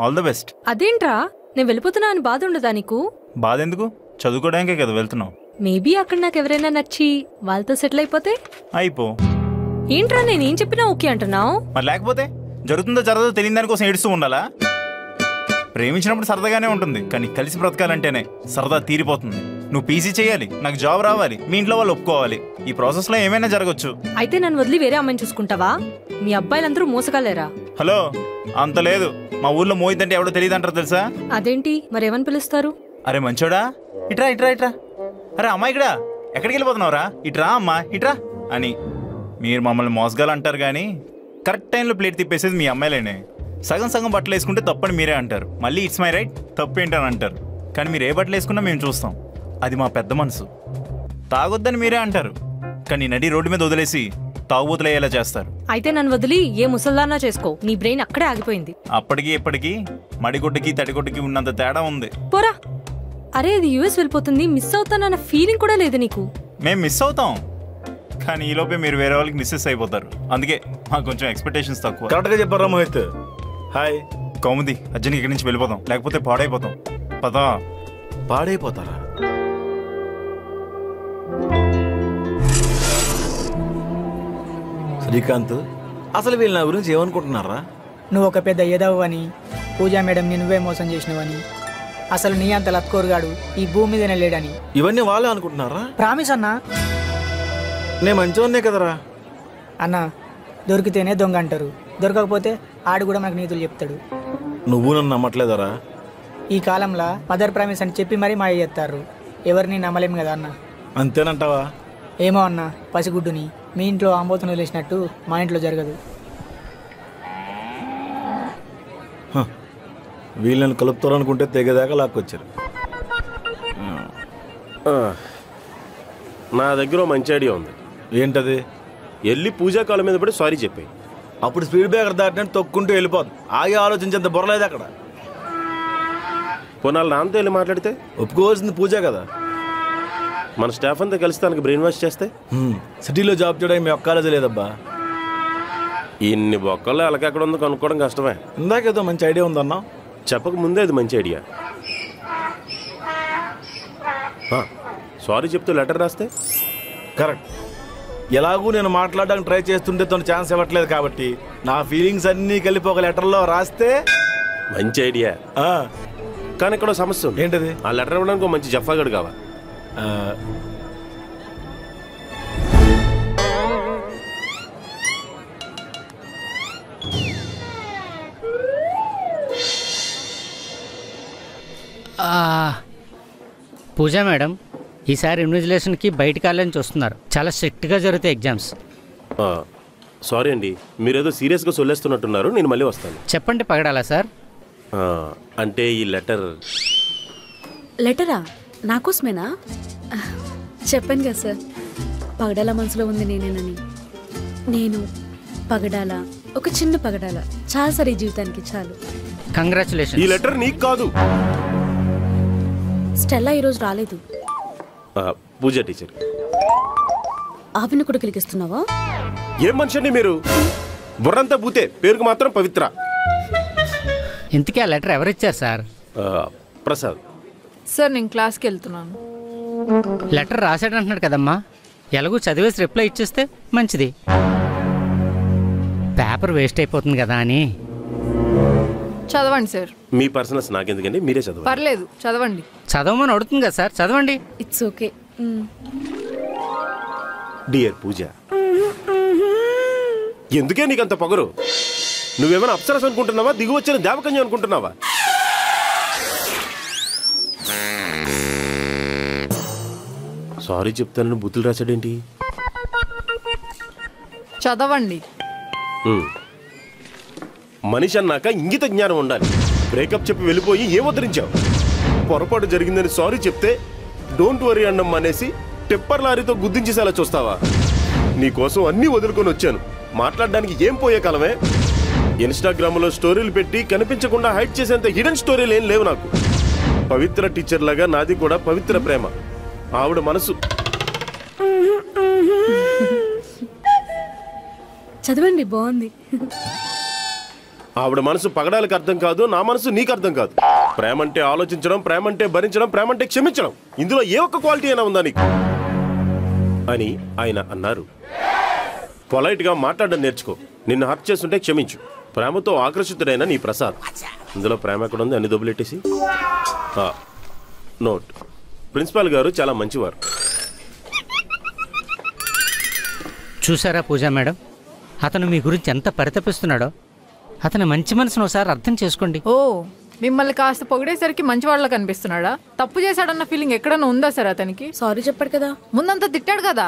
ఆల్ ద బెస్ట్. అదేంట్రా, నేను వెళ్ళిపోతున్నా అని బాధ ఉండదా నీకు? బాధ ఎందుకు, చదువుకోవడానికే కదా వెళ్తున్నావు. మేబీ అక్కడ నాకు ఎవరైనా నచ్చి వాళ్ళతో సెటిల్ అయిపోతే? అయిపో. ఏంట్రా నేనేం చెప్పినా ఓకే అంటున్నావు? మరి లేకపోతే జరుగుతుందో జరగదో తెలియని దానికోసం ఏడుస్తూ ఉండాలా? ప్రేమించినప్పుడు సరదాగానే ఉంటుంది, కానీ కలిసి బ్రతకాలంటేనే సరదా తీరిపోతుంది. నువ్వు పీజీ చేయాలి, నాకు జాబ్ రావాలి, మీ ఇంట్లో వాళ్ళు ఒప్పుకోవాలి. ఈ ప్రాసెస్లో ఏమైనా జరగచ్చు. అయితే నన్ను వదిలి వేరే అమ్మాయిని చూసుకుంటావా? మీ అబ్బాయిలందరూ మోసగాలేరా? హలో, అంత లేదు. మా ఊర్లో మోహిత్ అంటే ఎవడో తెలియదు అంటారు తెలుసా? అదేంటి, మరేమని పిలుస్తారు? అరే మంచోడా, ఇట్రా ఇట్రా ఇట్రా. అరే అమ్మాయి ఇక్కడ ఎక్కడికి వెళ్ళిపోతున్నావురా? ఇట్రా అమ్మా ఇట్రా అని. మీరు మమ్మల్ని మోసగాలు అంటారు, కానీ కరెక్ట్ టైంలో ప్లేట్ తిప్పేసేది మీ అమ్మాయిలేనే. సగం సగం బట్టలు వేసుకుంటే తప్పని మీరే అంటారు, మళ్ళీ ఇట్స్ మై రైట్ తప్పేంటని అంటారు. కానీ మీరు ఏ బట్టలు వేసుకున్నా మేము చూస్తాం. అది మా పెద్ద మనసు. తాగొద్దని మీరే అంటారు, కానీ నడి రోడ్డు మీద వదిలేసి తాగుబోతులు అయ్యేలా చేస్తారు. అయితే నన్ను వదిలి ఏ ముసల్దానా చేసుకో, నీ బ్రెయిన్ అక్కడే ఆగిపోయింది. అప్పటికి ఇప్పటికీ మడిగుడ్డకి తడిగుడ్డకి ఉన్నంత తేడా ఉంది. పోరా. అరే అది యూఎస్ వెళ్ళిపోతుంది, మిస్ అవుతానన్న ఫీలింగ్ కూడా లేదు నీకు? మేము మిస్ అవుతాం, కానీ ఈలోపే మీరు వేరే వాళ్ళకి మిస్సెస్ అయిపోతారు. అందుకే మాకు కొంచెం ఎక్స్పెక్టేషన్స్ తక్కువ. కరెక్ట్గా చెప్పారా మోహిత్? హాయ్ కౌముది, అర్జున్ ఇక్కడి నుంచి వెళ్ళిపోతాం, లేకపోతే పాడైపోతాం. పదా. పాడైపోతారా? శ్రీకాంత్, అసలు వీళ్ళు నా గురించి ఏమనుకుంటున్నారా? నువ్వు ఒక పెద్ద ఎదవు అని, పూజా మేడం నువ్వే మోసం చేసినవని, అసలు నీ అంత లత్కోరుగాడు ఈ భూమి మీదనే లేడని. ఇవన్నీ వాళ్ళే అనుకుంటున్నారా? ప్రామిస్ అన్నా. నేను మంచివన్నే కదరా అన్న. దొరికితేనే దొంగ అంటారు, దొరకకపోతే ఆడు కూడా మనకు నీతులు చెప్తాడు. నువ్వు నన్ను నమ్మట్లేదరా? ఈ కాలంలో మదర్ ప్రామిస్ అని చెప్పి మరీ మాయ చేస్తారు. ఎవరిని నమ్మలేము కదా అన్న. అంతేనంటావా? ఏమో అన్న, పసిగుడ్డుని మీ ఇంట్లో ఆంబోతును వదిలేసినట్టు మా ఇంట్లో జరగదు. వీళ్ళని కలుపుతారనుకుంటే తెగదాకా లాక్కొచ్చారు. నా దగ్గర మంచి ఐడియా ఉంది. ఏంటది? వెళ్ళి పూజా కాలం మీద పడి సారీ చెప్పాయి. అప్పుడు స్పీడ్ బ్రేకర్ దాటినట్టు తొక్కుంటూ వెళ్ళిపోద్ది. ఆగి ఆలోచించేంత బుర్రలేదు అక్కడ. పోనాలు నాన్నతో వెళ్ళి మాట్లాడితే? ఒప్పుకోవాల్సింది పూజ కదా. మన స్టాఫ్ అంతా కలిసి తనకి బ్రెయిన్ వాష్ చేస్తే? సిటీలో జాబ్ చేయడానికి మీ ఒక్క కాలేజీ లేదబ్బా. ఇన్ని బొక్కల్లో ఎలాకెక్కడ ఉందో కనుక్కోవడం కష్టమే. ఇందాకేదో మంచి ఐడియా ఉందన్నా. చెప్పక ముందే అది మంచి ఐడియా. సారీ చెప్తూ లెటర్ రాస్తే? కరెక్ట్. ఎలాగూ నేను మాట్లాడడానికి ట్రై చేస్తుంటే తను ఛాన్స్ ఇవ్వట్లేదు కాబట్టి నా ఫీలింగ్స్ అన్నీ కలిపి ఒక లెటర్లో రాస్తే? మంచి ఐడియా. కానీ ఇక్కడ సమస్య ఉంది. ఏంటది? ఆ లెటర్ ఇవ్వడానికి ఒక మంచి జఫాగడు కావాలి. పూజా మేడం, ఈసారి ఇన్విజిలేషన్కి బయట కాలేజ్ నుంచి వస్తున్నారు. చాలా స్ట్రిక్ట్గా జరుగుతాయి ఎగ్జామ్స్. సారీ అండి, మీరేదో సీరియస్గా సొల్లేస్తున్నట్టున్నారు. నేను మళ్ళీ వస్తాను. చెప్పండి పగడాలా సార్? అంటే ఈ లెటరా నాకోసమేనా? చెప్పాను కదా సార్, పగడాల మనసులో ఉంది నేనేనని. నేను పగడాల, ఒక చిన్న పగడాల చాలా సరే జీవితానికి చాలు. కంగ్రాచులేషన్. ఈ లెటర్ నీకు కాదు. స్టెల్లా ఈరోజు రాలేదు. పూజ టీచర్. ఆవిని కూడా కిలికిస్తున్నావా? ఏం మనిషిని మీరు? బుర్రంతా బూతే, పేరుకు మాత్రం పవిత్ర. ఇంతకీ ఆ లెటర్ ఎవరిచ్చారు సార్? ప్రసాద్ సార్. నేను క్లాస్కి వెళ్తున్నాను. లెటర్ రాసాడంటున్నాడు కదమ్మా, ఎలాగూ చదివేసి రిప్లై ఇచ్చేస్తే మంచిది. పేపర్ వేస్ట్ అయిపోతుంది కదా అని. చదవండి సార్. మీ పర్సనల్స్ నాకెందుకండి, మీరే చదవండి. పర్లేదు చదవండి. చదవమని అడుగుతుంది కదా సార్, చదవండి. It's okay. డియర్ పూజ, ఎందుకే నీకంత పొగరు? నువ్వేమైనా అప్సరస్ అనుకుంటున్నావా, దిగు వచ్చిన దేవకన్య అనుకుంటున్నావా? సారీ చెప్తానని బుద్ధులు రాశాడేంటి? చదవండి. మనిషి అన్నాక ఇంగిత జ్ఞానం ఉండాలి. బ్రేకప్ చెప్పి వెళ్ళిపోయి ఏ ఉద్ధరించావు? పొరపాటు జరిగిందని సారీ చెప్తే డోంట్ వరీ అన్నం మానేసి టెప్పర్ లారీతో గుద్దించేసేలా చూస్తావా? నీకోసం అన్నీ వదులుకొని వచ్చాను. మాట్లాడడానికి ఏం పోయే కాలమే. ఇన్స్టాగ్రామ్లో స్టోరీలు పెట్టి కనిపించకుండా హైడ్ చేసేంత హిడెన్ స్టోరీలు ఏం లేవు నాకు. పవిత్ర టీచర్ లాగా నాది కూడా పవిత్ర ప్రేమ. ఆవిడ మనసు. చదవండి, బాగుంది. ఆవిడ మనసు పగడాలకు అర్థం కాదు, నా మనసు నీకు అర్థం కాదు. ప్రేమంటే ఆలోచించడం, ప్రేమంటే భరించడం, ప్రేమంటే క్షమించడం. ఇందులో ఏ ఒక్క క్వాలిటీ అయినా ఉందా నీకు అని ఆయన అన్నారు. పొలైట్గా మాట్లాడడం నేర్చుకో. నిన్ను హర్ట్ చేస్తుంటే క్షమించు. ప్రేమతో ఆకర్షితుడైన నీ ప్రసాద్. ఇందులో ప్రేమ ఎక్కడ ఉంది? అన్ని దొబ్బులెట్టేసి. నోట్, ప్రిన్సిపాల్ గారు చాలా మంచివారు. చూసారా పూజా మేడం, అతను మీ గురించి ఎంత పరితపిస్తున్నాడో. అతని మంచి మనసును ఒకసారి అర్థం చేసుకోండి. ఓ, మిమ్మల్ని కాస్త పొగిడేసరికి మంచి వాళ్ళ కనిపిస్తున్నాడా? తప్పు చేశాడన్న ఫీలింగ్ ఎక్కడన్నా ఉందా సార్ అతనికి? సారీ చెప్పాడు కదా, ముందంతా తిట్టాడు కదా.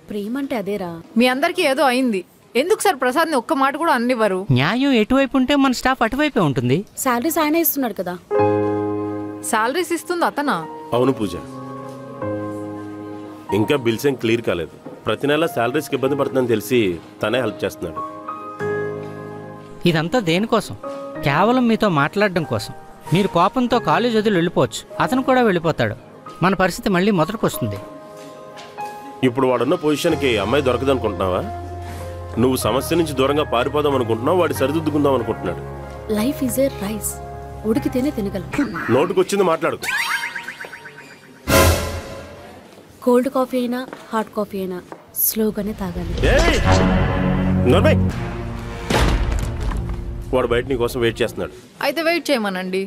ప్రేమ అంటే అదేరా. మీ అందరికీ ఏదో అయింది. ఎందుకు సార్ ప్రసాద్ని ఒక్క మాట కూడా అన్నివ్వరు? న్యాయం ఎటువైపు ఉంటే మన స్టాఫ్ అటువైపే ఉంటుంది. శాలరీస్ ఆయన ఇస్తున్నాడు కదా. శాలరీస్ ఇస్తుంది అతనా? అవును పూజ, ఇంకా బిల్స్ ఏం క్లియర్ కాలేదు. ప్రతి నెల శాలరీస్కి ఇబ్బంది పడుతుందని తెలిసి తనే హెల్ప్ చేస్తున్నాడు. ఇదంతా దేనికోసం? కేవలం మీతో మాట్లాడడం కోసం. మీరు కోపంతో కాలేజ్ వదిలి వెళ్ళిపోవచ్చు, అతను కూడా వెళ్ళిపోతాడు. మన పరిస్థితి మళ్ళీ మొదటికి వస్తుంది. ఇప్పుడు వాడున్న పొజిషన్కి అమ్మాయి దొరకదనుకుంటున్నావా? నువ్వు సమస్య నుంచి దూరంగా పారిపోదాం అనుకుంటున్నావు, వాడు సరిదిద్దుకుందాం అనుకుంటున్నాడు. లైఫ్ ఈజ్ ఏ రైస్, ఉడికితేనే తినగలం. నోటుకొచ్చింది మాట్లాడుకో. కోల్డ్ కాఫీ అయినా హాట్ కాఫీ అయినా స్లోగానే తాగాలి. వాడు బయట నీ కోసం వెయిట్ చేస్తున్నాడు. అయితే వెయిట్ చేయమనండి.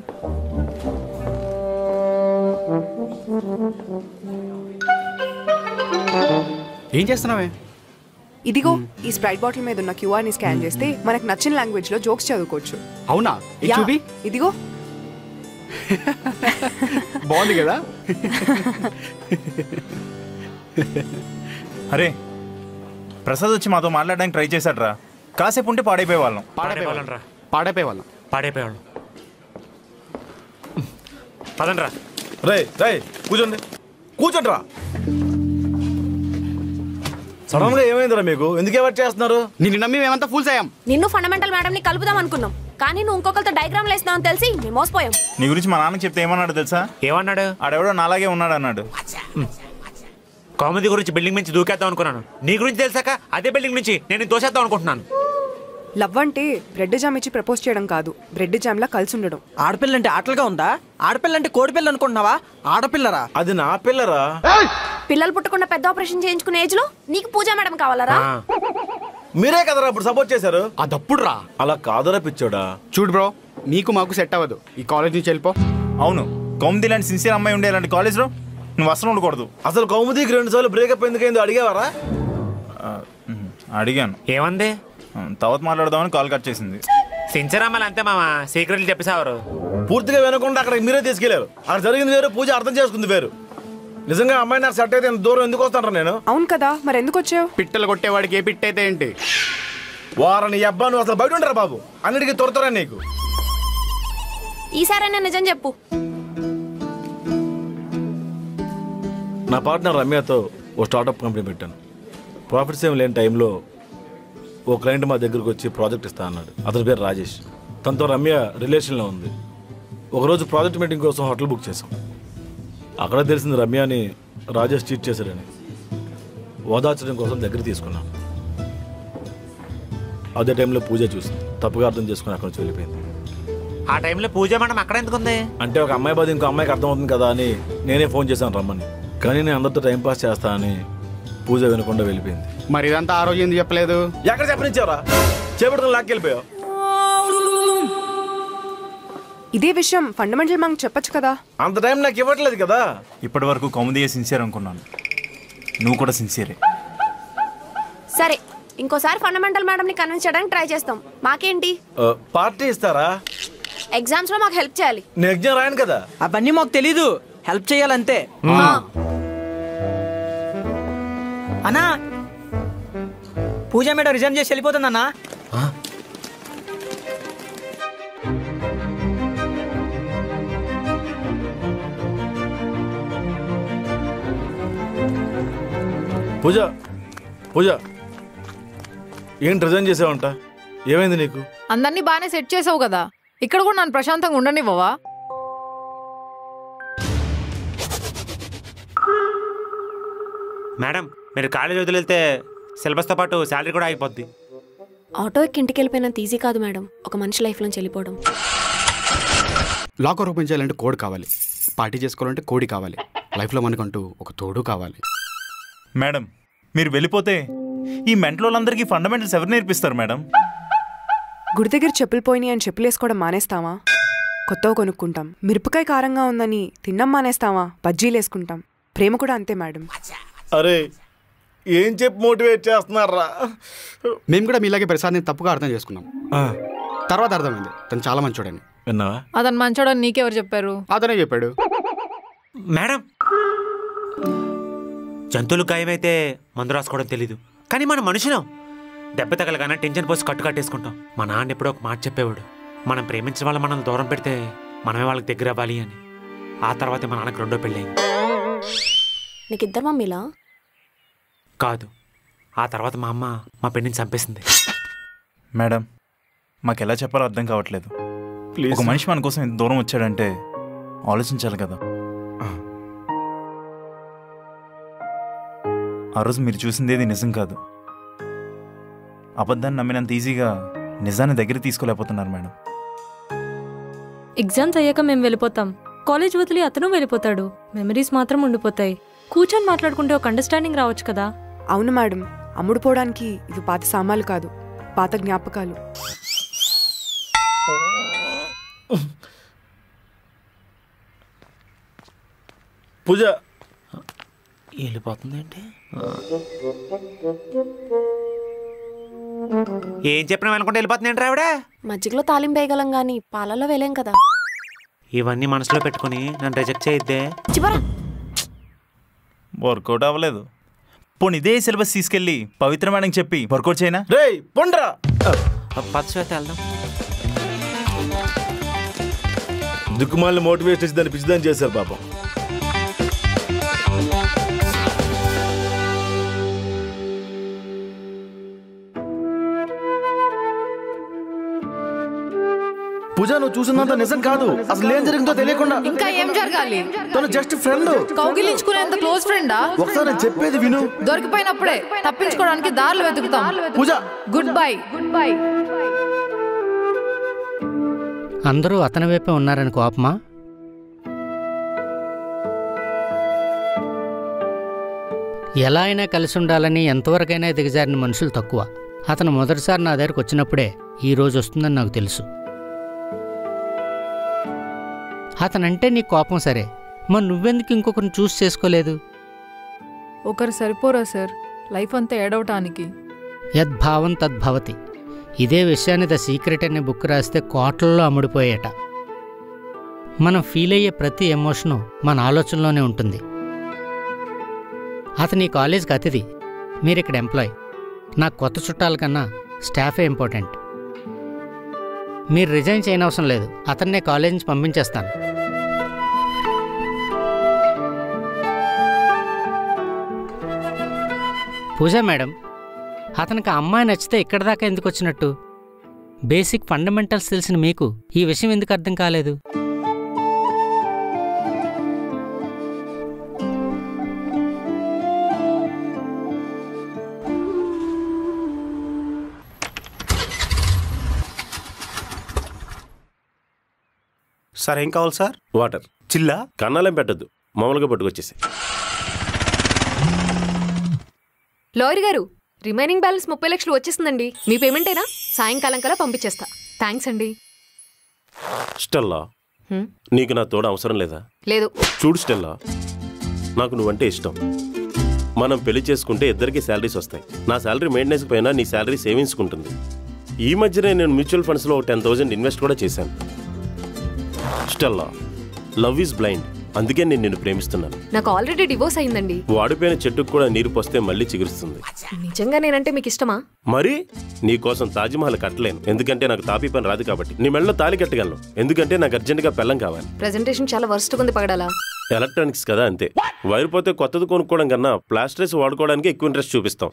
ఏం చేస్తున్నావే? ఇదిగో ఈ స్ప్రైట్ బాటిల్ మీద ఉన్న క్యూఆర్ ని స్కాన్ చేస్తే మనకు నచ్చిన లాంగ్వేజ్ లో జోక్స్ చదువుకోవచ్చు. అవునా? చూపి. ఇదిగో. బాగుంది కదా? అరే, ప్రసాద్ వచ్చి మాతో మాట్లాడడానికి ట్రై చేశాడు రా. కాసేపు ఉంటే పాడైపోయేవాళ్ళం. పాడైపోయేవాళ్ళం. పదండి రా. రే రే కూర్చోండి, కూర్చోండి రా. సడన్ గా ఏమైందిరా మీకు? ఎందుకు ఎవరు చేస్తున్నారు? నిన్ను నమ్మి మేమంతా ఫూల్స్ అయ్యాం. నిన్ను ఫండమెంటల్ మేడం ని కలుపుదాం అనుకున్నాం, కానీ నువ్వు ఇంకొకరితో డయాగ్రామ్ వేస్తున్నావు తెలిసి మేము మోసపోయాం. నీ గురించి మా నాన్నకి చెప్తే ఏమన్నాడు తెలుసా? ఏమన్నాడు? ఆడెవడో నాలాగే ఉన్నాడు అన్నాడు. కామెడీ గురించి బిల్డింగ్ నుంచి దూకేద్దాం అనుకున్నాను. నీ గురించి తెలిసాక అదే బిల్డింగ్ నుంచి నేను దోసేద్దాం అనుకుంటున్నాను. లవ్ అంటే బ్రెడ్ జామ్ ఇచ్చి ప్రపోజ్ చేయడం కాదు, బ్రెడ్ జామ్ లా కలిసి ఉండడం. ఆడపిల్ల అంటే ఆటలుగా ఉందా? ఆడపిల్ల అంటే కోడిపిల్ల అనుకుంటున్నావా? ఆడపిల్లరా? అది నా పిల్లరా. పిల్లలు పుట్టకుండా పెద్ద ఆపరేషన్ చేయించుకునే ఏజ్ లో నీకు పూజా మేడం కావాలరా? మీరే కదరా ఇప్పుడు సపోర్ట్ చేశారు. అదప్పుడు రా. అలా కాదరా పిచ్చోడా. చూడు బ్రో, నీకు మాకు సెట్ అవ్వదు. ఈ కాలేజ్ నుంచి వెళ్ళిపో. అవును, కౌముది లాంటి సిన్సియర్ అమ్మాయి ఉండే ఇలాంటి కాలేజ్లో నువ్వు అసలు ఉండకూడదు. అసలు కౌముదికి 2 సార్లు బ్రేకప్ ఎందుకైందో అడిగావరా? అడిగాను. ఏమంది? తర్వాత మాట్లాడదామని కాల్ కట్ చేసింది. సిన్సియర్ అమ్మాయిలు అంతే మామ, సీక్రెట్లు చెప్పేసావారు. పూర్తిగా వినకుండా అక్కడికి మీరే తీసుకెళ్లారు. అక్కడ జరిగింది వేరు, పూజ అర్థం చేసుకుంది వేరు. నిజంగా అమ్మాయి నాకు సెట్ అయితే దూరం ఎందుకు వస్తాను నేను? అవును కదా, మరి ఎందుకు వచ్చావు? పిట్టలు కొట్టేవాడికి ఏ పిట్ట అయితే ఏంటి? వారని అబ్బా, నువ్వు అసలు బయట ఉండరా బాబు. అన్నిటికీ త్వరతరా నీకు. ఈసారైనా నిజం చెప్పు. నా పార్ట్నర్ రమ్యతో ఓ స్టార్టప్ కంపెనీ పెట్టాను. ప్రాఫిట్స్ ఏం లేని టైంలో ఓ క్లయింట్ మా దగ్గరకు వచ్చి ప్రాజెక్ట్ ఇస్తా అన్నాడు. అతని పేరు రాజేష్. తనతో రమ్య రిలేషన్లో ఉంది. ఒకరోజు ప్రాజెక్ట్ మీటింగ్ కోసం హోటల్ బుక్ చేసాం. అక్కడ తెలిసింది రమ్యని రాజేష్ చీట్ చేశాడని. ఓదార్చడం కోసం దగ్గర తీసుకున్నాం. అదే టైంలో పూజ చూసి తప్పుగా అర్థం చేసుకుని అక్కడ నుంచి వెళ్ళిపోయింది. ఆ టైంలో పూజ మేడం అక్కడ ఎందుకుంది? అంటే ఒక అమ్మాయి బాధ ఇంకో అమ్మాయికి అర్థమవుతుంది కదా అని నేనే ఫోన్ చేశాను రమ్మని. కానీ నేను అందరితో టైంపాస్ చేస్తా అని పూజ వినకుండా వెళ్ళిపోయింది. మరి ఇదంతా ఆ రోజు ఎందుకు చెప్పలేదు? ఎక్కడ చెప్పనిచ్చావరా? చేపట్టుకుని లాక్కెళ్ళిపోయావు. ఇదే విషయం ఫండమెంటల్ మాకు చెప్పొచ్చు కదా. అంత టైం నాకు ఇవ్వట్లేదు కదా. ఇప్పటి వరకు కౌముదియే సిన్సియర్ అనుకున్నాను, నువ్వు కూడా సిన్సియరే. సరే, ఇంకోసారి ఫండమెంటల్ మేడం ని కన్విన్స్ చేయడానికి ట్రై చేస్తాం. మాకేంటి పార్టీ ఇస్తారా? ఎగ్జామ్స్ లో మాకు హెల్ప్ చేయాలి. నేను ఎగ్జామ్ రాయను కదా. అవన్నీ మాకు తెలీదు, హెల్ప్ చేయాలంతే. అన్నా పూజ మేడం రిజైన్ చేసి వెళ్ళిపోతుందన్నా. పూజ పూజ ఏంటి రిజైన్ చేసావంట? ఏమైంది నీకు? అందరినీ బాగానే సెట్ చేసావు కదా, ఇక్కడ కూడా నన్ను ప్రశాంతంగా ఉండనివ్వవా? మేడం, మీరు కాలేజ్ వదిలితే సిలబస్తో పాటు శాలరీ కూడా అయిపోద్ది. ఆటో ఎక్కి ఇంటికి వెళ్ళిపోయినంత ఈజీ కాదు మేడం ఒక మనిషి లైఫ్ నుంచి వెళ్ళిపోవడం. లాకర్ ఓపెన్ చేయాలంటే కోడ్ కావాలి, పార్టీ చేసుకోవాలంటే కోడి కావాలి, లైఫ్లో మనకంటూ ఒక తోడు కావాలి. మేడం, మీరు వెళ్ళిపోతే ఈ మెంటలోళ్ళందరికీ ఫండమెంటల్స్ ఎవరు నేర్పిస్తారు మేడం? గుడి దగ్గర చెప్పులు పోయినాయి అని చెప్పులు వేసుకోవడం మానేస్తావా? కొత్తగా కొనుక్కుంటాం. మిరపకాయ కారంగా ఉందని తిన్నాం మానేస్తావా? బజ్జీలు వేసుకుంటాం. ప్రేమ కూడా అంతే మేడం. అరే ఏం చెప్పి మోటివేట్ చేస్తున్నారా? మేము కూడా మీలాగే ప్రసాద్ని తప్పుగా అర్థం చేసుకున్నాం. తర్వాత అర్థమైంది తను చాలా మంచోడని. విన్నావా? అతను మంచోడని నీకెవరు చెప్పారు? అతనే చెప్పాడు. మేడం, జంతువులు గాయమైతే మందు రాసుకోవడం తెలీదు, కానీ మన మనుషులం. దెబ్బ తగలగానే టెన్షన్ పోసి కట్టేసుకుంటాం. మా నాన్న ఎప్పుడో ఒక మాట చెప్పేవాడు, మనం ప్రేమించిన వాళ్ళు మనల్ని దూరం పెడితే మనమే వాళ్ళకి దగ్గర అవ్వాలి అని. ఆ తర్వాతే మా నాన్నకి రెండో పెళ్ళయింది. నీకు ఇద్దరు మమ్మీలా? కాదు, ఆ తర్వాత మా అమ్మ మా పెళ్ళిని చంపేసింది. మేడం, మాకు ఎలా చెప్పాలో అర్థం కావట్లేదు. ఒక మనిషి మన కోసం ఇంత దూరం వచ్చాడంటే ఆలోచించాలి కదా. ఆ రోజు మీరు చూసిందేది నిజం కాదు. అబద్ధాన్ని నమ్మినంత ఈజీగా నిజాన్ని దగ్గర తీసుకోలేకపోతున్నారు మేడం. ఎగ్జామ్స్ అయ్యాక మేము వెళ్ళిపోతాం, కాలేజ్ వదిలి అతను వెళ్ళిపోతాడు, మెమరీస్ మాత్రం ఉండిపోతాయి. కూర్చొని మాట్లాడుకుంటే ఒక అండర్స్టాండింగ్ రావచ్చు కదా. అవును మేడం, అమ్ముడుపోవడానికి ఇవి పాత సామాన్లు కాదు, పాత జ్ఞాపకాలు. పూజ వెళ్ళిపోతుందంటే ఏం చెప్పినా అనుకుంటే వెళ్ళిపోతుంది ఏంటి ఆవిడ? మజ్జిగలో తాలింపు వేయగలం గానీ పాలల్లో వేలేం కదా. ఇవన్నీ మనసులో పెట్టుకుని నన్ను రిజెక్ట్ చేయొద్దే. వర్కౌట్ అవ్వలేదు. పోనీ ఇదే సిలబస్ తీసుకెళ్ళి పవిత్ర మేడం చెప్పి వర్కౌట్ చేయనా? రేయ్ పొండ్రా, పచ్చ వెళ్దాం. దిక్కుమాలని మోటివేట్ చేసి దాన్ని పిచ్చిదాన్ని చేశారు పాపం. పూజ నువ్వు చూసినంత నిజం కాదు, అసలు ఏం జరిగిందో తెలియకుండా. ఇంకా ఏం జరగాలి? తను జస్ట్ ఫ్రెండ్. కౌగిలించుకునేంత క్లోజ్ ఫ్రెండా? ఒకసారి చెప్పేది విను. దొరికిపోయినప్పుడే తప్పించుకోవడానికి దారులు వెతుకుతాం. పూజ గుడ్ బై. Good bye. అందరూ అతని వైపే ఉన్నారని కోపమా? ఎలా అయినా కలిసి ఉండాలని ఎంతవరకైనా దిగజారిన మనుషులు తక్కువ. అతను మొదటిసారి నా దగ్గరకు వచ్చినప్పుడే ఈ రోజు వస్తుందని నాకు తెలుసు. అతనంటే నీ కోపం సరే, మరి నువ్వెందుకు ఇంకొకరిని చూస్ చేసుకోలేదు? ఒకరు సరిపోరా సార్ లైఫ్ అంతా ఏడవటానికి? యద్భావం తద్భవతి. ఇదే విషయాన్ని ద సీక్రెట్ అనే బుక్ రాస్తే కోట్లలో అమ్ముడిపోయేట. మనం ఫీల్ అయ్యే ప్రతి ఎమోషను మన ఆలోచనలోనే ఉంటుంది. అతని కాలేజ్కి అతిథి, మీరిక్కడ ఎంప్లాయ్. నాకు కొత్త చుట్టాల కన్నా స్టాఫే ఇంపార్టెంట్. మీరు రిజైన్ చేయనవసరం లేదు, అతన్నే కాలేజ్ నుంచి పంపించేస్తాను. పూజా మేడం, అతనికి ఆ అమ్మాయి నచ్చితే ఇక్కడ దాకా ఎందుకు వచ్చినట్టు? బేసిక్ ఫండమెంటల్స్ తెలిసిన మీకు ఈ విషయం ఎందుకు అర్థం కాలేదు? సార్ ఏం కావాలి సార్? వాటర్. చిల్లా? కన్నాలేం పెట్టద్దు, మామూలుగా పట్టుకొచ్చేసి. లాయర్ గారు, రిమైనింగ్ బ్యాలెన్స్ 30 లక్షలు వచ్చేసిందండి. మీ పేమెంట్ అయినా సాయంకాలం కల్లా పంపించేస్తా. థ్యాంక్స్ అండి. స్టెల్లా, నీకు నా తోడు అవసరం లేదా? లేదు. చూడు స్టెల్లా, నాకు నువ్వంటే ఇష్టం. మనం పెళ్లి చేసుకుంటే ఇద్దరికి శాలరీస్ వస్తాయి. నా శాలరీ మెయింటెనెన్స్ పైన నీ శాలరీ సేవింగ్స్కి ఉంటుంది. ఈ మధ్యనే నేను మ్యూచువల్ ఫండ్స్లో 10,000 ఇన్వెస్ట్ కూడా చేశాను. Stella, love is blind. అందుకే నేను నిన్ను ప్రేమిస్తున్నాను. నాకు ఆల్రెడీ డివోర్స్ అయిందండి. వాడిపోయిన చెట్టుకు కూడా నీరు పోస్తే మళ్ళీ చిగురుస్తుంది. నిజంగా నేనంటే మీకు ఇష్టమా? మరి నీ కోసం తాజ్మహల్ కట్టలేను, ఎందుకంటే నాకు తాపీ పని రాదు కాబట్టి. నీ మెళ్ళలో తాళి కట్టగలను, ఎందుకంటే నాకు అర్జెంట్గా పెళ్ళం కావాలి. ప్రెజెంటేషన్ చాలా వర్స్ట్ ఉంది పగడాలా. ఎలక్ట్రానిక్స్ కదా, అంతే. వైర్ పోతే కొత్తది కొనుక్కోవడం కన్నా ప్లాస్టర్స్ వాడుకోవడానికి ఎక్కువ ఇంట్రెస్ట్ చూపిస్తాం.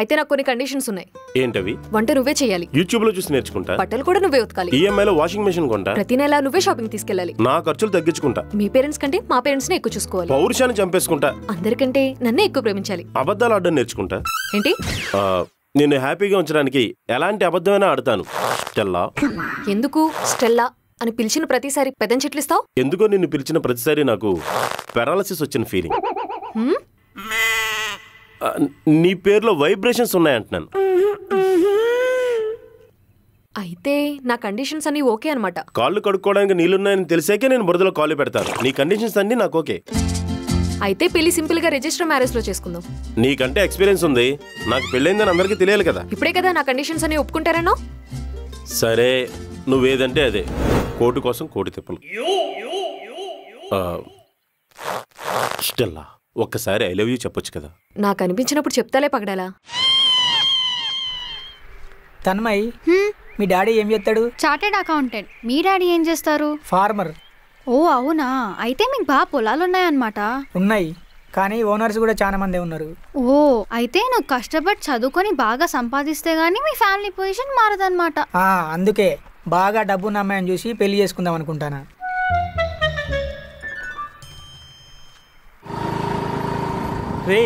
అయితే నాకు కొన్ని కండిషన్స్ ఉన్నాయి. ఏంటవి? వంట నువ్వే చేయాలి, యూట్యూబ్ లో చూసి నేర్చుకుంటా. బట్టలు కూడా నువ్వే ఉతకాలి, ఈఎంఐలో వాషింగ్ మెషిన్ కొంటా, ప్రతి నెల నువ్వే షాపింగ్ తీసుకెళ్ళాలి, నా ఖర్చులు తగ్గించుకుంటా, మీ పేరెంట్స్ కంటే మా పేరెంట్స్ నే ఎక్కువ చూసుకోవాలి, పౌరుషాన్ని చంపేసుకుంటా, అందరికంటే నన్నే ఎక్కువ ప్రేమించాలి, అబద్ధాలు ఆడడం నేర్చుకుంటా. ఏంటి? నేను హ్యాపీగా ఉంచడానికి ఎలాంటి అబద్ధమైనా ఆడతాను. స్టెల్లా. ఎందుకు స్టెల్లా అని పిలిచిన ప్రతిసారి పెదం చెట్లిస్తావు? ఎందుకో నిన్ను పిలిచిన ప్రతిసారి నాకు పారాలసిస్ వచ్చిన ఫీలింగ్. నీ పేరులో వైబ్రేషన్స్ ఉన్నాయంటున్నాను. అయితే నా కండిషన్స్ అన్ని ఓకే అన్నమాట. కాళ్ళు కడుక్కోవడానికి నీళ్లున్నాయని తెలిసాకే నేను బురదలో కాళ్ళు పెడతాను. నీ కండిషన్స్ అన్ని నాకు ఓకే. అయితే పెళ్లి సింపుల్ గా రిజిస్టర్ మ్యారేజ్ లో చేసుకుందాం. నీకంటే ఎక్స్పీరియన్స్ ఉంది, నాకు పెళ్ళైందని అందరికీ తెలియాలి కదా. ఇప్పుడే కదా నా కండిషన్స్ అన్ని ఒప్పుకుంటారనో. సరే, నువ్వేదంటే అదే. కోటు కోసం కోటి తిప్పలు. స్టెల్లా, ఒక్కసారి ఐ లవ్ యూ చెప్పొచ్చు కదా. నాకు అనిపించినప్పుడు చెప్తాలే పగడాలా. తన్మయ్, మీ డాడీ ఏం చేస్తాడు? Chartered accountant. మీ డాడీ ఏం చేస్తారు? ఫార్మర్. ఓ అవునా, అయితే మీకు బాగా పొలాలు ఉన్నాయన్నమాట. ఉన్నాయి, కానీ ఓనర్స్ కూడా చాలా మందే ఉన్నారు. ఓ, అయితే నువ్వు కష్టపడి చదువుకొని బాగా సంపాదిస్తే గానీ మీ ఫ్యామిలీ పొజిషన్ మారదన్నమాట. అందుకే బాగా డబ్బున్న అమ్మాయిని చూసి పెళ్లి చేసుకుందాం అనుకుంటానా. రే,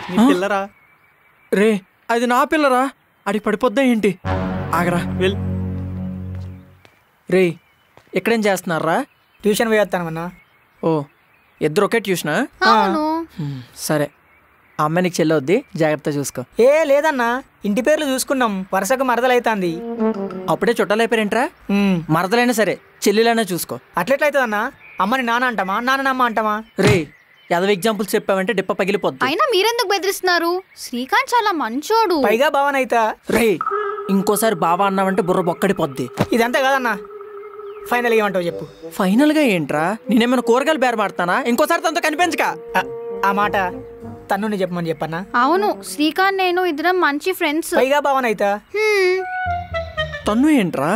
నీ పిల్లరా? రే, అది నా పిల్లరా? అడిగి పడిపోద్దా ఏంటి? ఆగరా, వెల్. రే, ఎక్కడేం చేస్తున్నారా? ట్యూషన్ పోయేస్తానమన్నా. ఓ, ఇద్దరు ఒకే ట్యూషనా? సరే, ఆ అమ్మాయి నీకు చెల్లవుద్ది, జాగ్రత్త చూసుకో. లేదన్నా, ఇంటి పేర్లు చూసుకున్నాం, వరుసకు మరదలైతాంది. అప్పుడే చుట్టాలు అయిపోయారేంట్రా? మరదలైనా సరే చెల్లెలైనా చూసుకో. అట్లెట్లయితుందన్నా? అమ్మని నాన్న అంటామా, నాన్నమ్మ అంటామా? రే, యాదవ ఎగ్జాంపుల్స్ చెప్పావంటే డిప్ప పగిలిపోద్ది. అయినా మీరెందుకు బెదిరిస్తున్నారు? శ్రీకాంత్ చాలా మంచోడు. పైగా బావనైతా. రే, ఇంకోసారి బావా అన్నావంటే బుర్ర బొక్కడిపోద్ది. ఇదంతా కాదన్నా, ఫైనల్ ఏమంటావు చెప్పు. ఫైనల్ గా ఏంట్రా? నేనేమైనా కూరగాయలు బేరమాడతానా? ఇంకోసారి తనతో కనిపించక. ఆ మాట తన్ను చెప్పమని చెప్పన్నా. అవును, శ్రీకాంత్ నేను ఇద్దరం మంచి ఫ్రెండ్స్. పైగా బావనైతా. తన్ను ఏంట్రా?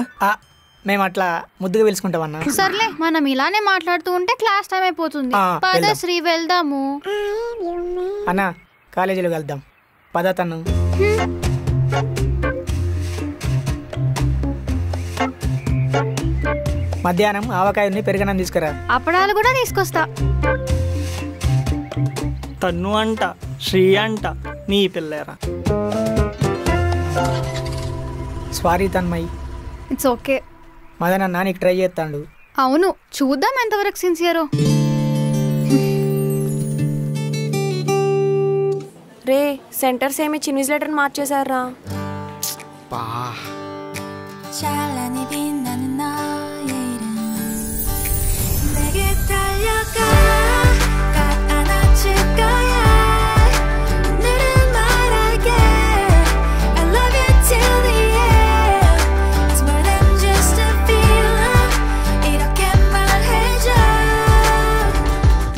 మేము అట్లా ముద్దుగా పిలుచుకుంటామన్నా. సర్లే, మనం ఇలానే మాట్లాడుతూ ఉంటే క్లాస్ టైం అయిపోతుంది. పద శ్రీ, వెళ్దాము. అన్నా, కాలేజీలో కలుద్దాం. పద తను. మధ్యాహ్నం ఆవకాయని పెరుగన్నం తీసుకురా. అప్పడాలు కూడా తీసుకొస్తా. తన్ను అంట, శ్రీ అంట, నీ పిల్లరా. సారీ తన్మయ్. It's okay. మదనన్నా నీకు ట్రై చేస్తాడు. అవును, చూద్దాం ఎంతవరకు సిన్సియరో. రే, సెంటర్స్ ఏమి ఇన్విజిలేటర్ మార్చేశారా?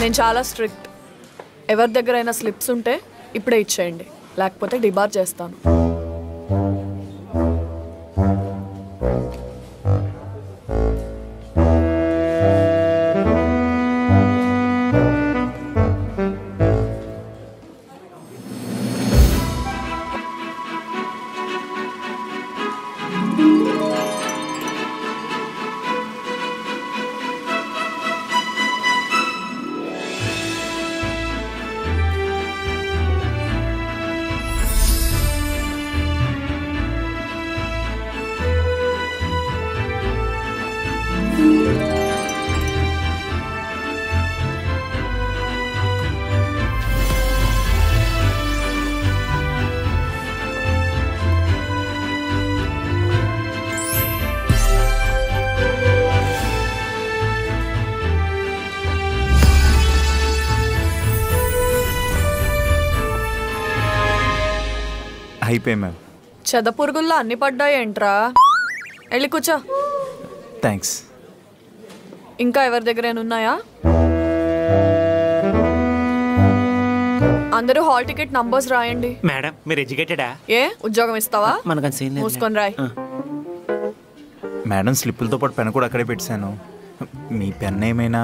నేను చాలా స్ట్రిక్ట్. ఎవరి దగ్గర అయినా స్లిప్స్ ఉంటే ఇప్పుడే ఇచ్చేయండి, లేకపోతే డిబార్ చేస్తాను. అయిపోయి మ్యామ్. చెదపురుగుల్లో అన్ని పడ్డాయేంట్రా? వెళ్ళి కూర్చో. థ్యాంక్స్. ఇంకా ఎవరి దగ్గర ఉన్నాయా? అందరూ హాల్ టికెట్ నంబర్స్ రాయండి. మేడం మీరు ఎడ్యుకేటెడా? ఏ ఉద్యోగం ఇస్తావా? మనకు సీన్ లేదు. మూసుకొని రాయ్. మేడం స్లిప్పులతో పాటు పెన్ కూడా అక్కడే పెట్టాను. మీ పెన్ ఏమైనా?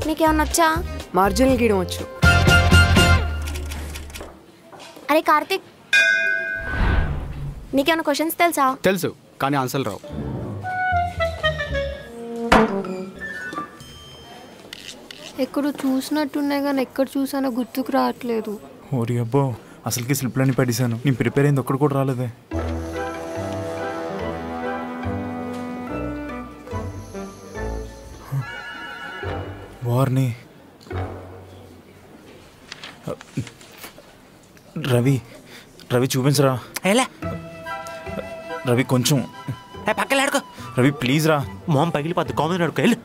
నీకేమన్నా వచ్చా? మార్జినల్ గీయడం వచ్చు. అరే కార్తిక్, నీకేమైనా క్వశ్చన్స్ తెలుసా? తెలుసు, కానీ ఆన్సర్లు రావు. ఎక్కడ చూసినట్టున్నాయి కానీ ఎక్కడ చూసానో గుర్తుకు రావట్లేదు. ఓరి అబ్బో, అసలుకి స్లిప్లన్నీ పడేశాను. నేను ప్రిపేర్ అయింది ఒక్కడు కూడా రాలేదే. వార్ని రవి రవి చూపించరా. రవి కొంచెం పక్కన ఆడుకో. రవి ప్లీజ్ రా. మొహం పగిలిపోద్ది. కామన్ ఆడుకో. వెళ్ళు.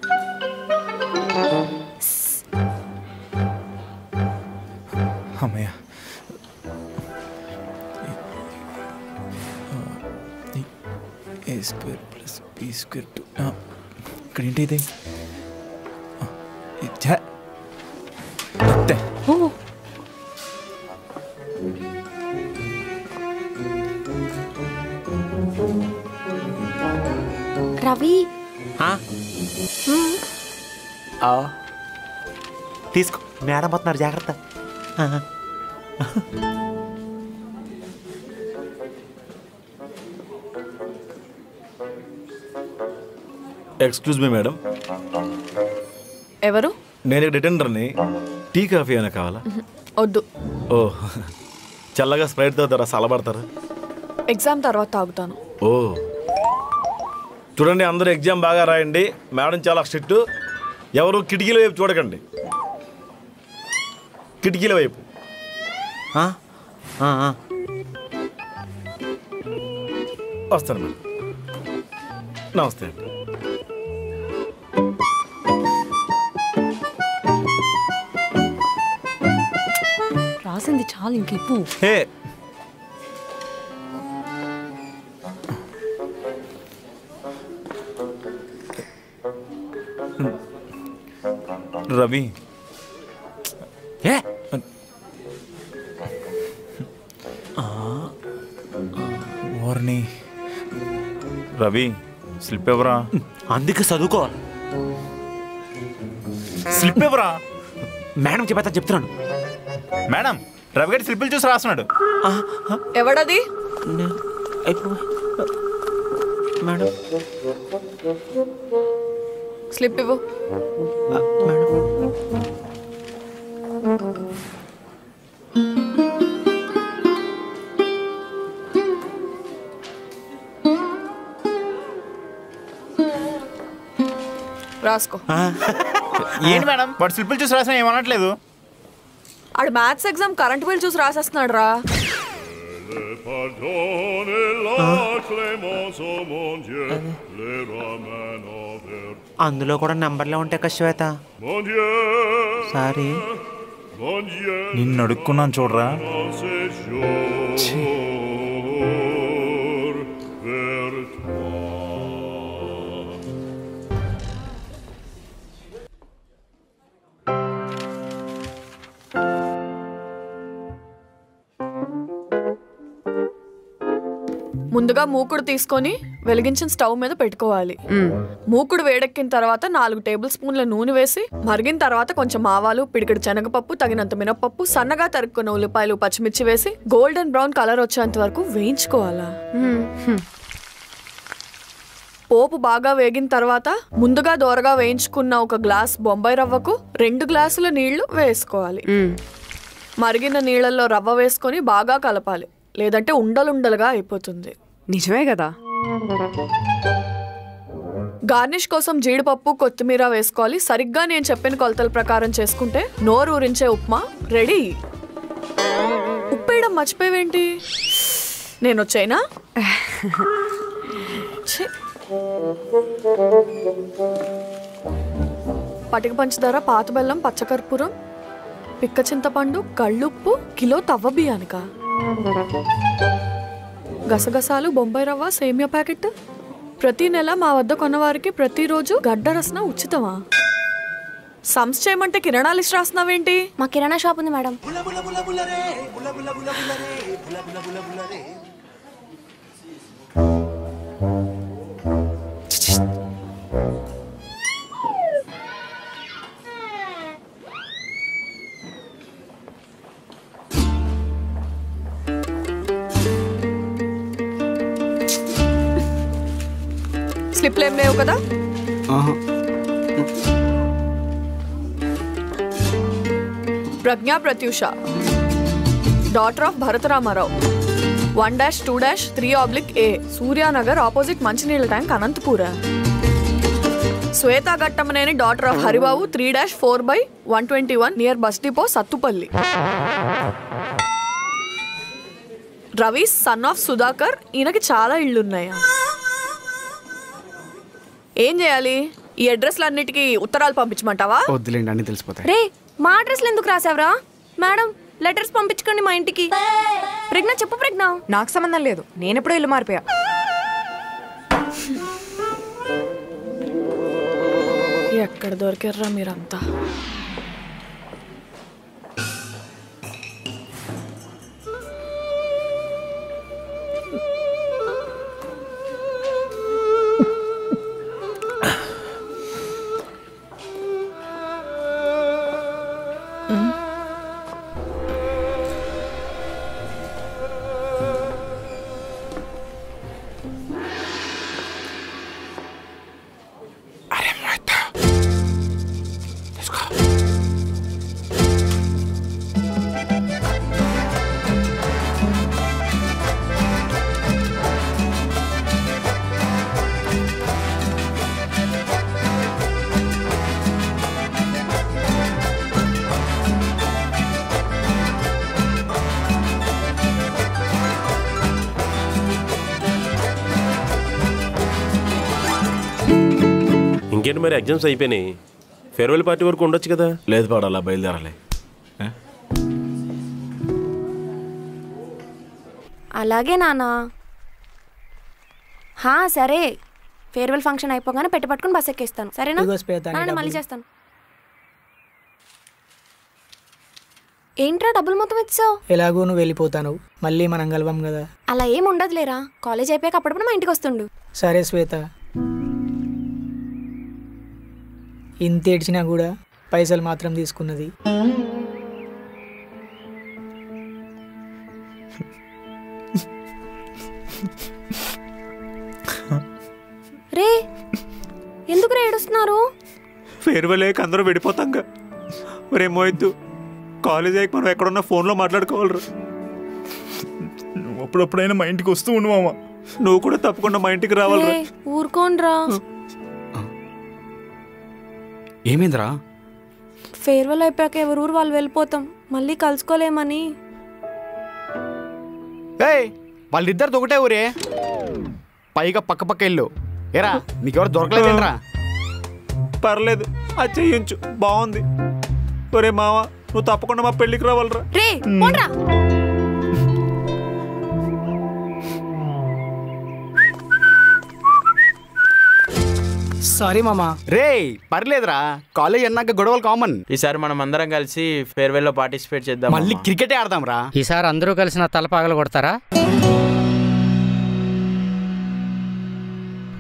అమ్మయ్య. A square plus b square two. ఇక్కడ ఏంటి ఇది? రవి తీసుకో. మేడం పోతున్నారు, జాగ్రత్త. Excuse me madam. ఎవరు? నేను ఇక్కడ అటెండర్ని. టీ కాఫీ అయినా కావాలా? వద్దు. ఓ, చల్లగా స్ప్రైట్ తాగుతారా? సలబడతారా? ఎగ్జామ్ తర్వాత తాగుతాను. ఓ, చూడండి, అందరూ ఎగ్జామ్ బాగా రాయండి. మేడం చాలా స్ట్రిక్ట్. ఎవరు కిటికీల వైపు చూడకండి. కిటికీల వైపు. వస్తాను మేడం. నమస్తే అండి. రాసింది చాలు, ఇంక ఇప్పు. రవి వారిని. రవి స్లిప్ ఎవరా? అందుకే చదువుకోవాలి. స్లిప్ ఎవరా? మేడం చెప్పేస్తా, చెప్తున్నాను. మేడం రవి గారి స్లిప్పులు చూసి రాస్తున్నాడు. ఎవడది? మేడం స్లిప్ ఇవ్వు. రాసుకో. ఏంటి మేడం వాడు స్లిప్పులు చూసి రాసిన ఏమనట్లేదు? ఆడు మ్యాథ్స్ ఎగ్జామ్ కరెంట్ బిల్ చూసి రాసేస్తున్నాడు రా. అందులో కూడా నంబర్లే ఉంటాయి కదా శ్వేత. సారీ, నిన్ను అడుక్కున్నాను చూడరా. ముందుగా మూకుడు తీసుకొని వెలిగించిన స్టవ్ మీద పెట్టుకోవాలి. మూకుడు వేడెక్కిన తర్వాత 4 టేబుల్ స్పూన్ల నూనె వేసి మరిగిన తర్వాత కొంచెం ఆవాలు, పిడికెడు శనగపప్పు, తగినంత మినపప్పు, సన్నగా తరుక్కున్న ఉల్లిపాయలు, పచ్చిమిర్చి వేసి గోల్డెన్ బ్రౌన్ కలర్ వచ్చేంత వరకు వేయించుకోవాలా. పోపు బాగా వేగిన తర్వాత ముందుగా దోరగా వేయించుకున్న 1 గ్లాస్ బొంబాయి రవ్వకు 2 గ్లాసుల నీళ్లు వేసుకోవాలి. మరిగిన నీళ్ళల్లో రవ్వ వేసుకొని బాగా కలపాలి, లేదంటే ఉండలుండలుగా అయిపోతుంది. నిజమే కదా. గార్నిష్ కోసం జీడిపప్పు, కొత్తిమీర వేసుకోవాలి. సరిగ్గా నేను చెప్పిన కొలతల ప్రకారం చేసుకుంటే నోరు ఊరించే ఉప్మా రెడీ. ఉప్పేయడం మర్చిపోయేవేంటి? నేను వచ్చాయినా పటిక పంచదార, పాత బెల్లం, పచ్చకర్పూరం, పిక్క చింతపండు, కళ్ళుప్పు, కిలో తవ్వ బియ్యానిక, గసగసాలు, బొంబాయి రవ్వ, సేమియా ప్యాకెట్. ప్రతి నెల మా వద్ద కొన్నవారికి ప్రతిరోజు గడ్డ రసన ఉచితమా? సంస్ చేయమంటే కిరాణా లిస్ట్ రాస్తున్నావేంటి? మా కిరాణా షాప్ ఉంది మేడం. స్లిప్లు ఏం లేవు కదా? Pragna Pratyusha, daughter of Bharataramarao, 1-2-3/A, Suryanagar, opposite మంచినీళ్ళ tank, Anantapura. Shweta Ghattamaneni, daughter of Haribabu, 3-4/121, near bus depot, Sathupalli. Ravi, son of Sudhakar, ఈయనకి చాలా ఇళ్ళున్నాయా? ఏం చేయాలి? ఈ అడ్రస్లన్నిటికీ ఉత్తరాలు పంపించమంటావా? వద్దులేండి, అన్ని తెలిసిపోతాయి. రే, మా అడ్రస్లు ఎందుకు రాసావురా? మేడం, లెటర్స్ పంపించుకోండి మా ఇంటికి. ప్రజ్ఞ చెప్పు. ప్రజ్ఞ, నాకు సంబంధం లేదు, నేనెప్పుడో ఇల్లు మారిపోయా. ఎక్కడ దొరికారా మీరంతా? ఇంకేంటి మరి, ఎగ్జామ్స్ అయిపోయినాయి, ఫేర్వెల్ పార్టీ వరకు ఉండొచ్చు కదా? లేదు పాడు, అలా బయలుదేరాలి. అలాగే నానా. సరే, ఫేర్వెల్ ఫంక్షన్ అయిపోగానే పెట్టి పట్టుకుని బస్ ఎక్కేస్తాను, సరేనా? మళ్ళీ చేస్తాను. ఏంట్రా డబ్బులు మొత్తం ఇచ్చావు? ఎలాగో నువ్వు వెళ్ళిపోతాను, మళ్ళీ మనం కలవం కదా. అలా ఏం ఉండదులేరా, కాలేజ్ అయిపోయాక అప్పుడప్పుడు మా ఇంటికి వస్తుండు. సరే శ్వేత, ఇంత ఏడ్చినా కూడా పైసలు మాత్రం తీసుకున్నది. రే, ఎందుకు ఏడుస్తున్నారు? ఫేర్వెల్ అయ్యాక అందరూ విడిపోతాం. రే మోయిద్దు, కాలేజ్ అయ్యాక మనం ఎక్కడున్నా ఫోన్లో మాట్లాడుకోవాలరా. నువ్వు అప్పుడప్పుడైనా మా ఇంటికి వస్తూ ఉండు మామ. నువ్వు కూడా తప్పకుండా మా ఇంటికి రావాలరా. ఊరుకోండ్రా. ఏమైందిరా? ఫేర్వెల్ అయిపోయాక ఎవరు ఊరు వాళ్ళు వెళ్ళిపోతాం, మళ్ళీ కలుసుకోలేమని. వాళ్ళిద్దరితో ఒకటే ఊరే, పైగా పక్క పక్క ఇల్లు. ఏరా, నీకెవరు దొరకలేదేంట్రా? పర్లేదు, అది చెయ్యించు, బాగుంది. ఒరే మావా, నువ్వు తప్పకుండా మా పెళ్ళికి రావాలరా. రే పోండ్రా. సారీ మామా. రే పర్లేదురా, కాలేజ్ అన్నాక గొడవలు కామన్. ఈసారి మనం అందరం కలిసి ఫేర్వెల్ లో పార్టిసిపేట్ చేద్దాం. మళ్ళీ క్రికెటే ఆడదాం రా. ఈసారి అందరూ కలిసి నా తల పగలు కొడతారా?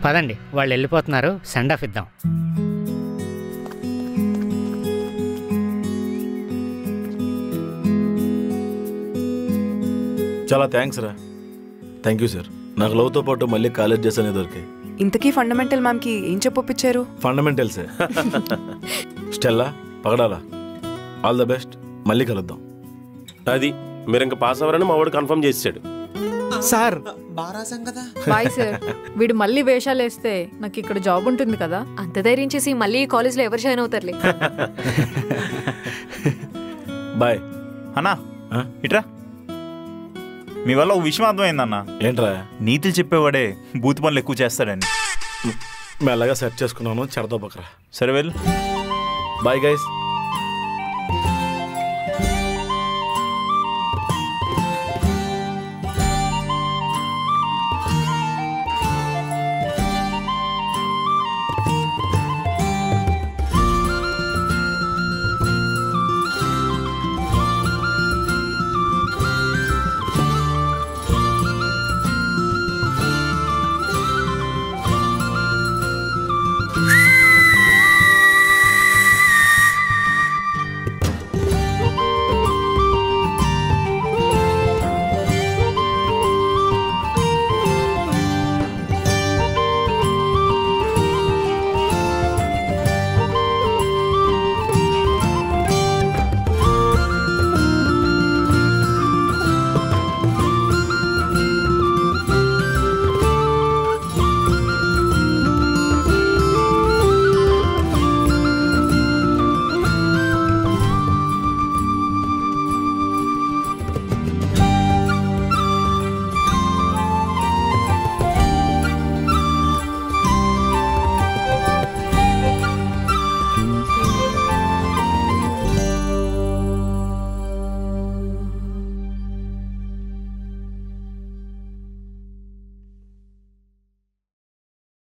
పదండి, వాళ్ళు వెళ్ళిపోతున్నారు, సెండ్ ఆఫ్ ఇద్దాం. చాలా థ్యాంక్స్ రా. Thank you sir. నాకు లవ్తో పాటు మళ్ళీ కాలేజ్ డేస్ అనేది దొరికాయి. ఇంతకీ ఫండమెంటల్ మ్యామ్ కి ఏం చెప్పొప్పించారు? ఫండమెంటల్సే. స్టెల్లా, పగడాలా, ఆల్ ద బెస్ట్, మళ్ళీ కలుద్దాం. అది మీరు ఇంకా పాస్ అవ్వరని మా వాడు కన్ఫర్మ్ చేసాడు. Sir bye sir. వీడు మళ్ళీ వేషాలు వేస్తే నాకు ఇక్కడ జాబ్ ఉంటుంది కదా. అంత ధైర్యం చేసి మళ్ళీ ఈ కాలేజ్లో ఎవరు జాయిన్ అవుతారులే. బాయ్ అన్నా. ఇట్రా, మీ వల్ల ఒక విషయం అర్థమైందన్న. ఏంట్రా? నీతులు చెప్పేవాడే బూత్ పనులు ఎక్కువ చేస్తాడని. మెల్లగా సెట్ చేసుకున్నాను, చెడతో పక్కరా. సరే వెళ్ళు. Bye guys.